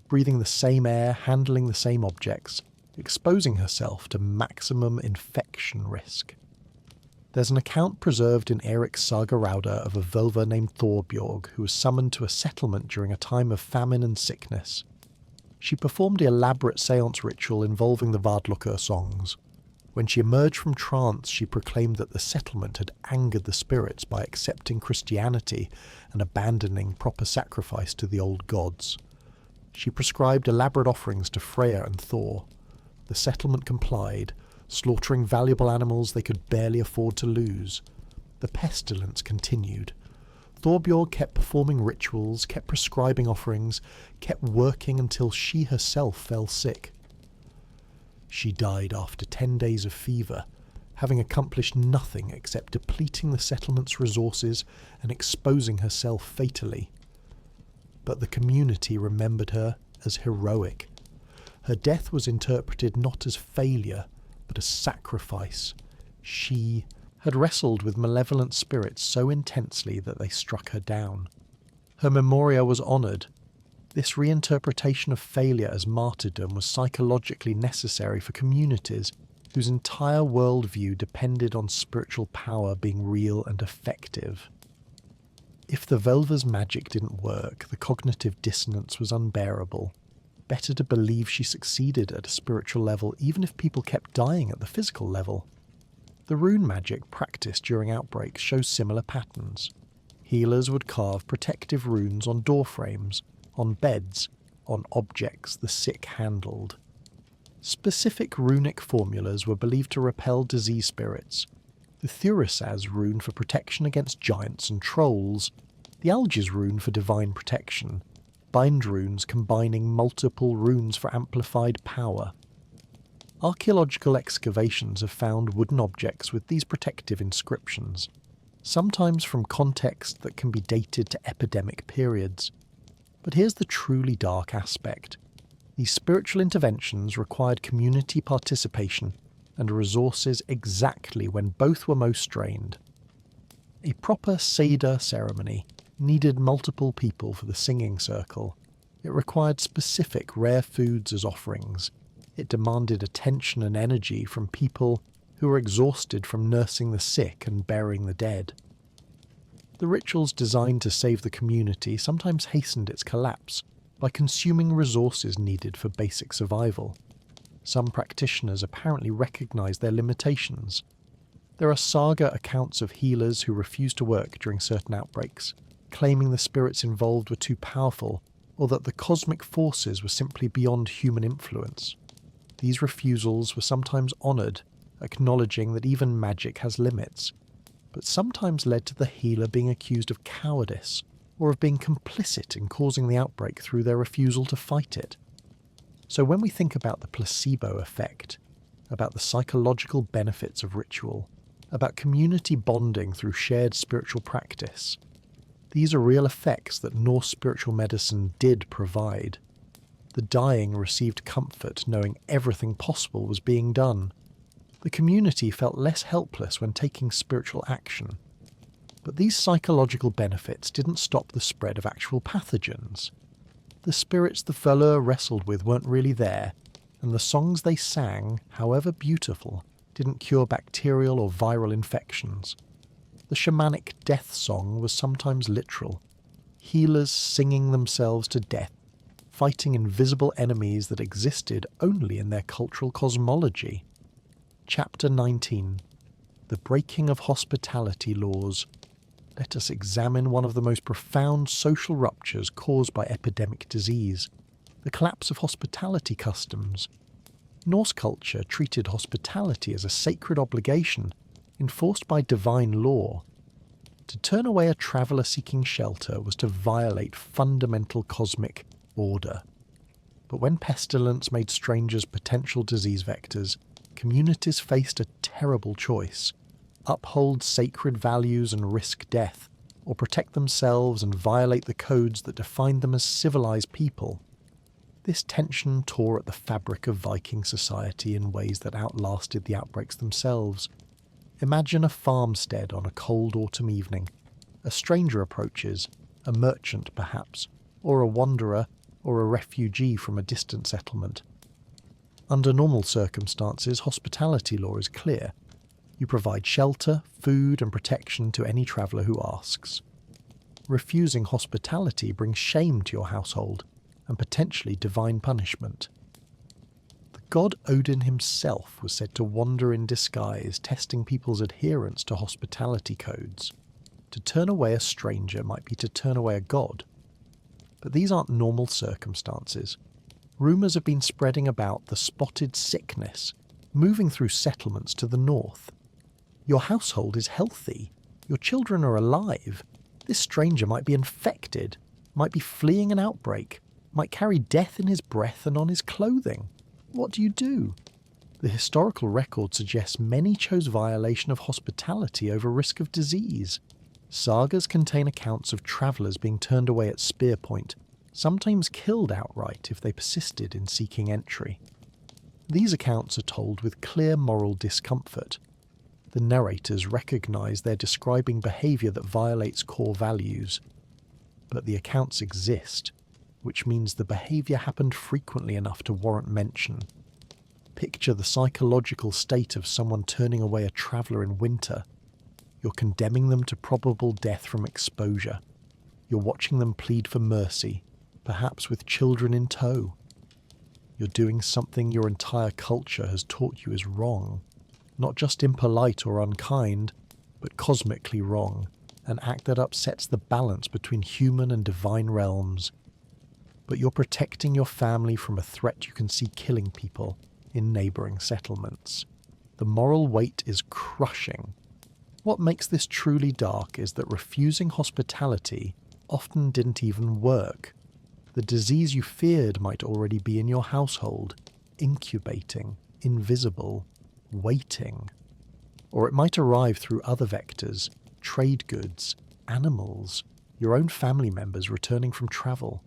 breathing the same air, handling the same objects, exposing herself to maximum infection risk. There's an account preserved in Eric's Saga Rauda of a vulva named Thorbjorg who was summoned to a settlement during a time of famine and sickness. She performed the elaborate seance ritual involving the Vardlokur songs. When she emerged from trance, she proclaimed that the settlement had angered the spirits by accepting Christianity and abandoning proper sacrifice to the old gods. She prescribed elaborate offerings to Freya and Thor. The settlement complied, slaughtering valuable animals they could barely afford to lose. The pestilence continued. Thorbjorg kept performing rituals, kept prescribing offerings, kept working until she herself fell sick. She died after 10 days of fever, having accomplished nothing except depleting the settlement's resources and exposing herself fatally. But the community remembered her as heroic. Her death was interpreted not as failure, but as sacrifice. She had wrestled with malevolent spirits so intensely that they struck her down. Her memoria was honoured. This reinterpretation of failure as martyrdom was psychologically necessary for communities whose entire worldview depended on spiritual power being real and effective. If the vulva's magic didn't work, the cognitive dissonance was unbearable. Better to believe she succeeded at a spiritual level, even if people kept dying at the physical level. The rune magic practiced during outbreaks shows similar patterns. Healers would carve protective runes on door frames, on beds, on objects the sick handled. Specific runic formulas were believed to repel disease spirits. The Thurisaz rune for protection against giants and trolls, the Algiz rune for divine protection, bind runes combining multiple runes for amplified power. Archaeological excavations have found wooden objects with these protective inscriptions, sometimes from context that can be dated to epidemic periods. But here's the truly dark aspect. These spiritual interventions required community participation and resources exactly when both were most strained. A proper Seder ceremony needed multiple people for the singing circle. It required specific rare foods as offerings. It demanded attention and energy from people who were exhausted from nursing the sick and burying the dead. The rituals designed to save the community sometimes hastened its collapse by consuming resources needed for basic survival. Some practitioners apparently recognized their limitations. There are saga accounts of healers who refused to work during certain outbreaks, claiming the spirits involved were too powerful or that the cosmic forces were simply beyond human influence. These refusals were sometimes honoured, acknowledging that even magic has limits, but sometimes led to the healer being accused of cowardice or of being complicit in causing the outbreak through their refusal to fight it. So when we think about the placebo effect, about the psychological benefits of ritual, about community bonding through shared spiritual practice, these are real effects that Norse spiritual medicine did provide. The dying received comfort knowing everything possible was being done. The community felt less helpless when taking spiritual action. But these psychological benefits didn't stop the spread of actual pathogens. The spirits the Valur wrestled with weren't really there, and the songs they sang, however beautiful, didn't cure bacterial or viral infections. The shamanic death song was sometimes literal, healers singing themselves to death, fighting invisible enemies that existed only in their cultural cosmology. Chapter 19. The Breaking of Hospitality Laws. Let us examine one of the most profound social ruptures caused by epidemic disease, the collapse of hospitality customs. Norse culture treated hospitality as a sacred obligation enforced by divine law. To turn away a traveller seeking shelter was to violate fundamental cosmic order. But when pestilence made strangers potential disease vectors, communities faced a terrible choice: uphold sacred values and risk death, or protect themselves and violate the codes that defined them as civilized people. This tension tore at the fabric of Viking society in ways that outlasted the outbreaks themselves. Imagine a farmstead on a cold autumn evening. A stranger approaches, a merchant perhaps, or a wanderer, or a refugee from a distant settlement. Under normal circumstances, hospitality law is clear. You provide shelter, food and protection to any traveller who asks. Refusing hospitality brings shame to your household and potentially divine punishment. The god Odin himself was said to wander in disguise, testing people's adherence to hospitality codes. To turn away a stranger might be to turn away a god. But these aren't normal circumstances. Rumours have been spreading about the spotted sickness, moving through settlements to the north. Your household is healthy. Your children are alive. This stranger might be infected, might be fleeing an outbreak, might carry death in his breath and on his clothing. What do you do? The historical record suggests many chose violation of hospitality over risk of disease. Sagas contain accounts of travellers being turned away at spear point, sometimes killed outright if they persisted in seeking entry. These accounts are told with clear moral discomfort. The narrators recognise they're describing behaviour that violates core values. But the accounts exist, which means the behaviour happened frequently enough to warrant mention. Picture the psychological state of someone turning away a traveller in winter. You're condemning them to probable death from exposure. You're watching them plead for mercy, perhaps with children in tow. You're doing something your entire culture has taught you is wrong. Not just impolite or unkind, but cosmically wrong, an act that upsets the balance between human and divine realms. But you're protecting your family from a threat you can see killing people in neighbouring settlements. The moral weight is crushing. What makes this truly dark is that refusing hospitality often didn't even work. The disease you feared might already be in your household, incubating, invisible, waiting. Or it might arrive through other vectors, trade goods, animals, your own family members returning from travel.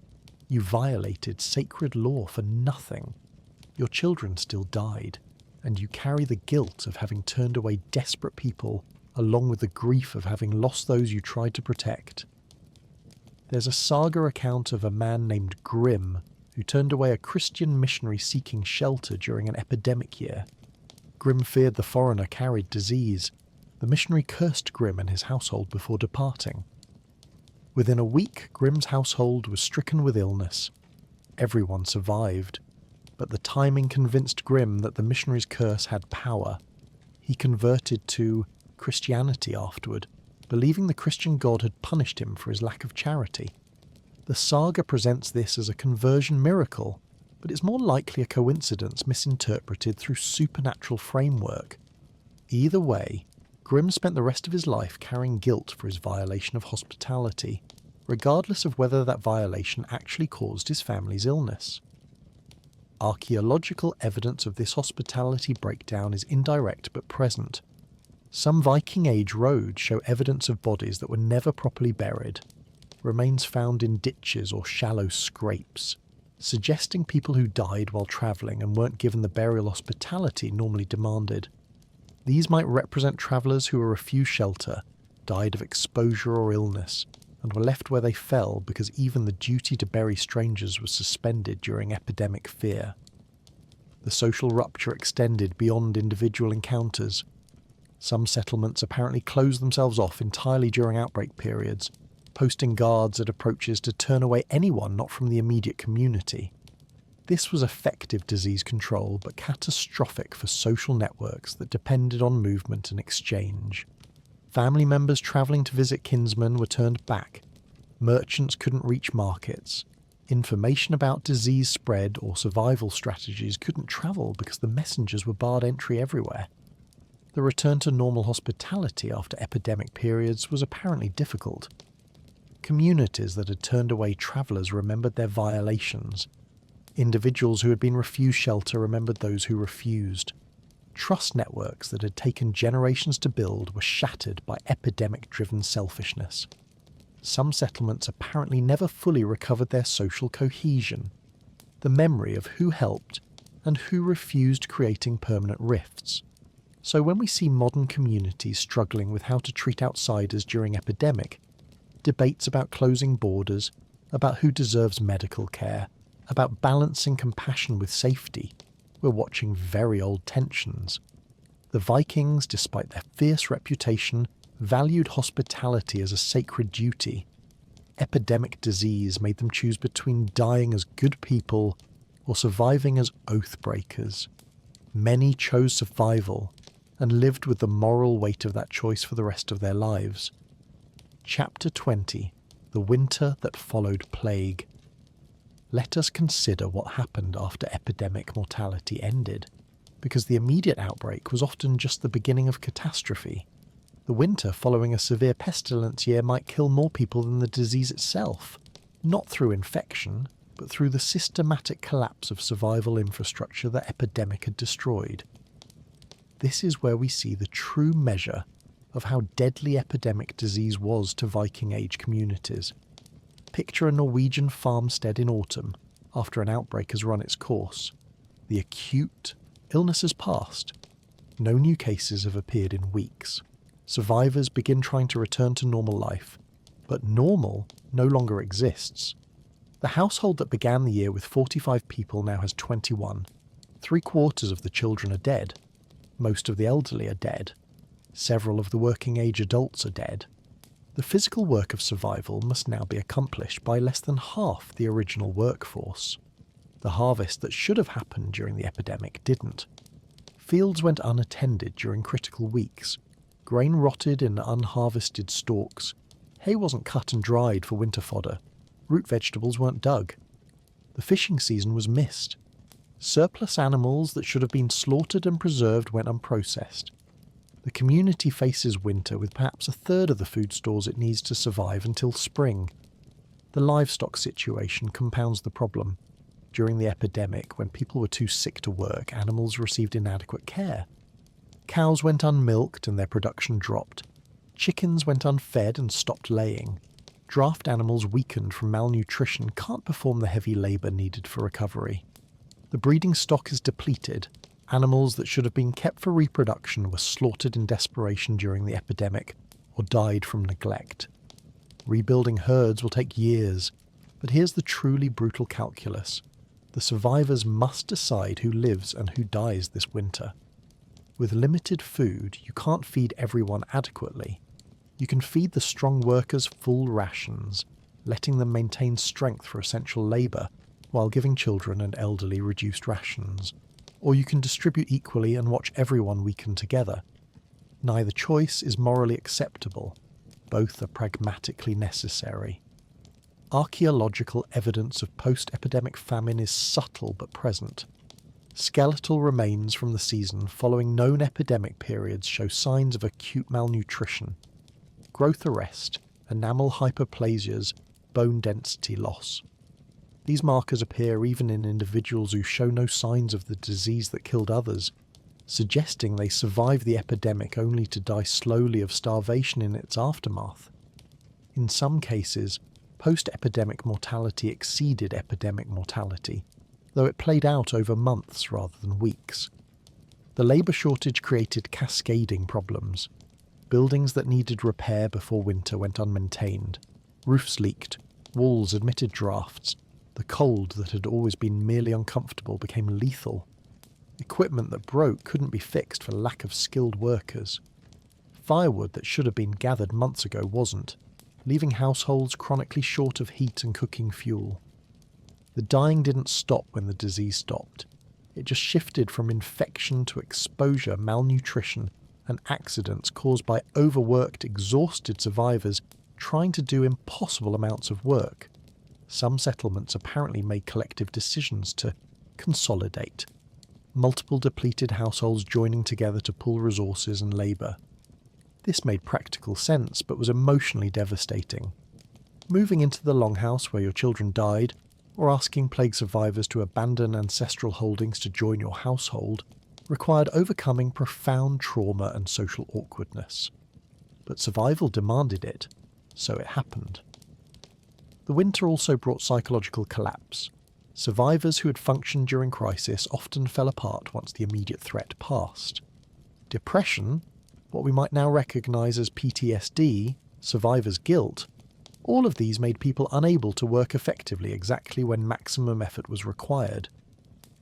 You violated sacred law for nothing. Your children still died, and you carry the guilt of having turned away desperate people along with the grief of having lost those you tried to protect. There's a saga account of a man named Grim who turned away a Christian missionary seeking shelter during an epidemic year. Grim feared the foreigner carried disease. The missionary cursed Grim and his household before departing. Within a week, Grim's household was stricken with illness. Everyone survived, but the timing convinced Grim that the missionary's curse had power. He converted to Christianity afterward, believing the Christian god had punished him for his lack of charity. The saga presents this as a conversion miracle, but it's more likely a coincidence misinterpreted through supernatural framework. Either way, Grim spent the rest of his life carrying guilt for his violation of hospitality, regardless of whether that violation actually caused his family's illness. Archaeological evidence of this hospitality breakdown is indirect but present. Some Viking Age roads show evidence of bodies that were never properly buried, remains found in ditches or shallow scrapes. suggesting people who died while travelling and weren't given the burial hospitality normally demanded. These might represent travellers who were refused shelter, died of exposure or illness, and were left where they fell because even the duty to bury strangers was suspended during epidemic fear. The social rupture extended beyond individual encounters. Some settlements apparently closed themselves off entirely during outbreak periods, posting guards at approaches to turn away anyone not from the immediate community. This was effective disease control, but catastrophic for social networks that depended on movement and exchange. Family members travelling to visit kinsmen were turned back. Merchants couldn't reach markets. Information about disease spread or survival strategies couldn't travel because the messengers were barred entry everywhere. The return to normal hospitality after epidemic periods was apparently difficult. Communities that had turned away travellers remembered their violations. Individuals who had been refused shelter remembered those who refused. Trust networks that had taken generations to build were shattered by epidemic-driven selfishness. Some settlements apparently never fully recovered their social cohesion. The memory of who helped and who refused creating permanent rifts. So when we see modern communities struggling with how to treat outsiders during epidemic, debates about closing borders, about who deserves medical care, about balancing compassion with safety, we're watching very old tensions. The Vikings, despite their fierce reputation, valued hospitality as a sacred duty. Epidemic disease made them choose between dying as good people or surviving as oath breakers. Many chose survival and lived with the moral weight of that choice for the rest of their lives. Chapter 20: The Winter That Followed Plague. Let us consider what happened after epidemic mortality ended, because the immediate outbreak was often just the beginning of catastrophe. The winter following a severe pestilence year might kill more people than the disease itself, not through infection, but through the systematic collapse of survival infrastructure the epidemic had destroyed. This is where we see the true measure of how deadly epidemic disease was to Viking Age communities. Picture a Norwegian farmstead in autumn, after an outbreak has run its course. The acute illness has passed. No new cases have appeared in weeks. Survivors begin trying to return to normal life, but normal no longer exists. The household that began the year with 45 people now has 21. 3/4 of the children are dead. Most of the elderly are dead. Several of the working age adults are dead. The physical work of survival must now be accomplished by less than half the original workforce. The harvest that should have happened during the epidemic didn't. Fields went unattended during critical weeks. Grain rotted in unharvested stalks. Hay wasn't cut and dried for winter fodder. Root vegetables weren't dug. The fishing season was missed. Surplus animals that should have been slaughtered and preserved went unprocessed. The community faces winter with perhaps a third of the food stores it needs to survive until spring. The livestock situation compounds the problem. During the epidemic, when people were too sick to work, animals received inadequate care. Cows went unmilked and their production dropped. Chickens went unfed and stopped laying. Draft animals weakened from malnutrition can't perform the heavy labour needed for recovery. The breeding stock is depleted. Animals that should have been kept for reproduction were slaughtered in desperation during the epidemic, or died from neglect. Rebuilding herds will take years, but here's the truly brutal calculus. The survivors must decide who lives and who dies this winter. With limited food, you can't feed everyone adequately. You can feed the strong workers full rations, letting them maintain strength for essential labour, while giving children and elderly reduced rations. Or you can distribute equally and watch everyone weaken together. Neither choice is morally acceptable. Both are pragmatically necessary. Archaeological evidence of post-epidemic famine is subtle but present. Skeletal remains from the season following known epidemic periods show signs of acute malnutrition, growth arrest, enamel hyperplasias, bone density loss. These markers appear even in individuals who show no signs of the disease that killed others, suggesting they survived the epidemic only to die slowly of starvation in its aftermath. In some cases, Post-epidemic mortality exceeded epidemic mortality, though it played out over months rather than weeks. The labour shortage created cascading problems. Buildings that needed repair before winter went unmaintained. Roofs leaked, walls admitted drafts. The cold that had always been merely uncomfortable became lethal. Equipment that broke couldn't be fixed for lack of skilled workers. Firewood that should have been gathered months ago wasn't, leaving households chronically short of heat and cooking fuel. The dying didn't stop when the disease stopped. It just shifted from infection to exposure, malnutrition, and accidents caused by overworked, exhausted survivors trying to do impossible amounts of work. Some settlements apparently made collective decisions to consolidate, multiple depleted households joining together to pool resources and labour. This made practical sense, but was emotionally devastating. Moving into the longhouse where your children died, or asking plague survivors to abandon ancestral holdings to join your household, required overcoming profound trauma and social awkwardness. But survival demanded it, so it happened. The winter also brought psychological collapse. Survivors who had functioned during crisis often fell apart once the immediate threat passed. Depression, what we might now recognise as PTSD, survivor's guilt, all of these made people unable to work effectively exactly when maximum effort was required.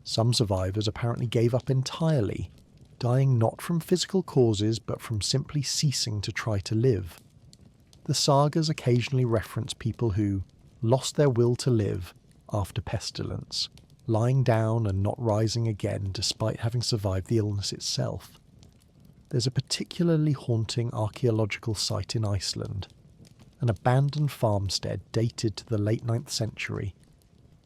Some survivors apparently gave up entirely, dying not from physical causes but from simply ceasing to try to live. The sagas occasionally reference people who lost their will to live after pestilence, lying down and not rising again despite having survived the illness itself. There's a particularly haunting archaeological site in Iceland, an abandoned farmstead dated to the late 9th century.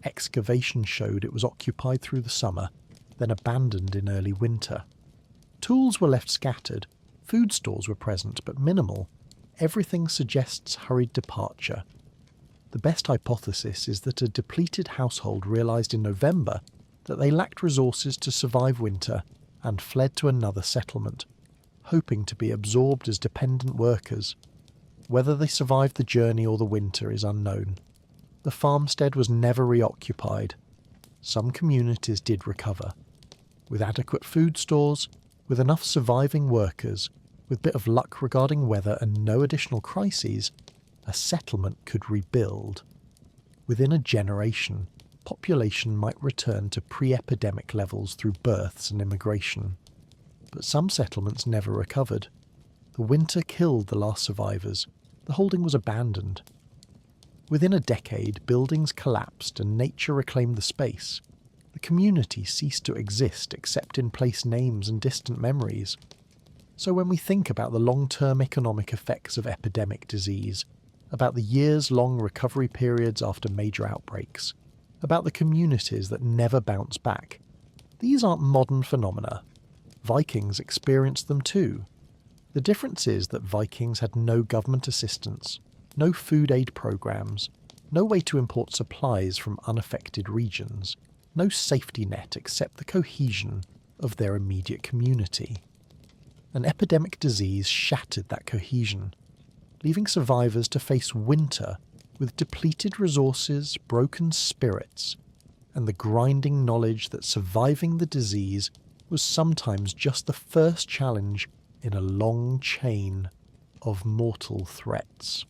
Excavation showed it was occupied through the summer, then abandoned in early winter. Tools were left scattered, food stores were present but minimal. Everything suggests hurried departure. The best hypothesis is that a depleted household realised in November that they lacked resources to survive winter and fled to another settlement, hoping to be absorbed as dependent workers. Whether they survived the journey or the winter is unknown. The farmstead was never reoccupied. Some communities did recover. With adequate food stores, with enough surviving workers, with a bit of luck regarding weather and no additional crises, a settlement could rebuild. Within a generation, population might return to pre-epidemic levels through births and immigration. But some settlements never recovered. The winter killed the last survivors. The holding was abandoned. Within a decade, buildings collapsed and nature reclaimed the space. The community ceased to exist except in place names and distant memories. So when we think about the long-term economic effects of epidemic disease, about the years-long recovery periods after major outbreaks, about the communities that never bounce back, these aren't modern phenomena. Vikings experienced them too. The difference is that Vikings had no government assistance, no food aid programs, no way to import supplies from unaffected regions, no safety net except the cohesion of their immediate community. An epidemic disease shattered that cohesion, leaving survivors to face winter with depleted resources, broken spirits, and the grinding knowledge that surviving the disease was sometimes just the first challenge in a long chain of mortal threats.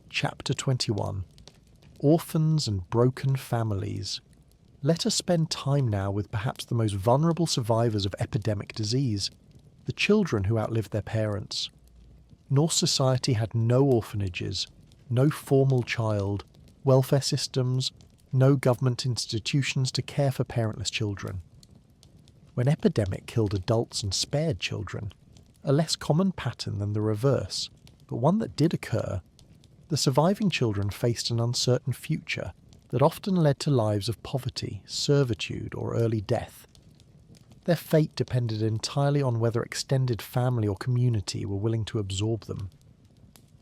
Chapter 21. Orphans and Broken Families. Let us spend time now with perhaps the most vulnerable survivors of epidemic disease, the children who outlived their parents. Norse society had no orphanages, no formal child welfare systems, no government institutions to care for parentless children. When epidemic killed adults and spared children, a less common pattern than the reverse, but one that did occur, the surviving children faced an uncertain future that often led to lives of poverty, servitude, or early death. Their fate depended entirely on whether extended family or community were willing to absorb them.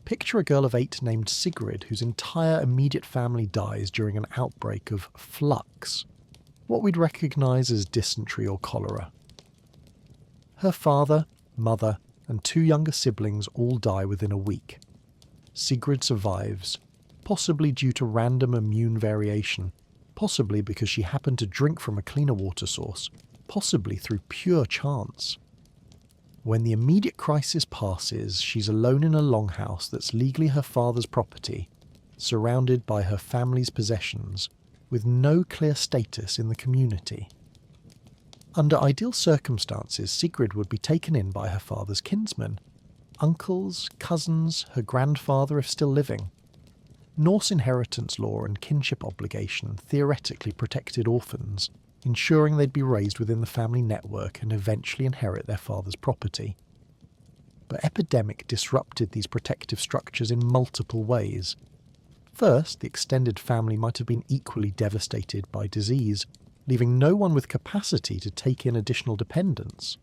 Picture a girl of 8 named Sigrid whose entire immediate family dies during an outbreak of flux, what we'd recognise as dysentery or cholera. Her father, mother, and 2 younger siblings all die within a week. Sigrid survives. possibly due to random immune variation, possibly because she happened to drink from a cleaner water source, possibly through pure chance. When the immediate crisis passes, she's alone in a longhouse that's legally her father's property, surrounded by her family's possessions, with no clear status in the community. Under ideal circumstances, Sigrid would be taken in by her father's kinsmen, uncles, cousins, her grandfather if still living. Norse inheritance law and kinship obligation theoretically protected orphans, ensuring they'd be raised within the family network and eventually inherit their father's property. But epidemic disrupted these protective structures in multiple ways. First, the extended family might have been equally devastated by disease, leaving no one with capacity to take in additional dependents.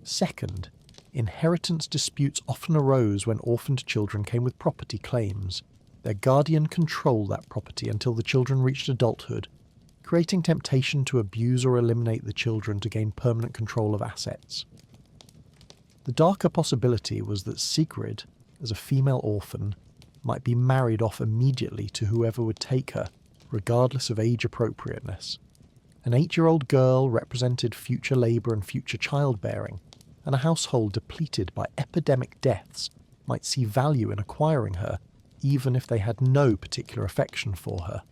Second, inheritance disputes often arose when orphaned children came with property claims. Their guardian controlled that property until the children reached adulthood, creating temptation to abuse or eliminate the children to gain permanent control of assets. The darker possibility was that Sigrid, as a female orphan, might be married off immediately to whoever would take her, regardless of age appropriateness. An 8-year-old girl represented future labour and future childbearing, and a household depleted by epidemic deaths might see value in acquiring her, even if they had no particular affection for her.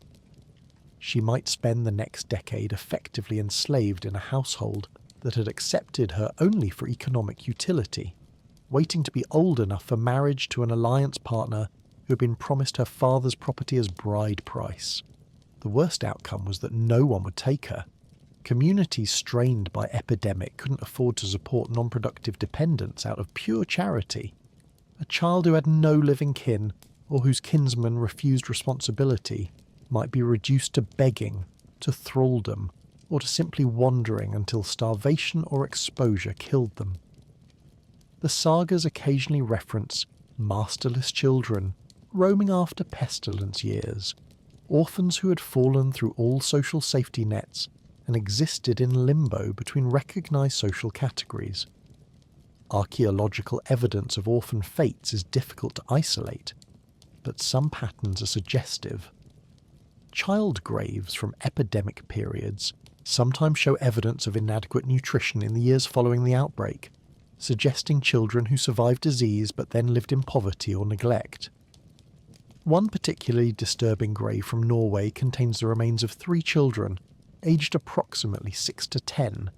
She might spend the next decade effectively enslaved in a household that had accepted her only for economic utility, waiting to be old enough for marriage to an alliance partner who had been promised her father's property as bride price. The worst outcome was that no one would take her. Communities strained by epidemic couldn't afford to support non-productive dependents out of pure charity. A child who had no living kin, or whose kinsmen refused responsibility, might be reduced to begging, to thraldom, or to simply wandering until starvation or exposure killed them. The sagas occasionally reference masterless children, roaming after pestilence years, orphans who had fallen through all social safety nets and existed in limbo between recognised social categories. Archaeological evidence of orphan fates is difficult to isolate, but some patterns are suggestive. Child graves from epidemic periods sometimes show evidence of inadequate nutrition in the years following the outbreak, suggesting children who survived disease but then lived in poverty or neglect. One particularly disturbing grave from Norway contains the remains of 3 children, aged approximately 6 to 10,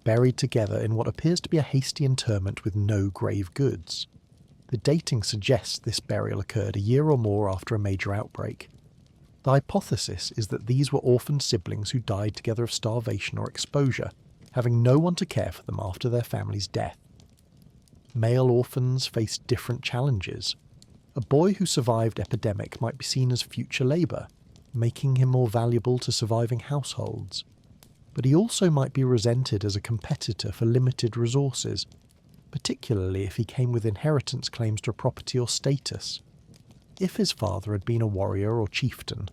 buried together in what appears to be a hasty interment with no grave goods. The dating suggests this burial occurred a year or more after a major outbreak. The hypothesis is that these were orphaned siblings who died together of starvation or exposure, having no one to care for them after their family's death. Male orphans faced different challenges. A boy who survived epidemic might be seen as future labour, making him more valuable to surviving households. But he also might be resented as a competitor for limited resources, particularly if he came with inheritance claims to property or status. If his father had been a warrior or chieftain,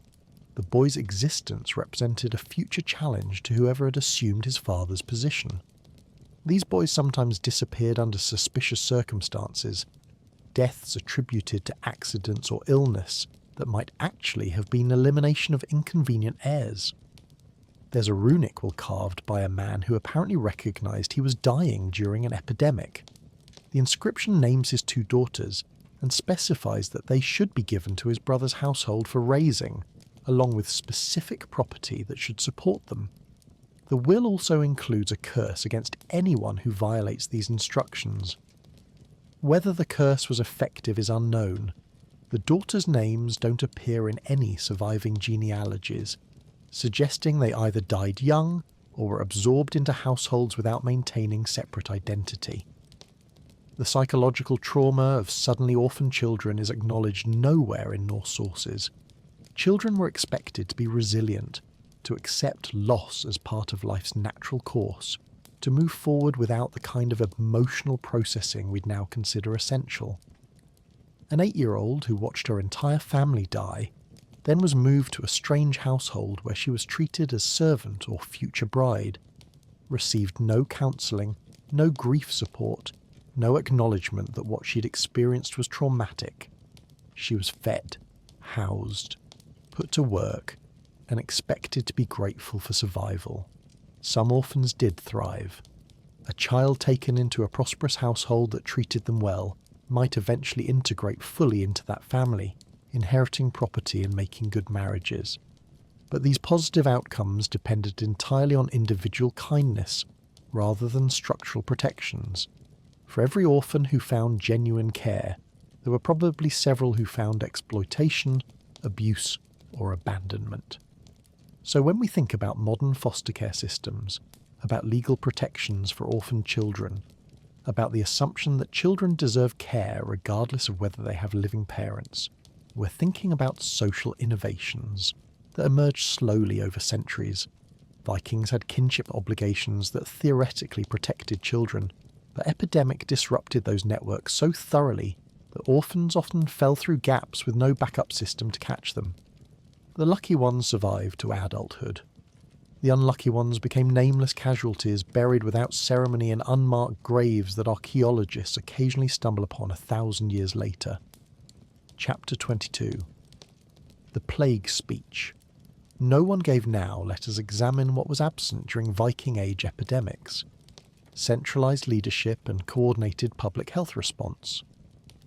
the boy's existence represented a future challenge to whoever had assumed his father's position. These boys sometimes disappeared under suspicious circumstances, deaths attributed to accidents or illness that might actually have been elimination of inconvenient heirs. There's a runic carved by a man who apparently recognised he was dying during an epidemic. The inscription names his 2 daughters and specifies that they should be given to his brother's household for raising, along with specific property that should support them. The will also includes a curse against anyone who violates these instructions. Whether the curse was effective is unknown. The daughters' names don't appear in any surviving genealogies, suggesting they either died young or were absorbed into households without maintaining separate identity. The psychological trauma of suddenly orphaned children is acknowledged nowhere in Norse sources. Children were expected to be resilient, to accept loss as part of life's natural course, to move forward without the kind of emotional processing we'd now consider essential. An 8-year-old who watched her entire family die then was moved to a strange household where she was treated as servant or future bride, received no counselling, no grief support, no acknowledgement that what she'd experienced was traumatic. She was fed, housed, put to work, and expected to be grateful for survival. Some orphans did thrive. A child taken into a prosperous household that treated them well might eventually integrate fully into that family, inheriting property and making good marriages. But these positive outcomes depended entirely on individual kindness rather than structural protections. For every orphan who found genuine care, there were probably several who found exploitation, abuse, or abandonment. So when we think about modern foster care systems, about legal protections for orphaned children, about the assumption that children deserve care regardless of whether they have living parents, we're thinking about social innovations that emerged slowly over centuries. Vikings had kinship obligations that theoretically protected children, but epidemic disrupted those networks so thoroughly that orphans often fell through gaps with no backup system to catch them. The lucky ones survived to adulthood. The unlucky ones became nameless casualties buried without ceremony in unmarked graves that archaeologists occasionally stumble upon 1,000 years later. Chapter 22. The Plague Speech. No one gave now. Let us examine what was absent during Viking Age epidemics. Centralised leadership and coordinated public health response.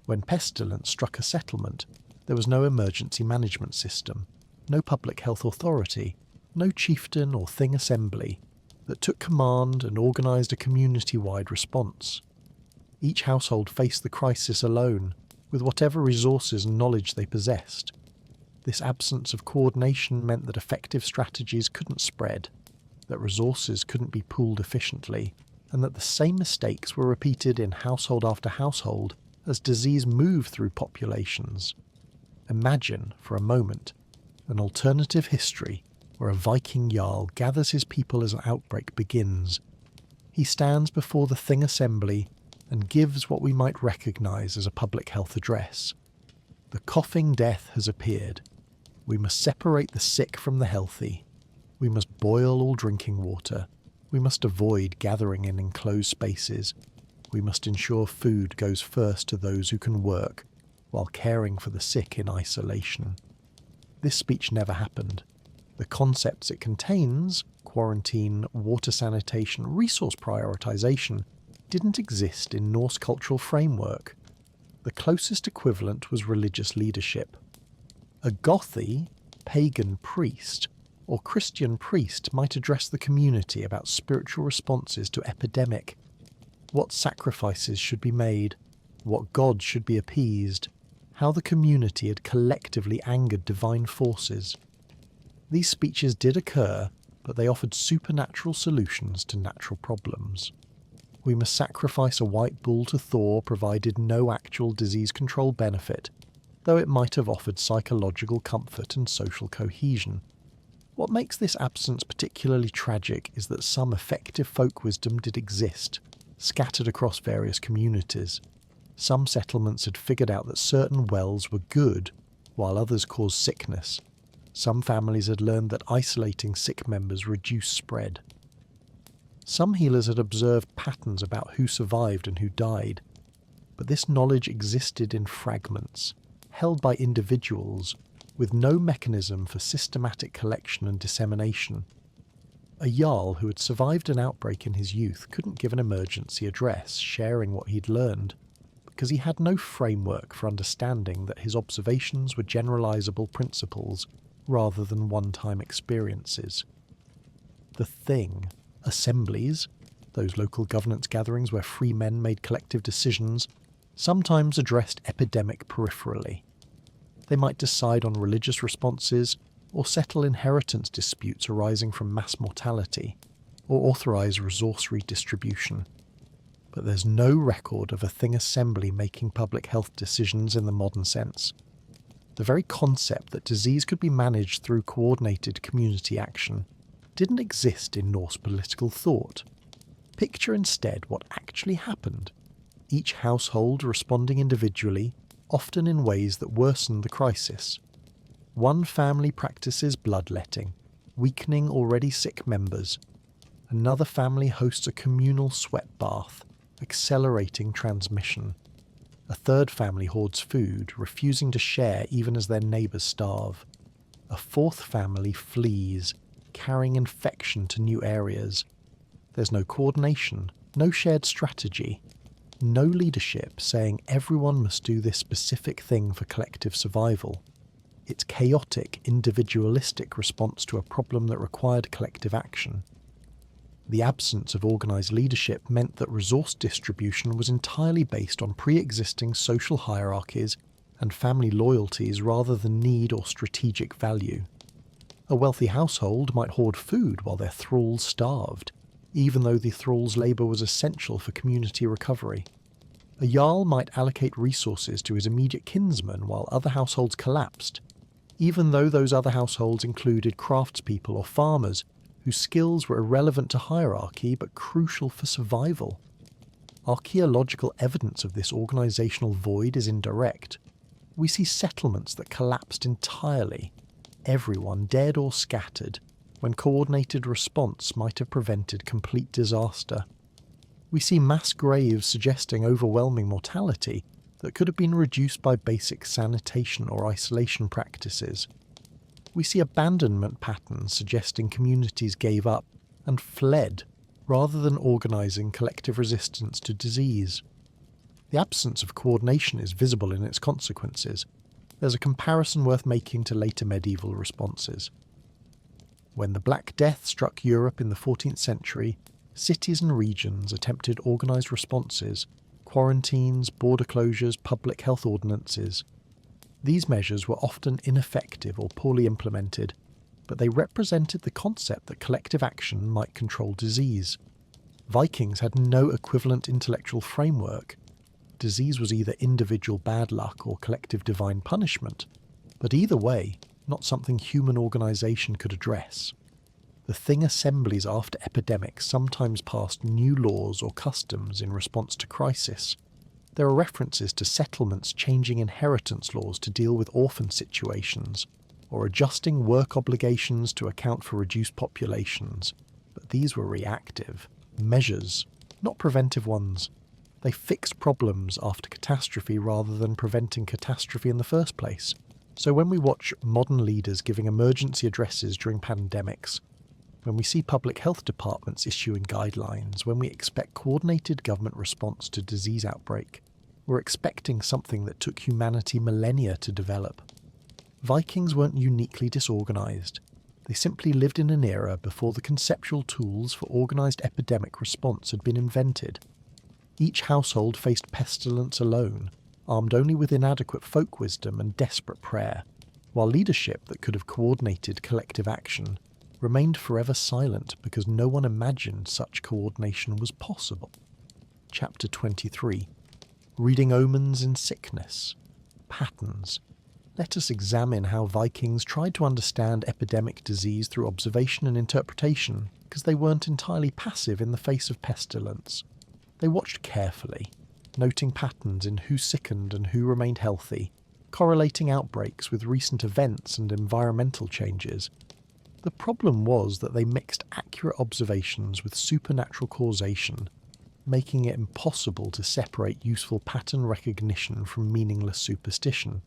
When pestilence struck a settlement, there was no emergency management system, no public health authority, no chieftain or thing assembly that took command and organised a community-wide response. Each household faced the crisis alone, with whatever resources and knowledge they possessed. This absence of coordination meant that effective strategies couldn't spread, that resources couldn't be pooled efficiently, and that the same mistakes were repeated in household after household as disease moved through populations. Imagine, for a moment, an alternative history where a Viking Jarl gathers his people as an outbreak begins. He stands before the Thing Assembly and gives what we might recognise as a public health address. The coughing death has appeared. We must separate the sick from the healthy. We must boil all drinking water. We must avoid gathering in enclosed spaces. We must ensure food goes first to those who can work, while caring for the sick in isolation. This speech never happened. The concepts it contains, quarantine, water sanitation, resource prioritisation, didn't exist in Norse cultural framework. The closest equivalent was religious leadership. A Gothi, pagan priest, or Christian priest might address the community about spiritual responses to epidemic, what sacrifices should be made, what gods should be appeased, how the community had collectively angered divine forces. These speeches did occur, but they offered supernatural solutions to natural problems. We must sacrifice a white bull to Thor provided no actual disease control benefit, though it might have offered psychological comfort and social cohesion. What makes this absence particularly tragic is that some effective folk wisdom did exist, scattered across various communities. Some settlements had figured out that certain wells were good, while others caused sickness. Some families had learned that isolating sick members reduced spread. Some healers had observed patterns about who survived and who died, but this knowledge existed in fragments, held by individuals, with no mechanism for systematic collection and dissemination. A Jarl who had survived an outbreak in his youth couldn't give an emergency address sharing what he'd learned, because he had no framework for understanding that his observations were generalizable principles rather than one-time experiences. The Thing, assemblies, those local governance gatherings where free men made collective decisions, sometimes addressed epidemic peripherally. They might decide on religious responses, or settle inheritance disputes arising from mass mortality, or authorise resource redistribution. But there's no record of a Thing assembly making public health decisions in the modern sense. The very concept that disease could be managed through coordinated community action didn't exist in Norse political thought. Picture instead what actually happened. Each household responding individually, often in ways that worsened the crisis. One family practices bloodletting, weakening already sick members. Another family hosts a communal sweat bath, accelerating transmission. A third family hoards food, refusing to share even as their neighbours starve. a fourth family flees, carrying infection to new areas. There's no coordination, no shared strategy, no leadership saying everyone must do this specific thing for collective survival. It's chaotic, individualistic response to a problem that required collective action. The absence of organised leadership meant that resource distribution was entirely based on pre-existing social hierarchies and family loyalties rather than need or strategic value. A wealthy household might hoard food while their thralls starved, even though the thrall's labour was essential for community recovery. A jarl might allocate resources to his immediate kinsmen while other households collapsed, even though those other households included craftspeople or farmers whose skills were irrelevant to hierarchy but crucial for survival. Archaeological evidence of this organisational void is indirect. We see settlements that collapsed entirely, everyone dead or scattered, when coordinated response might have prevented complete disaster. We see mass graves suggesting overwhelming mortality that could have been reduced by basic sanitation or isolation practices. We see abandonment patterns suggesting communities gave up and fled rather than organising collective resistance to disease. The absence of coordination is visible in its consequences. There's a comparison worth making to later medieval responses. When the Black Death struck Europe in the 14th century, cities and regions attempted organised responses, quarantines, border closures, public health ordinances. These measures were often ineffective or poorly implemented, but they represented the concept that collective action might control disease. Vikings had no equivalent intellectual framework. Disease was either individual bad luck or collective divine punishment, but either way, not something human organisation could address. The Thing assemblies after epidemics sometimes passed new laws or customs in response to crisis. There are references to settlements changing inheritance laws to deal with orphan situations, or adjusting work obligations to account for reduced populations, but these were reactive measures, not preventive ones. They fixed problems after catastrophe rather than preventing catastrophe in the first place. So when we watch modern leaders giving emergency addresses during pandemics, when we see public health departments issuing guidelines, when we expect coordinated government response to disease outbreak, we're expecting something that took humanity millennia to develop. Vikings weren't uniquely disorganised. They simply lived in an era before the conceptual tools for organised epidemic response had been invented. Each household faced pestilence alone, armed only with inadequate folk wisdom and desperate prayer, while leadership that could have coordinated collective action remained forever silent because no one imagined such coordination was possible. Chapter 23. Reading omens in sickness. Patterns. Let us examine how Vikings tried to understand epidemic disease through observation and interpretation, because they weren't entirely passive in the face of pestilence. They watched carefully, noting patterns in who sickened and who remained healthy, correlating outbreaks with recent events and environmental changes. The problem was that they mixed accurate observations with supernatural causation, making it impossible to separate useful pattern recognition from meaningless superstition.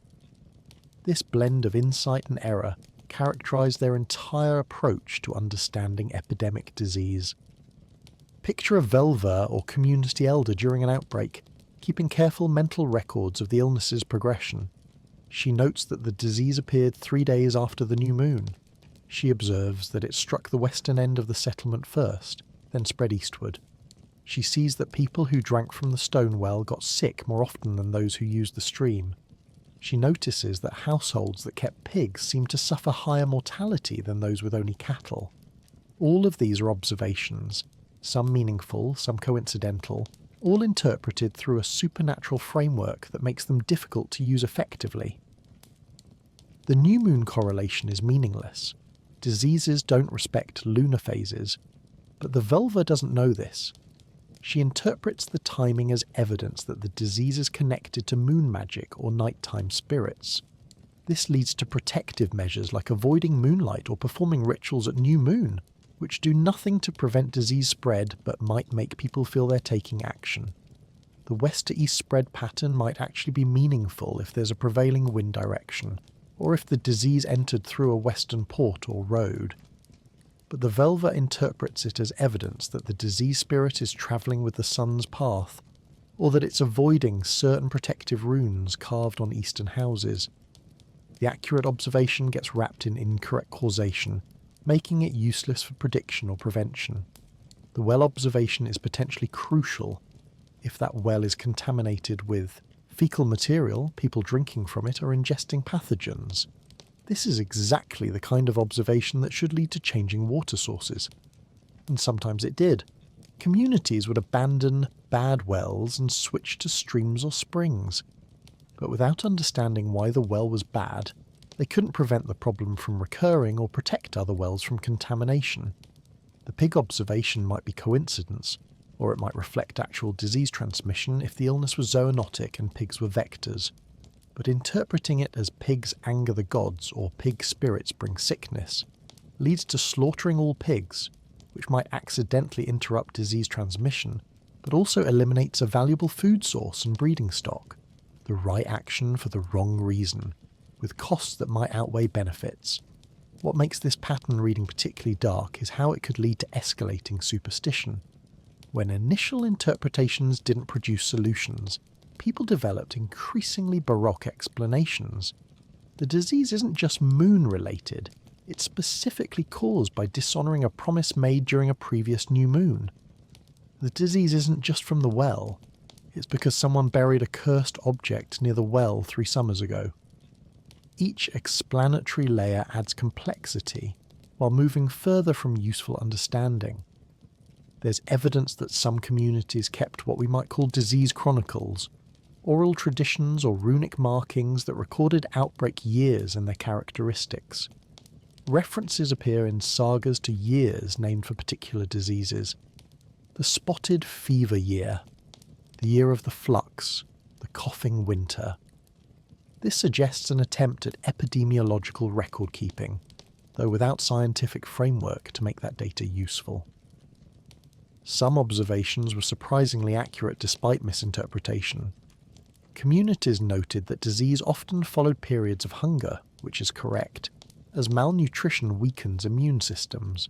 This blend of insight and error characterised their entire approach to understanding epidemic disease. Picture a Velver or community elder during an outbreak, keeping careful mental records of the illness's progression. She notes that the disease appeared 3 days after the new moon. She observes that it struck the western end of the settlement first, then spread eastward. She sees that people who drank from the stone well got sick more often than those who used the stream. She notices that households that kept pigs seem to suffer higher mortality than those with only cattle. All of these are observations, some meaningful, some coincidental, all interpreted through a supernatural framework that makes them difficult to use effectively. The new moon correlation is meaningless. Diseases don't respect lunar phases, but the Velver doesn't know this. She interprets the timing as evidence that the disease is connected to moon magic or nighttime spirits. This leads to protective measures like avoiding moonlight or performing rituals at new moon, which do nothing to prevent disease spread but might make people feel they're taking action. The west to east spread pattern might actually be meaningful if there's a prevailing wind direction, or if the disease entered through a western port or road. But the Völva interprets it as evidence that the disease spirit is travelling with the sun's path, or that it's avoiding certain protective runes carved on eastern houses. The accurate observation gets wrapped in incorrect causation, making it useless for prediction or prevention. The well observation is potentially crucial if that well is contaminated with fecal material, people drinking from it or ingesting pathogens. This is exactly the kind of observation that should lead to changing water sources. And sometimes it did. Communities would abandon bad wells and switch to streams or springs. But without understanding why the well was bad, they couldn't prevent the problem from recurring or protect other wells from contamination. The pig observation might be coincidence, or it might reflect actual disease transmission if the illness was zoonotic and pigs were vectors. But interpreting it as pigs anger the gods or pig spirits bring sickness leads to slaughtering all pigs, which might accidentally interrupt disease transmission, but also eliminates a valuable food source and breeding stock. The right action for the wrong reason, with costs that might outweigh benefits. What makes this pattern reading particularly dark is how it could lead to escalating superstition. When initial interpretations didn't produce solutions, people developed increasingly baroque explanations. The disease isn't just moon-related, it's specifically caused by dishonouring a promise made during a previous new moon. The disease isn't just from the well, it's because someone buried a cursed object near the well 3 summers ago. Each explanatory layer adds complexity, while moving further from useful understanding. There's evidence that some communities kept what we might call disease chronicles, oral traditions or runic markings that recorded outbreak years and their characteristics. References appear in sagas to years named for particular diseases. The spotted fever year, the year of the flux, the coughing winter. This suggests an attempt at epidemiological record keeping, though without scientific framework to make that data useful. Some observations were surprisingly accurate despite misinterpretation. Communities noted that disease often followed periods of hunger, which is correct, as malnutrition weakens immune systems.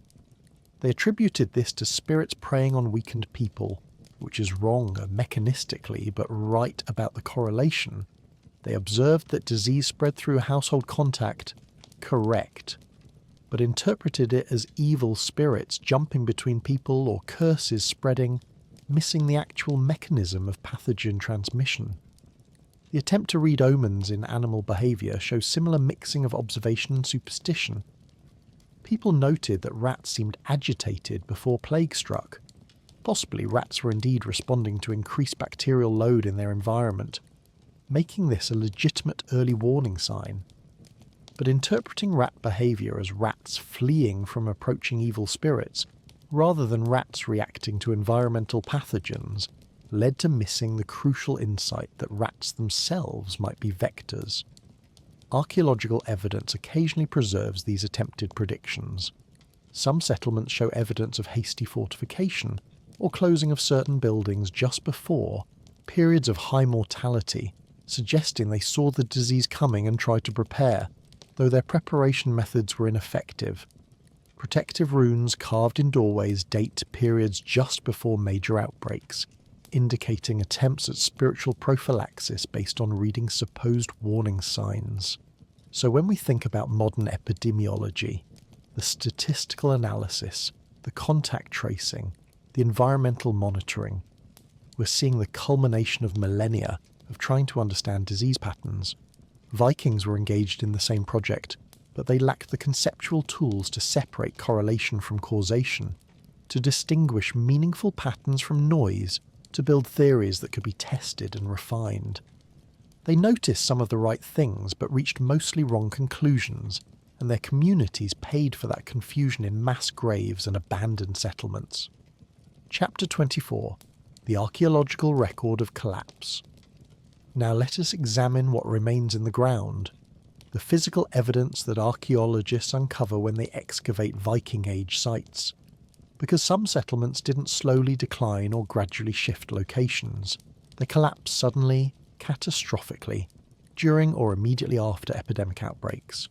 They attributed this to spirits preying on weakened people, which is wrong mechanistically but right about the correlation. They observed that disease spread through household contact, correct, but interpreted it as evil spirits jumping between people or curses spreading, missing the actual mechanism of pathogen transmission. The attempt to read omens in animal behaviour shows similar mixing of observation and superstition. People noted that rats seemed agitated before plague struck. Possibly rats were indeed responding to increased bacterial load in their environment, making this a legitimate early warning sign. But interpreting rat behaviour as rats fleeing from approaching evil spirits, rather than rats reacting to environmental pathogens, led to missing the crucial insight that rats themselves might be vectors. Archaeological evidence occasionally preserves these attempted predictions. Some settlements show evidence of hasty fortification, or closing of certain buildings just before periods of high mortality, suggesting they saw the disease coming and tried to prepare, though their preparation methods were ineffective. Protective runes carved in doorways date to periods just before major outbreaks, indicating attempts at spiritual prophylaxis based on reading supposed warning signs. So when we think about modern epidemiology, the statistical analysis, the contact tracing, the environmental monitoring, we're seeing the culmination of millennia of trying to understand disease patterns. Vikings were engaged in the same project, but they lacked the conceptual tools to separate correlation from causation, to distinguish meaningful patterns from noise, to build theories that could be tested and refined. They noticed some of the right things, but reached mostly wrong conclusions, and their communities paid for that confusion in mass graves and abandoned settlements. Chapter 24. The Archaeological Record of Collapse. Now let us examine what remains in the ground, the physical evidence that archaeologists uncover when they excavate Viking Age sites. Because some settlements didn't slowly decline or gradually shift locations. They collapsed suddenly, catastrophically. during or immediately after epidemic outbreaks.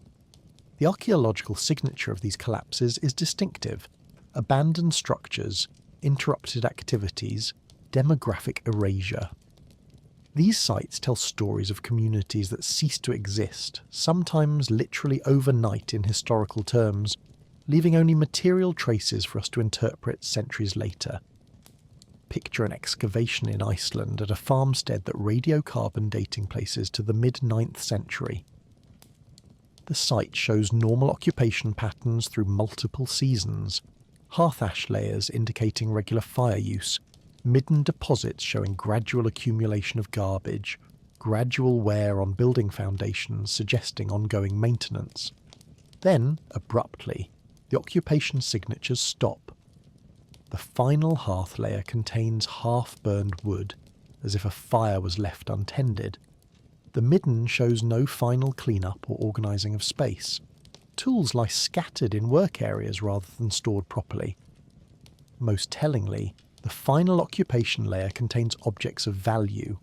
The archaeological signature of these collapses is distinctive: abandoned structures, interrupted activities, demographic erasure. These sites tell stories of communities that cease to exist, sometimes literally overnight in historical terms, leaving only material traces for us to interpret centuries later. Picture an excavation in Iceland at a farmstead that radiocarbon dating places to the mid-9th century. The site shows normal occupation patterns through multiple seasons, hearth ash layers indicating regular fire use, midden deposits showing gradual accumulation of garbage, gradual wear on building foundations suggesting ongoing maintenance. Then, abruptly, the occupation signatures stop. The final hearth layer contains half-burned wood, as if a fire was left untended. The midden shows no final clean-up or organising of space. Tools lie scattered in work areas rather than stored properly. Most tellingly, the final occupation layer contains objects of value: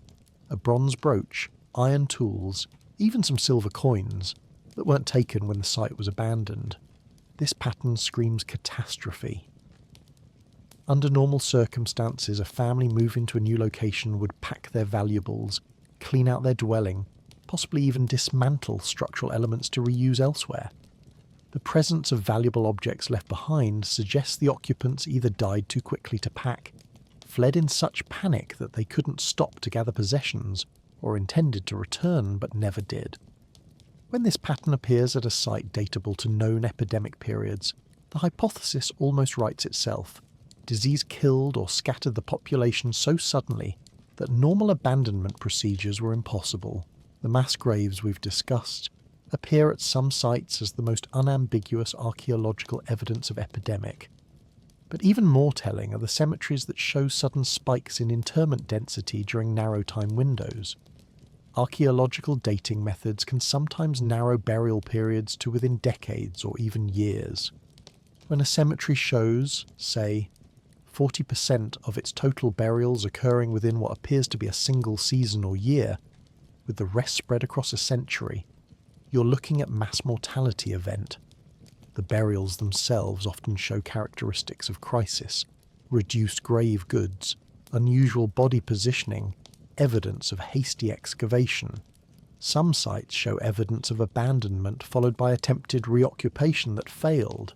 a bronze brooch, iron tools, even some silver coins, that weren't taken when the site was abandoned. This pattern screams catastrophe. Under normal circumstances, a family moving to a new location would pack their valuables, clean out their dwelling, possibly even dismantle structural elements to reuse elsewhere. The presence of valuable objects left behind suggests the occupants either died too quickly to pack, fled in such panic that they couldn't stop to gather possessions, or intended to return but never did. When this pattern appears at a site datable to known epidemic periods, the hypothesis almost writes itself. Disease killed or scattered the population so suddenly that normal abandonment procedures were impossible. The mass graves we've discussed appear at some sites as the most unambiguous archaeological evidence of epidemic. But even more telling are the cemeteries that show sudden spikes in interment density during narrow time windows. Archaeological dating methods can sometimes narrow burial periods to within decades or even years. When a cemetery shows, say, 40% of its total burials occurring within what appears to be a single season or year, with the rest spread across a century, you're looking at mass mortality event. The burials themselves often show characteristics of crisis: reduced grave goods, unusual body positioning, evidence of hasty excavation. Some sites show evidence of abandonment followed by attempted reoccupation that failed.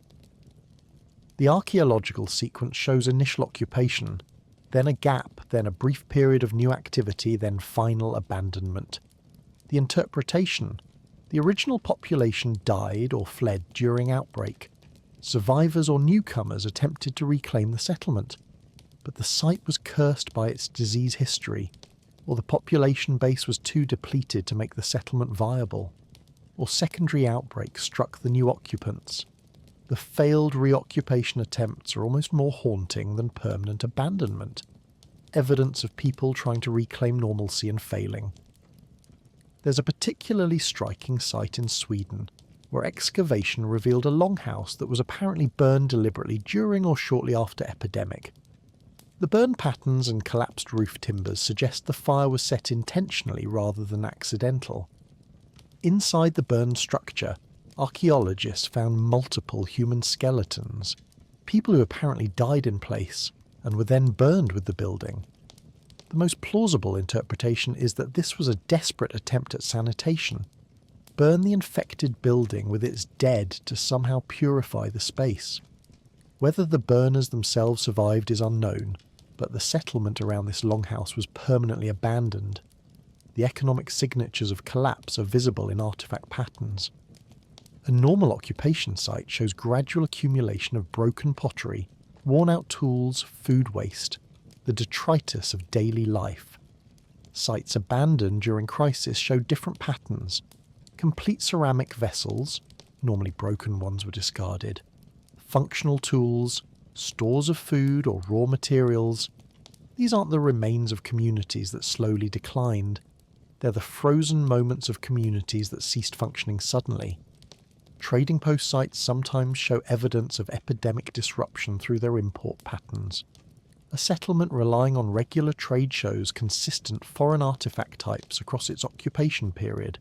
The archaeological sequence shows initial occupation, then a gap, then a brief period of new activity, then final abandonment. The interpretation: the original population died or fled during outbreak. Survivors or newcomers attempted to reclaim the settlement, but the site was cursed by its disease history, or the population base was too depleted to make the settlement viable, or secondary outbreaks struck the new occupants. The failed reoccupation attempts are almost more haunting than permanent abandonment, evidence of people trying to reclaim normalcy and failing. There's a particularly striking site in Sweden, where excavation revealed a longhouse that was apparently burned deliberately during or shortly after epidemic. The burn patterns and collapsed roof timbers suggest the fire was set intentionally rather than accidental. Inside the burned structure, archaeologists found multiple human skeletons, people who apparently died in place and were then burned with the building. The most plausible interpretation is that this was a desperate attempt at sanitation. Burn the infected building with its dead to somehow purify the space. Whether the burners themselves survived is unknown, but the settlement around this longhouse was permanently abandoned. The economic signatures of collapse are visible in artifact patterns. A normal occupation site shows gradual accumulation of broken pottery, worn-out tools, food waste, the detritus of daily life. Sites abandoned during crisis show different patterns. Complete ceramic vessels, normally broken ones were discarded, functional tools, stores of food or raw materials. These aren't the remains of communities that slowly declined. They're the frozen moments of communities that ceased functioning suddenly. Trading post sites sometimes show evidence of epidemic disruption through their import patterns. A a settlement relying on regular trade shows consistent foreign artifact types across its occupation period.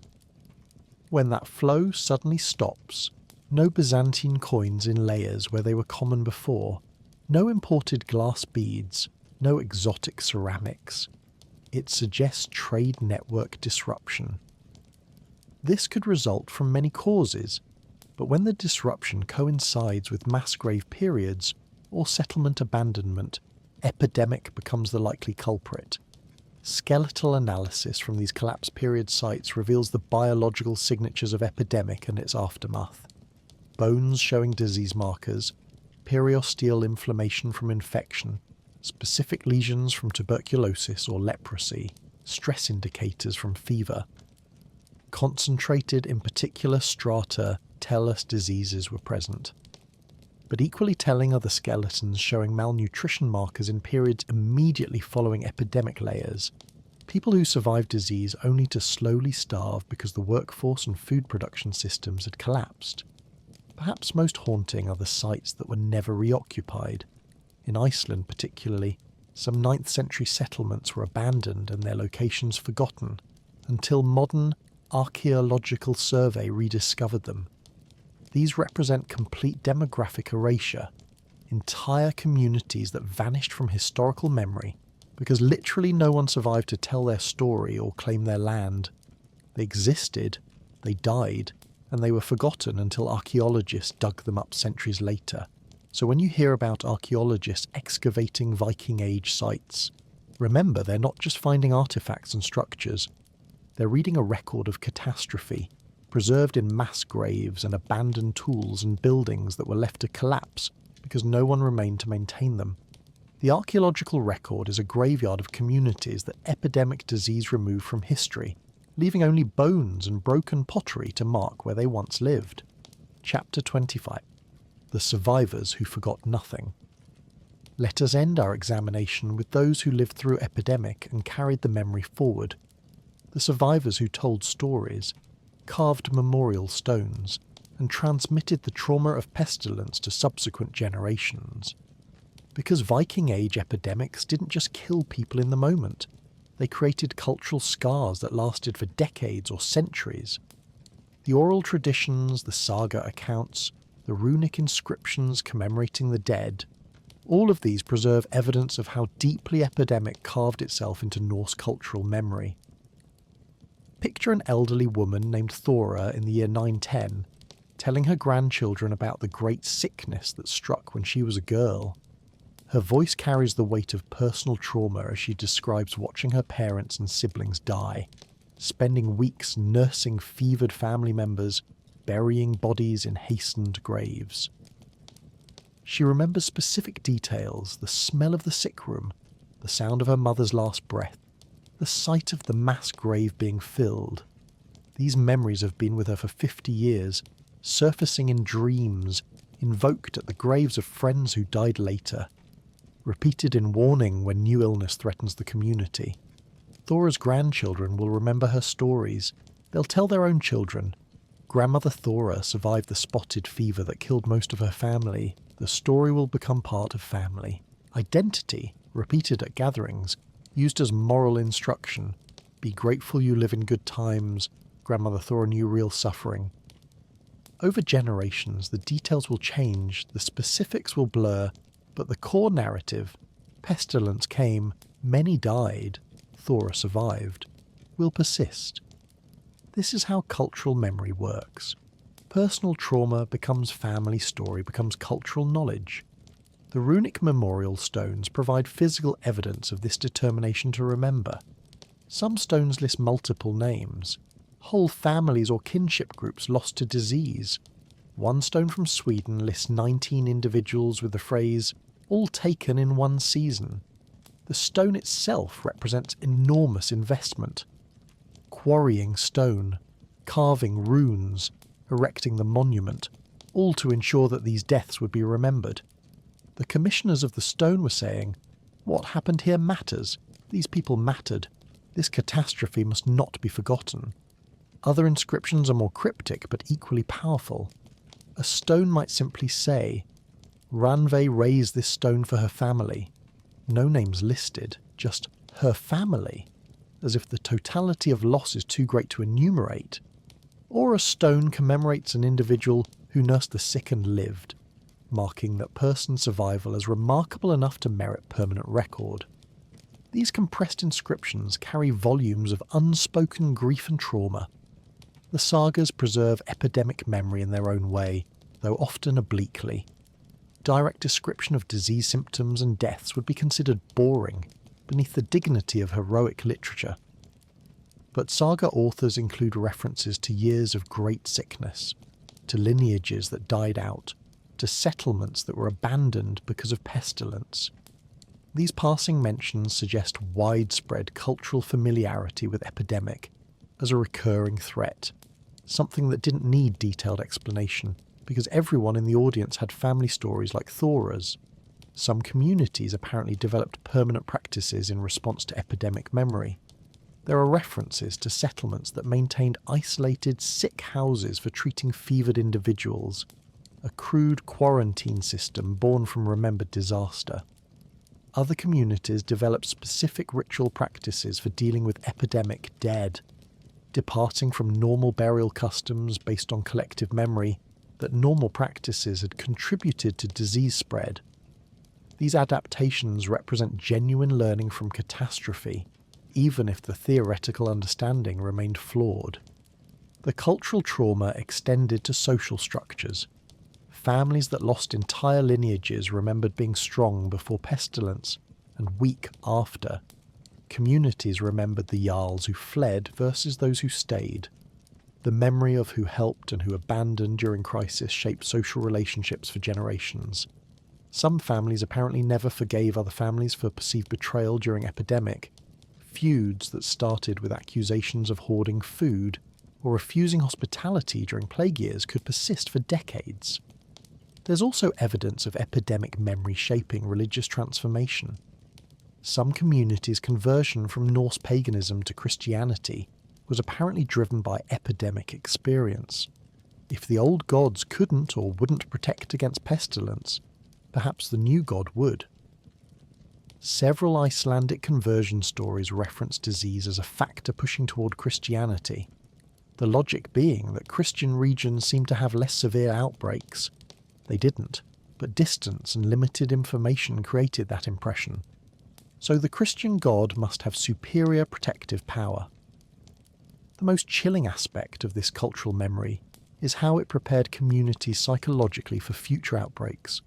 When that flow suddenly stops, no Byzantine coins in layers where they were common before, no imported glass beads, no exotic ceramics. It suggests trade network disruption. This could result from many causes, but when the disruption coincides with mass grave periods or settlement abandonment, epidemic becomes the likely culprit. Skeletal analysis from these collapse period sites reveals the biological signatures of epidemic and its aftermath. Bones showing disease markers, periosteal inflammation from infection, specific lesions from tuberculosis or leprosy, stress indicators from fever. Concentrated in particular strata tell us diseases were present. But equally telling are the skeletons showing malnutrition markers in periods immediately following epidemic layers. People who survived disease only to slowly starve because the workforce and food production systems had collapsed. Perhaps most haunting are the sites that were never reoccupied. In Iceland particularly, some 9th century settlements were abandoned and their locations forgotten, until modern archaeological survey rediscovered them. These represent complete demographic erasure, entire communities that vanished from historical memory because literally no one survived to tell their story or claim their land. They existed, they died, and they were forgotten until archaeologists dug them up centuries later. So when you hear about archaeologists excavating Viking Age sites, remember they're not just finding artifacts and structures, they're reading a record of catastrophe, preserved in mass graves and abandoned tools and buildings that were left to collapse because no one remained to maintain them. The archaeological record is a graveyard of communities that epidemic disease removed from history, leaving only bones and broken pottery to mark where they once lived. Chapter 25. The Survivors Who Forgot Nothing. Let us end our examination with those who lived through epidemic and carried the memory forward. The survivors who told stories, carved memorial stones, and transmitted the trauma of pestilence to subsequent generations. Because Viking Age epidemics didn't just kill people in the moment, they created cultural scars that lasted for decades or centuries. The oral traditions, the saga accounts, the runic inscriptions commemorating the dead, all of these preserve evidence of how deeply epidemic carved itself into Norse cultural memory. Picture an elderly woman named Thora in the year 910, telling her grandchildren about the great sickness that struck when she was a girl. Her voice carries the weight of personal trauma as she describes watching her parents and siblings die, spending weeks nursing fevered family members, burying bodies in hastened graves. She remembers specific details, the smell of the sick room, the sound of her mother's last breath, the sight of the mass grave being filled. These memories have been with her for 50 years, surfacing in dreams, invoked at the graves of friends who died later, repeated in warning when new illness threatens the community. Thora's grandchildren will remember her stories. They'll tell their own children. Grandmother Thora survived the spotted fever that killed most of her family. The story will become part of family. Identity, repeated at gatherings, used as moral instruction. Be grateful you live in good times. Grandmother Thora knew real suffering. Over generations, the details will change, the specifics will blur, but the core narrative, pestilence came, many died, Thora survived, will persist. This is how cultural memory works. Personal trauma becomes family story, becomes cultural knowledge. The runic memorial stones provide physical evidence of this determination to remember. Some stones list multiple names, whole families or kinship groups lost to disease. One stone from Sweden lists 19 individuals with the phrase, all taken in one season. The stone itself represents enormous investment. Quarrying stone, carving runes, erecting the monument, all to ensure that these deaths would be remembered. The commissioners of the stone were saying, what happened here matters. These people mattered. This catastrophe must not be forgotten. Other inscriptions are more cryptic but equally powerful. A stone might simply say, Ranveig raised this stone for her family. No names listed, just her family, as if the totality of loss is too great to enumerate. Or a stone commemorates an individual who nursed the sick and lived, marking that person's survival as remarkable enough to merit permanent record. These compressed inscriptions carry volumes of unspoken grief and trauma. The sagas preserve epidemic memory in their own way, though often obliquely. Direct description of disease symptoms and deaths would be considered boring beneath the dignity of heroic literature. But saga authors include references to years of great sickness, to lineages that died out, to settlements that were abandoned because of pestilence. These passing mentions suggest widespread cultural familiarity with epidemic as a recurring threat, something that didn't need detailed explanation because everyone in the audience had family stories like Thora's. Some communities apparently developed permanent practices in response to epidemic memory. There are references to settlements that maintained isolated sick houses for treating fevered individuals, a crude quarantine system born from remembered disaster. Other communities developed specific ritual practices for dealing with epidemic dead, departing from normal burial customs based on collective memory that normal practices had contributed to disease spread. These adaptations represent genuine learning from catastrophe, even if the theoretical understanding remained flawed. The cultural trauma extended to social structures. Families that lost entire lineages remembered being strong before pestilence and weak after. Communities remembered the Jarls who fled versus those who stayed. The memory of who helped and who abandoned during crisis shaped social relationships for generations. Some families apparently never forgave other families for perceived betrayal during epidemic. Feuds that started with accusations of hoarding food or refusing hospitality during plague years could persist for decades. There's also evidence of epidemic memory shaping religious transformation. Some communities' conversion from Norse paganism to Christianity was apparently driven by epidemic experience. If the old gods couldn't or wouldn't protect against pestilence, perhaps the new god would. Several Icelandic conversion stories reference disease as a factor pushing toward Christianity, the logic being that Christian regions seem to have less severe outbreaks. They didn't, but distance and limited information created that impression. So the Christian god must have superior protective power. The most chilling aspect of this cultural memory is how it prepared communities psychologically for future outbreaks,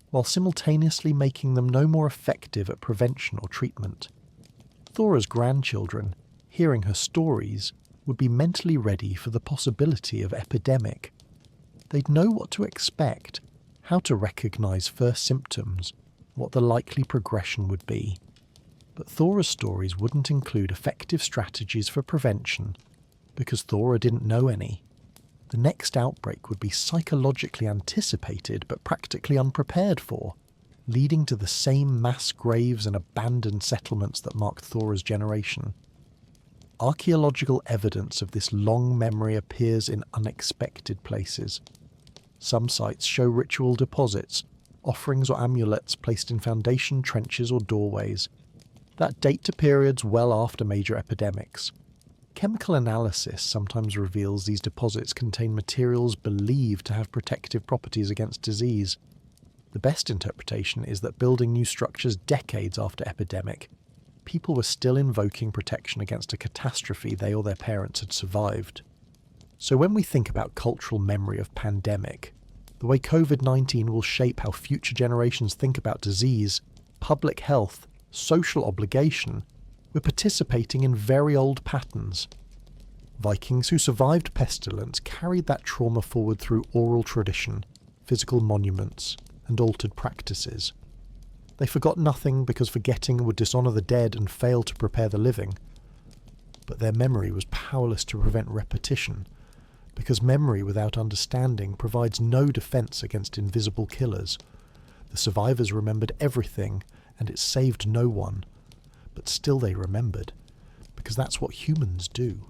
while simultaneously making them no more effective at prevention or treatment. Thora's grandchildren, hearing her stories, would be mentally ready for the possibility of epidemic. They'd know what to expect, how to recognise first symptoms, what the likely progression would be. But Thora's stories wouldn't include effective strategies for prevention, because Thora didn't know any. The next outbreak would be psychologically anticipated but practically unprepared for, leading to the same mass graves and abandoned settlements that marked Thora's generation. Archaeological evidence of this long memory appears in unexpected places. Some sites show ritual deposits, offerings or amulets placed in foundation trenches or doorways, that date to periods well after major epidemics. Chemical analysis sometimes reveals these deposits contain materials believed to have protective properties against disease. The best interpretation is that building new structures decades after epidemic, people were still invoking protection against a catastrophe they or their parents had survived. So when we think about cultural memory of pandemic, the way COVID-19 will shape how future generations think about disease, public health, social obligation, we're participating in very old patterns. Vikings who survived pestilence carried that trauma forward through oral tradition, physical monuments, and altered practices. They forgot nothing because forgetting would dishonour the dead and fail to prepare the living. But their memory was powerless to prevent repetition, because memory without understanding provides no defence against invisible killers. The survivors remembered everything, and it saved no one. But still they remembered, because that's what humans do.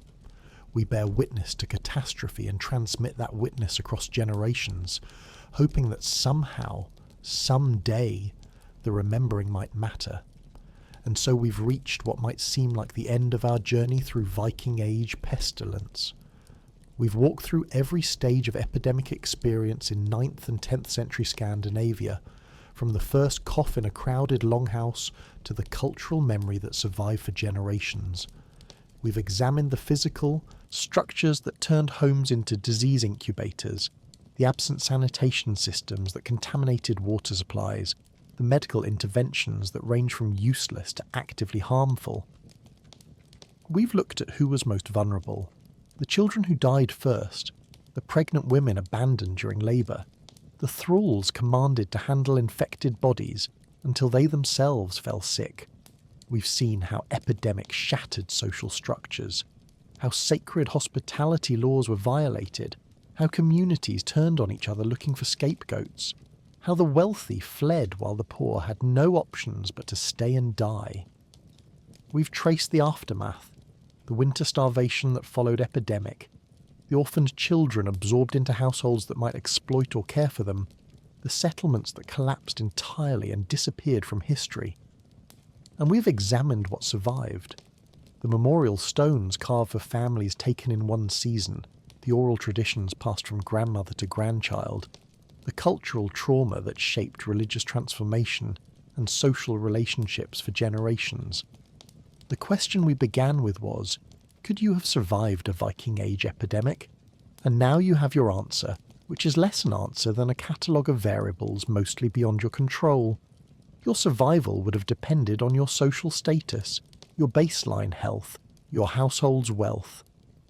We bear witness to catastrophe and transmit that witness across generations, hoping that somehow, someday, the remembering might matter. and so we've reached what might seem like the end of our journey through Viking Age pestilence. We've walked through every stage of epidemic experience in 9th and 10th century Scandinavia, from the first cough in a crowded longhouse to the cultural memory that survived for generations. We've examined the physical structures that turned homes into disease incubators, the absent sanitation systems that contaminated water supplies, the medical interventions that range from useless to actively harmful. We've looked at who was most vulnerable, the children who died first, the pregnant women abandoned during labour, the thralls commanded to handle infected bodies until they themselves fell sick. We've seen how epidemic shattered social structures, how sacred hospitality laws were violated, how communities turned on each other looking for scapegoats, how the wealthy fled while the poor had no options but to stay and die. We've traced the aftermath, the winter starvation that followed epidemic, the orphaned children absorbed into households that might exploit or care for them, the settlements that collapsed entirely and disappeared from history. And we've examined what survived. The memorial stones carved for families taken in one season, the oral traditions passed from grandmother to grandchild, the cultural trauma that shaped religious transformation and social relationships for generations. The question we began with was, could you have survived a Viking Age epidemic? And now you have your answer, which is less an answer than a catalogue of variables mostly beyond your control. Your survival would have depended on your social status, your baseline health, your household's wealth,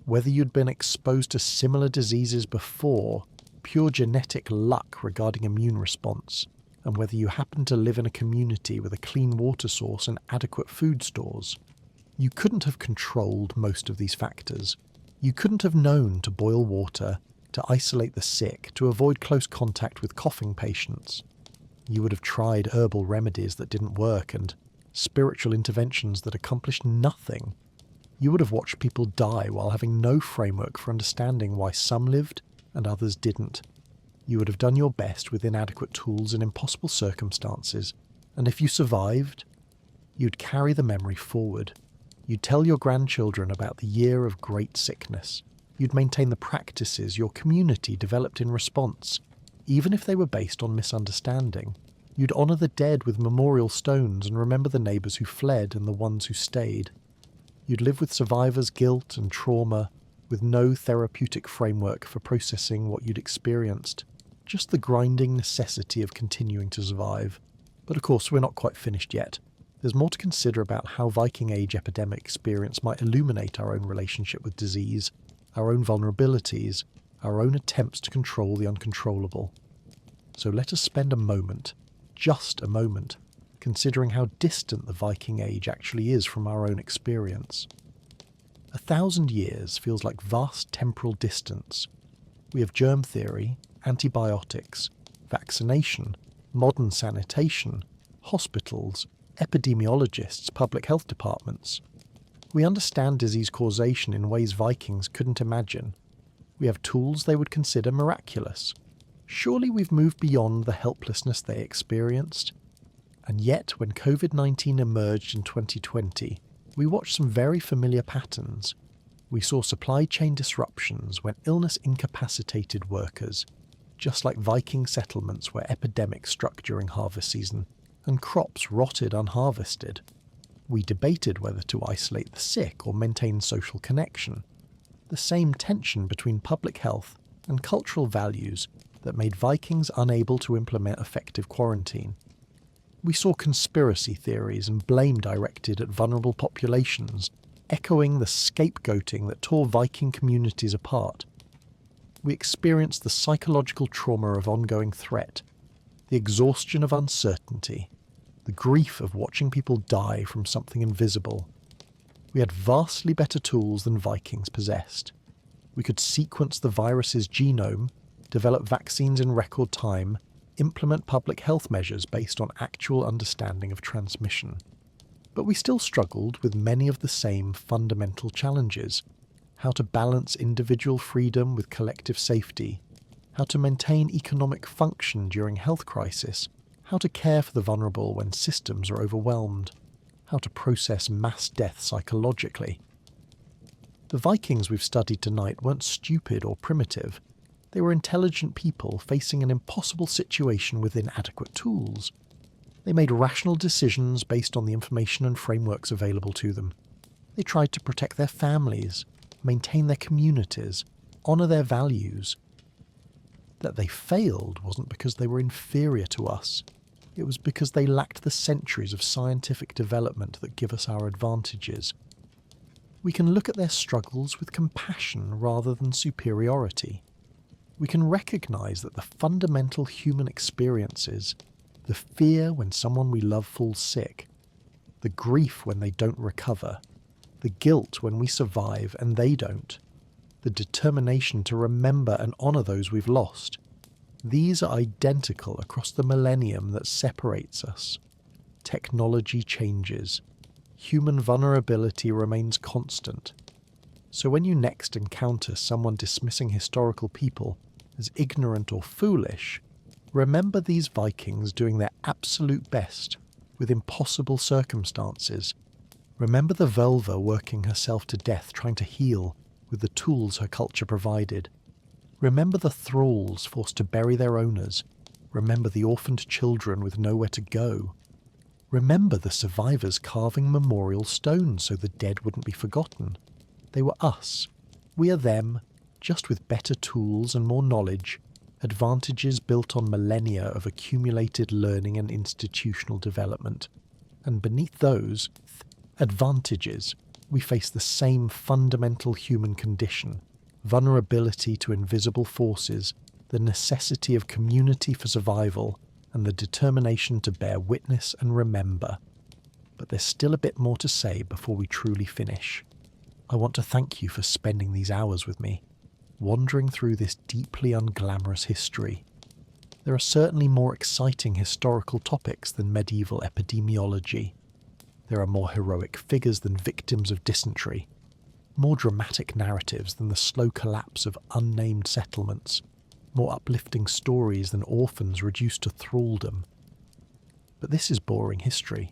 whether you'd been exposed to similar diseases before, pure genetic luck regarding immune response, and whether you happened to live in a community with a clean water source and adequate food stores. You couldn't have controlled most of these factors. You couldn't have known to boil water, to isolate the sick, to avoid close contact with coughing patients. You would have tried herbal remedies that didn't work and spiritual interventions that accomplished nothing. You would have watched people die while having no framework for understanding why some lived and others didn't. You would have done your best with inadequate tools in impossible circumstances, and if you survived, you'd carry the memory forward. You'd tell your grandchildren about the year of great sickness. You'd maintain the practices your community developed in response, even if they were based on misunderstanding. You'd honour the dead with memorial stones and remember the neighbours who fled and the ones who stayed. You'd live with survivors' guilt and trauma, with no therapeutic framework for processing what you'd experienced, just the grinding necessity of continuing to survive. But of course, we're not quite finished yet. There's more to consider about how Viking Age epidemic experience might illuminate our own relationship with disease, our own vulnerabilities, our own attempts to control the uncontrollable. So let us spend a moment, just a moment, considering how distant the Viking Age actually is from our own experience. 1,000 years feels like vast temporal distance. We have germ theory, antibiotics, vaccination, modern sanitation, hospitals, epidemiologists, public health departments. We understand disease causation in ways Vikings couldn't imagine. We have tools they would consider miraculous. Surely we've moved beyond the helplessness they experienced. And yet, when COVID-19 emerged in 2020, we watched some very familiar patterns. We saw supply chain disruptions when illness incapacitated workers, just like Viking settlements where epidemics struck during harvest season, and crops rotted unharvested. We debated whether to isolate the sick or maintain social connection. The same tension between public health and cultural values that made Vikings unable to implement effective quarantine. We saw conspiracy theories and blame directed at vulnerable populations, echoing the scapegoating that tore Viking communities apart. We experienced the psychological trauma of ongoing threat, the exhaustion of uncertainty, the grief of watching people die from something invisible. We had vastly better tools than Vikings possessed. We could sequence the virus's genome, develop vaccines in record time, implement public health measures based on actual understanding of transmission. But we still struggled with many of the same fundamental challenges: how to balance individual freedom with collective safety, how to maintain economic function during health crisis, how to care for the vulnerable when systems are overwhelmed, how to process mass death psychologically. The Vikings we've studied tonight weren't stupid or primitive. They were intelligent people facing an impossible situation with inadequate tools. They made rational decisions based on the information and frameworks available to them. They tried to protect their families, maintain their communities, honour their values. That they failed wasn't because they were inferior to us. It was because they lacked the centuries of scientific development that give us our advantages. We can look at their struggles with compassion rather than superiority. We can recognise that the fundamental human experiences, the fear when someone we love falls sick, the grief when they don't recover, the guilt when we survive and they don't, the determination to remember and honour those we've lost, these are identical across the millennium that separates us. Technology changes. Human vulnerability remains constant. So when you next encounter someone dismissing historical people as ignorant or foolish, remember these Vikings doing their absolute best with impossible circumstances. Remember the vulva working herself to death trying to heal with the tools her culture provided. Remember the thralls forced to bury their owners. Remember the orphaned children with nowhere to go. Remember the survivors carving memorial stones so the dead wouldn't be forgotten. They were us. We are them, just with better tools and more knowledge, advantages built on millennia of accumulated learning and institutional development. And beneath those advantages, we face the same fundamental human condition: vulnerability to invisible forces, the necessity of community for survival, and the determination to bear witness and remember. But there's still a bit more to say before we truly finish. I want to thank you for spending these hours with me, wandering through this deeply unglamorous history. There are certainly more exciting historical topics than medieval epidemiology. There are more heroic figures than victims of dysentery, more dramatic narratives than the slow collapse of unnamed settlements, more uplifting stories than orphans reduced to thraldom. But this is boring history,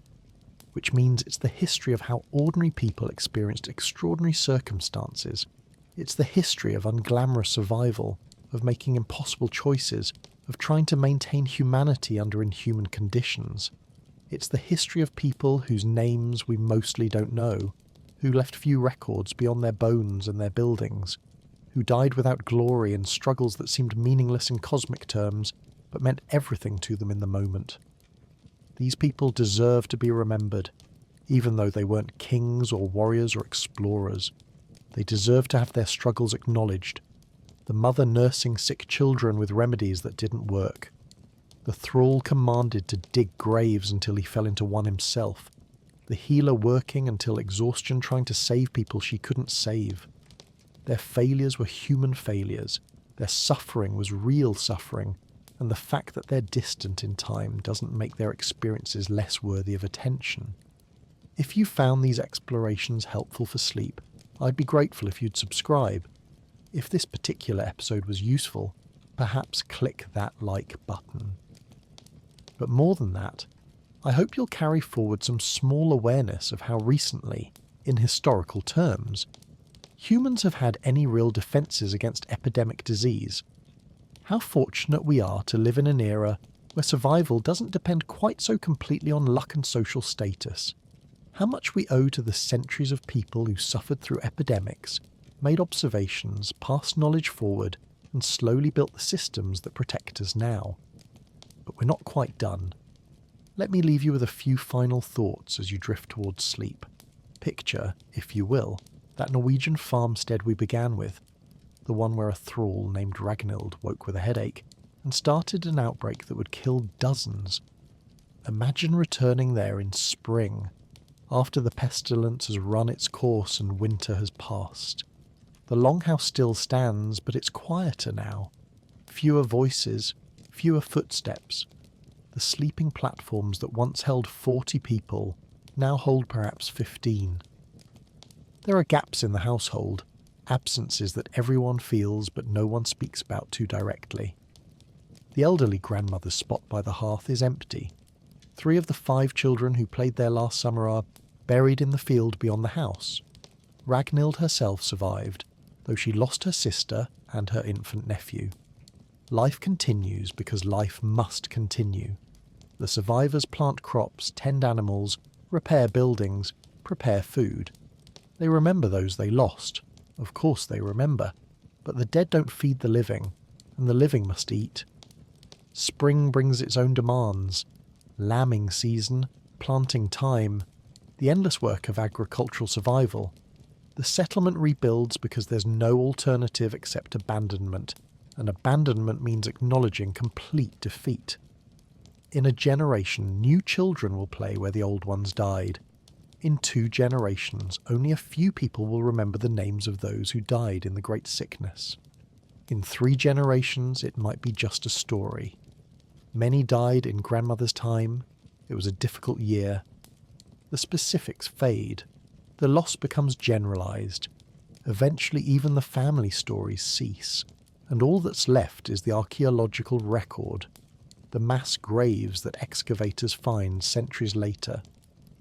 which means it's the history of how ordinary people experienced extraordinary circumstances. It's the history of unglamorous survival, of making impossible choices, of trying to maintain humanity under inhuman conditions. It's the history of people whose names we mostly don't know, who left few records beyond their bones and their buildings, who died without glory in struggles that seemed meaningless in cosmic terms, but meant everything to them in the moment. These people deserve to be remembered, even though they weren't kings or warriors or explorers. They deserve to have their struggles acknowledged. The mother nursing sick children with remedies that didn't work. The thrall commanded to dig graves until he fell into one himself. The healer working until exhaustion trying to save people she couldn't save. Their failures were human failures. Their suffering was real suffering, and the fact that they're distant in time doesn't make their experiences less worthy of attention. If you found these explorations helpful for sleep, I'd be grateful if you'd subscribe. If this particular episode was useful, perhaps click that like button. But more than that, I hope you'll carry forward some small awareness of how recently, in historical terms, humans have had any real defences against epidemic disease. How fortunate we are to live in an era where survival doesn't depend quite so completely on luck and social status. How much we owe to the centuries of people who suffered through epidemics, made observations, passed knowledge forward, and slowly built the systems that protect us now. But we're not quite done. Let me leave you with a few final thoughts as you drift towards sleep. Picture, if you will, that Norwegian farmstead we began with, the one where a thrall named Ragnhild woke with a headache and started an outbreak that would kill dozens. Imagine returning there in spring, after the pestilence has run its course and winter has passed. The longhouse still stands, but it's quieter now. Fewer voices, fewer footsteps. The sleeping platforms that once held 40 people now hold perhaps 15. There are gaps in the household, absences that everyone feels but no one speaks about too directly. The elderly grandmother's spot by the hearth is empty. 3 of the 5 children who played there last summer are buried in the field beyond the house. Ragnhild herself survived, though she lost her sister and her infant nephew. Life continues because life must continue. The survivors plant crops, tend animals, repair buildings, prepare food. They remember those they lost. Of course they remember. But the dead don't feed the living, and the living must eat. Spring brings its own demands. Lambing season, planting time, the endless work of agricultural survival. The settlement rebuilds because there's no alternative except abandonment, and abandonment means acknowledging complete defeat. In a generation, new children will play where the old ones died. In 2 generations, only a few people will remember the names of those who died in the Great Sickness. In 3 generations, it might be just a story. Many died in grandmother's time. It was a difficult year. The specifics fade. The loss becomes generalized. Eventually, even the family stories cease, and all that's left is the archaeological record, the mass graves that excavators find centuries later,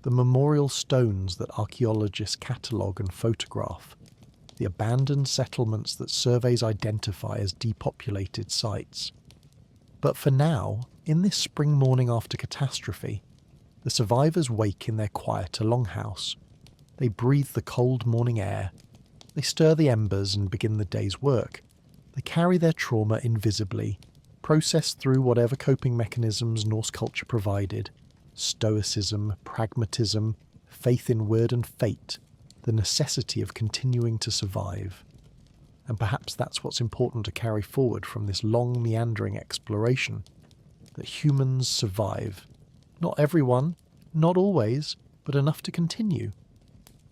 the memorial stones that archaeologists catalogue and photograph, the abandoned settlements that surveys identify as depopulated sites. But for now, in this spring morning after catastrophe, the survivors wake in their quieter longhouse. They breathe the cold morning air. They stir the embers and begin the day's work. They carry their trauma invisibly, process through whatever coping mechanisms Norse culture provided. Stoicism, pragmatism, faith in word and fate, the necessity of continuing to survive. And perhaps that's what's important to carry forward from this long meandering exploration, that humans survive. Not everyone, not always, but enough to continue.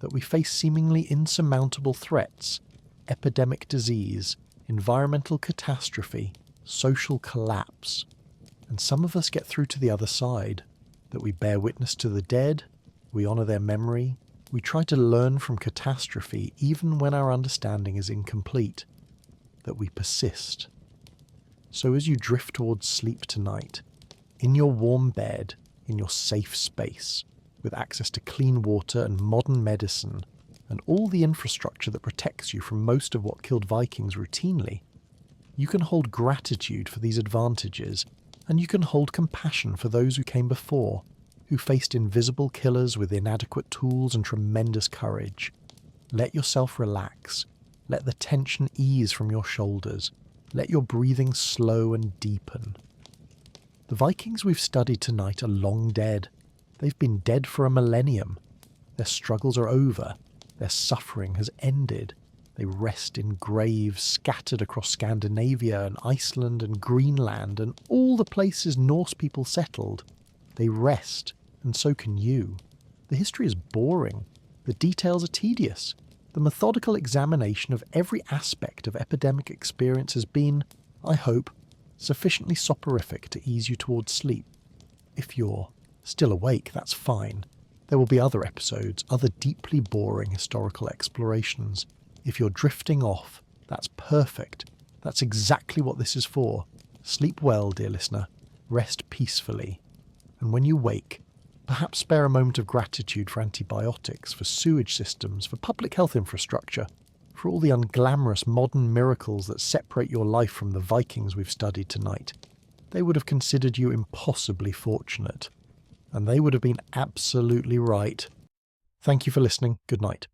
That we face seemingly insurmountable threats, epidemic disease, environmental catastrophe, social collapse, and some of us get through to the other side. That we bear witness to the dead, we honour their memory, we try to learn from catastrophe even when our understanding is incomplete. That we persist. So as you drift towards sleep tonight, in your warm bed, in your safe space, with access to clean water and modern medicine, and all the infrastructure that protects you from most of what killed Vikings routinely, you can hold gratitude for these advantages, and you can hold compassion for those who came before, who faced invisible killers with inadequate tools and tremendous courage. Let yourself relax. Let the tension ease from your shoulders. Let your breathing slow and deepen. The Vikings we've studied tonight are long dead. They've been dead for a millennium. Their struggles are over. Their suffering has ended. They rest in graves scattered across Scandinavia and Iceland and Greenland and all the places Norse people settled. They rest, and so can you. The history is boring. The details are tedious. The methodical examination of every aspect of epidemic experience has been, I hope, sufficiently soporific to ease you towards sleep. If you're still awake, that's fine. There will be other episodes, other deeply boring historical explorations. If you're drifting off, that's perfect. That's exactly what this is for. Sleep well, dear listener. Rest peacefully. And when you wake, perhaps spare a moment of gratitude for antibiotics, for sewage systems, for public health infrastructure, for all the unglamorous modern miracles that separate your life from the Vikings we've studied tonight. They would have considered you impossibly fortunate. And they would have been absolutely right. Thank you for listening. Good night.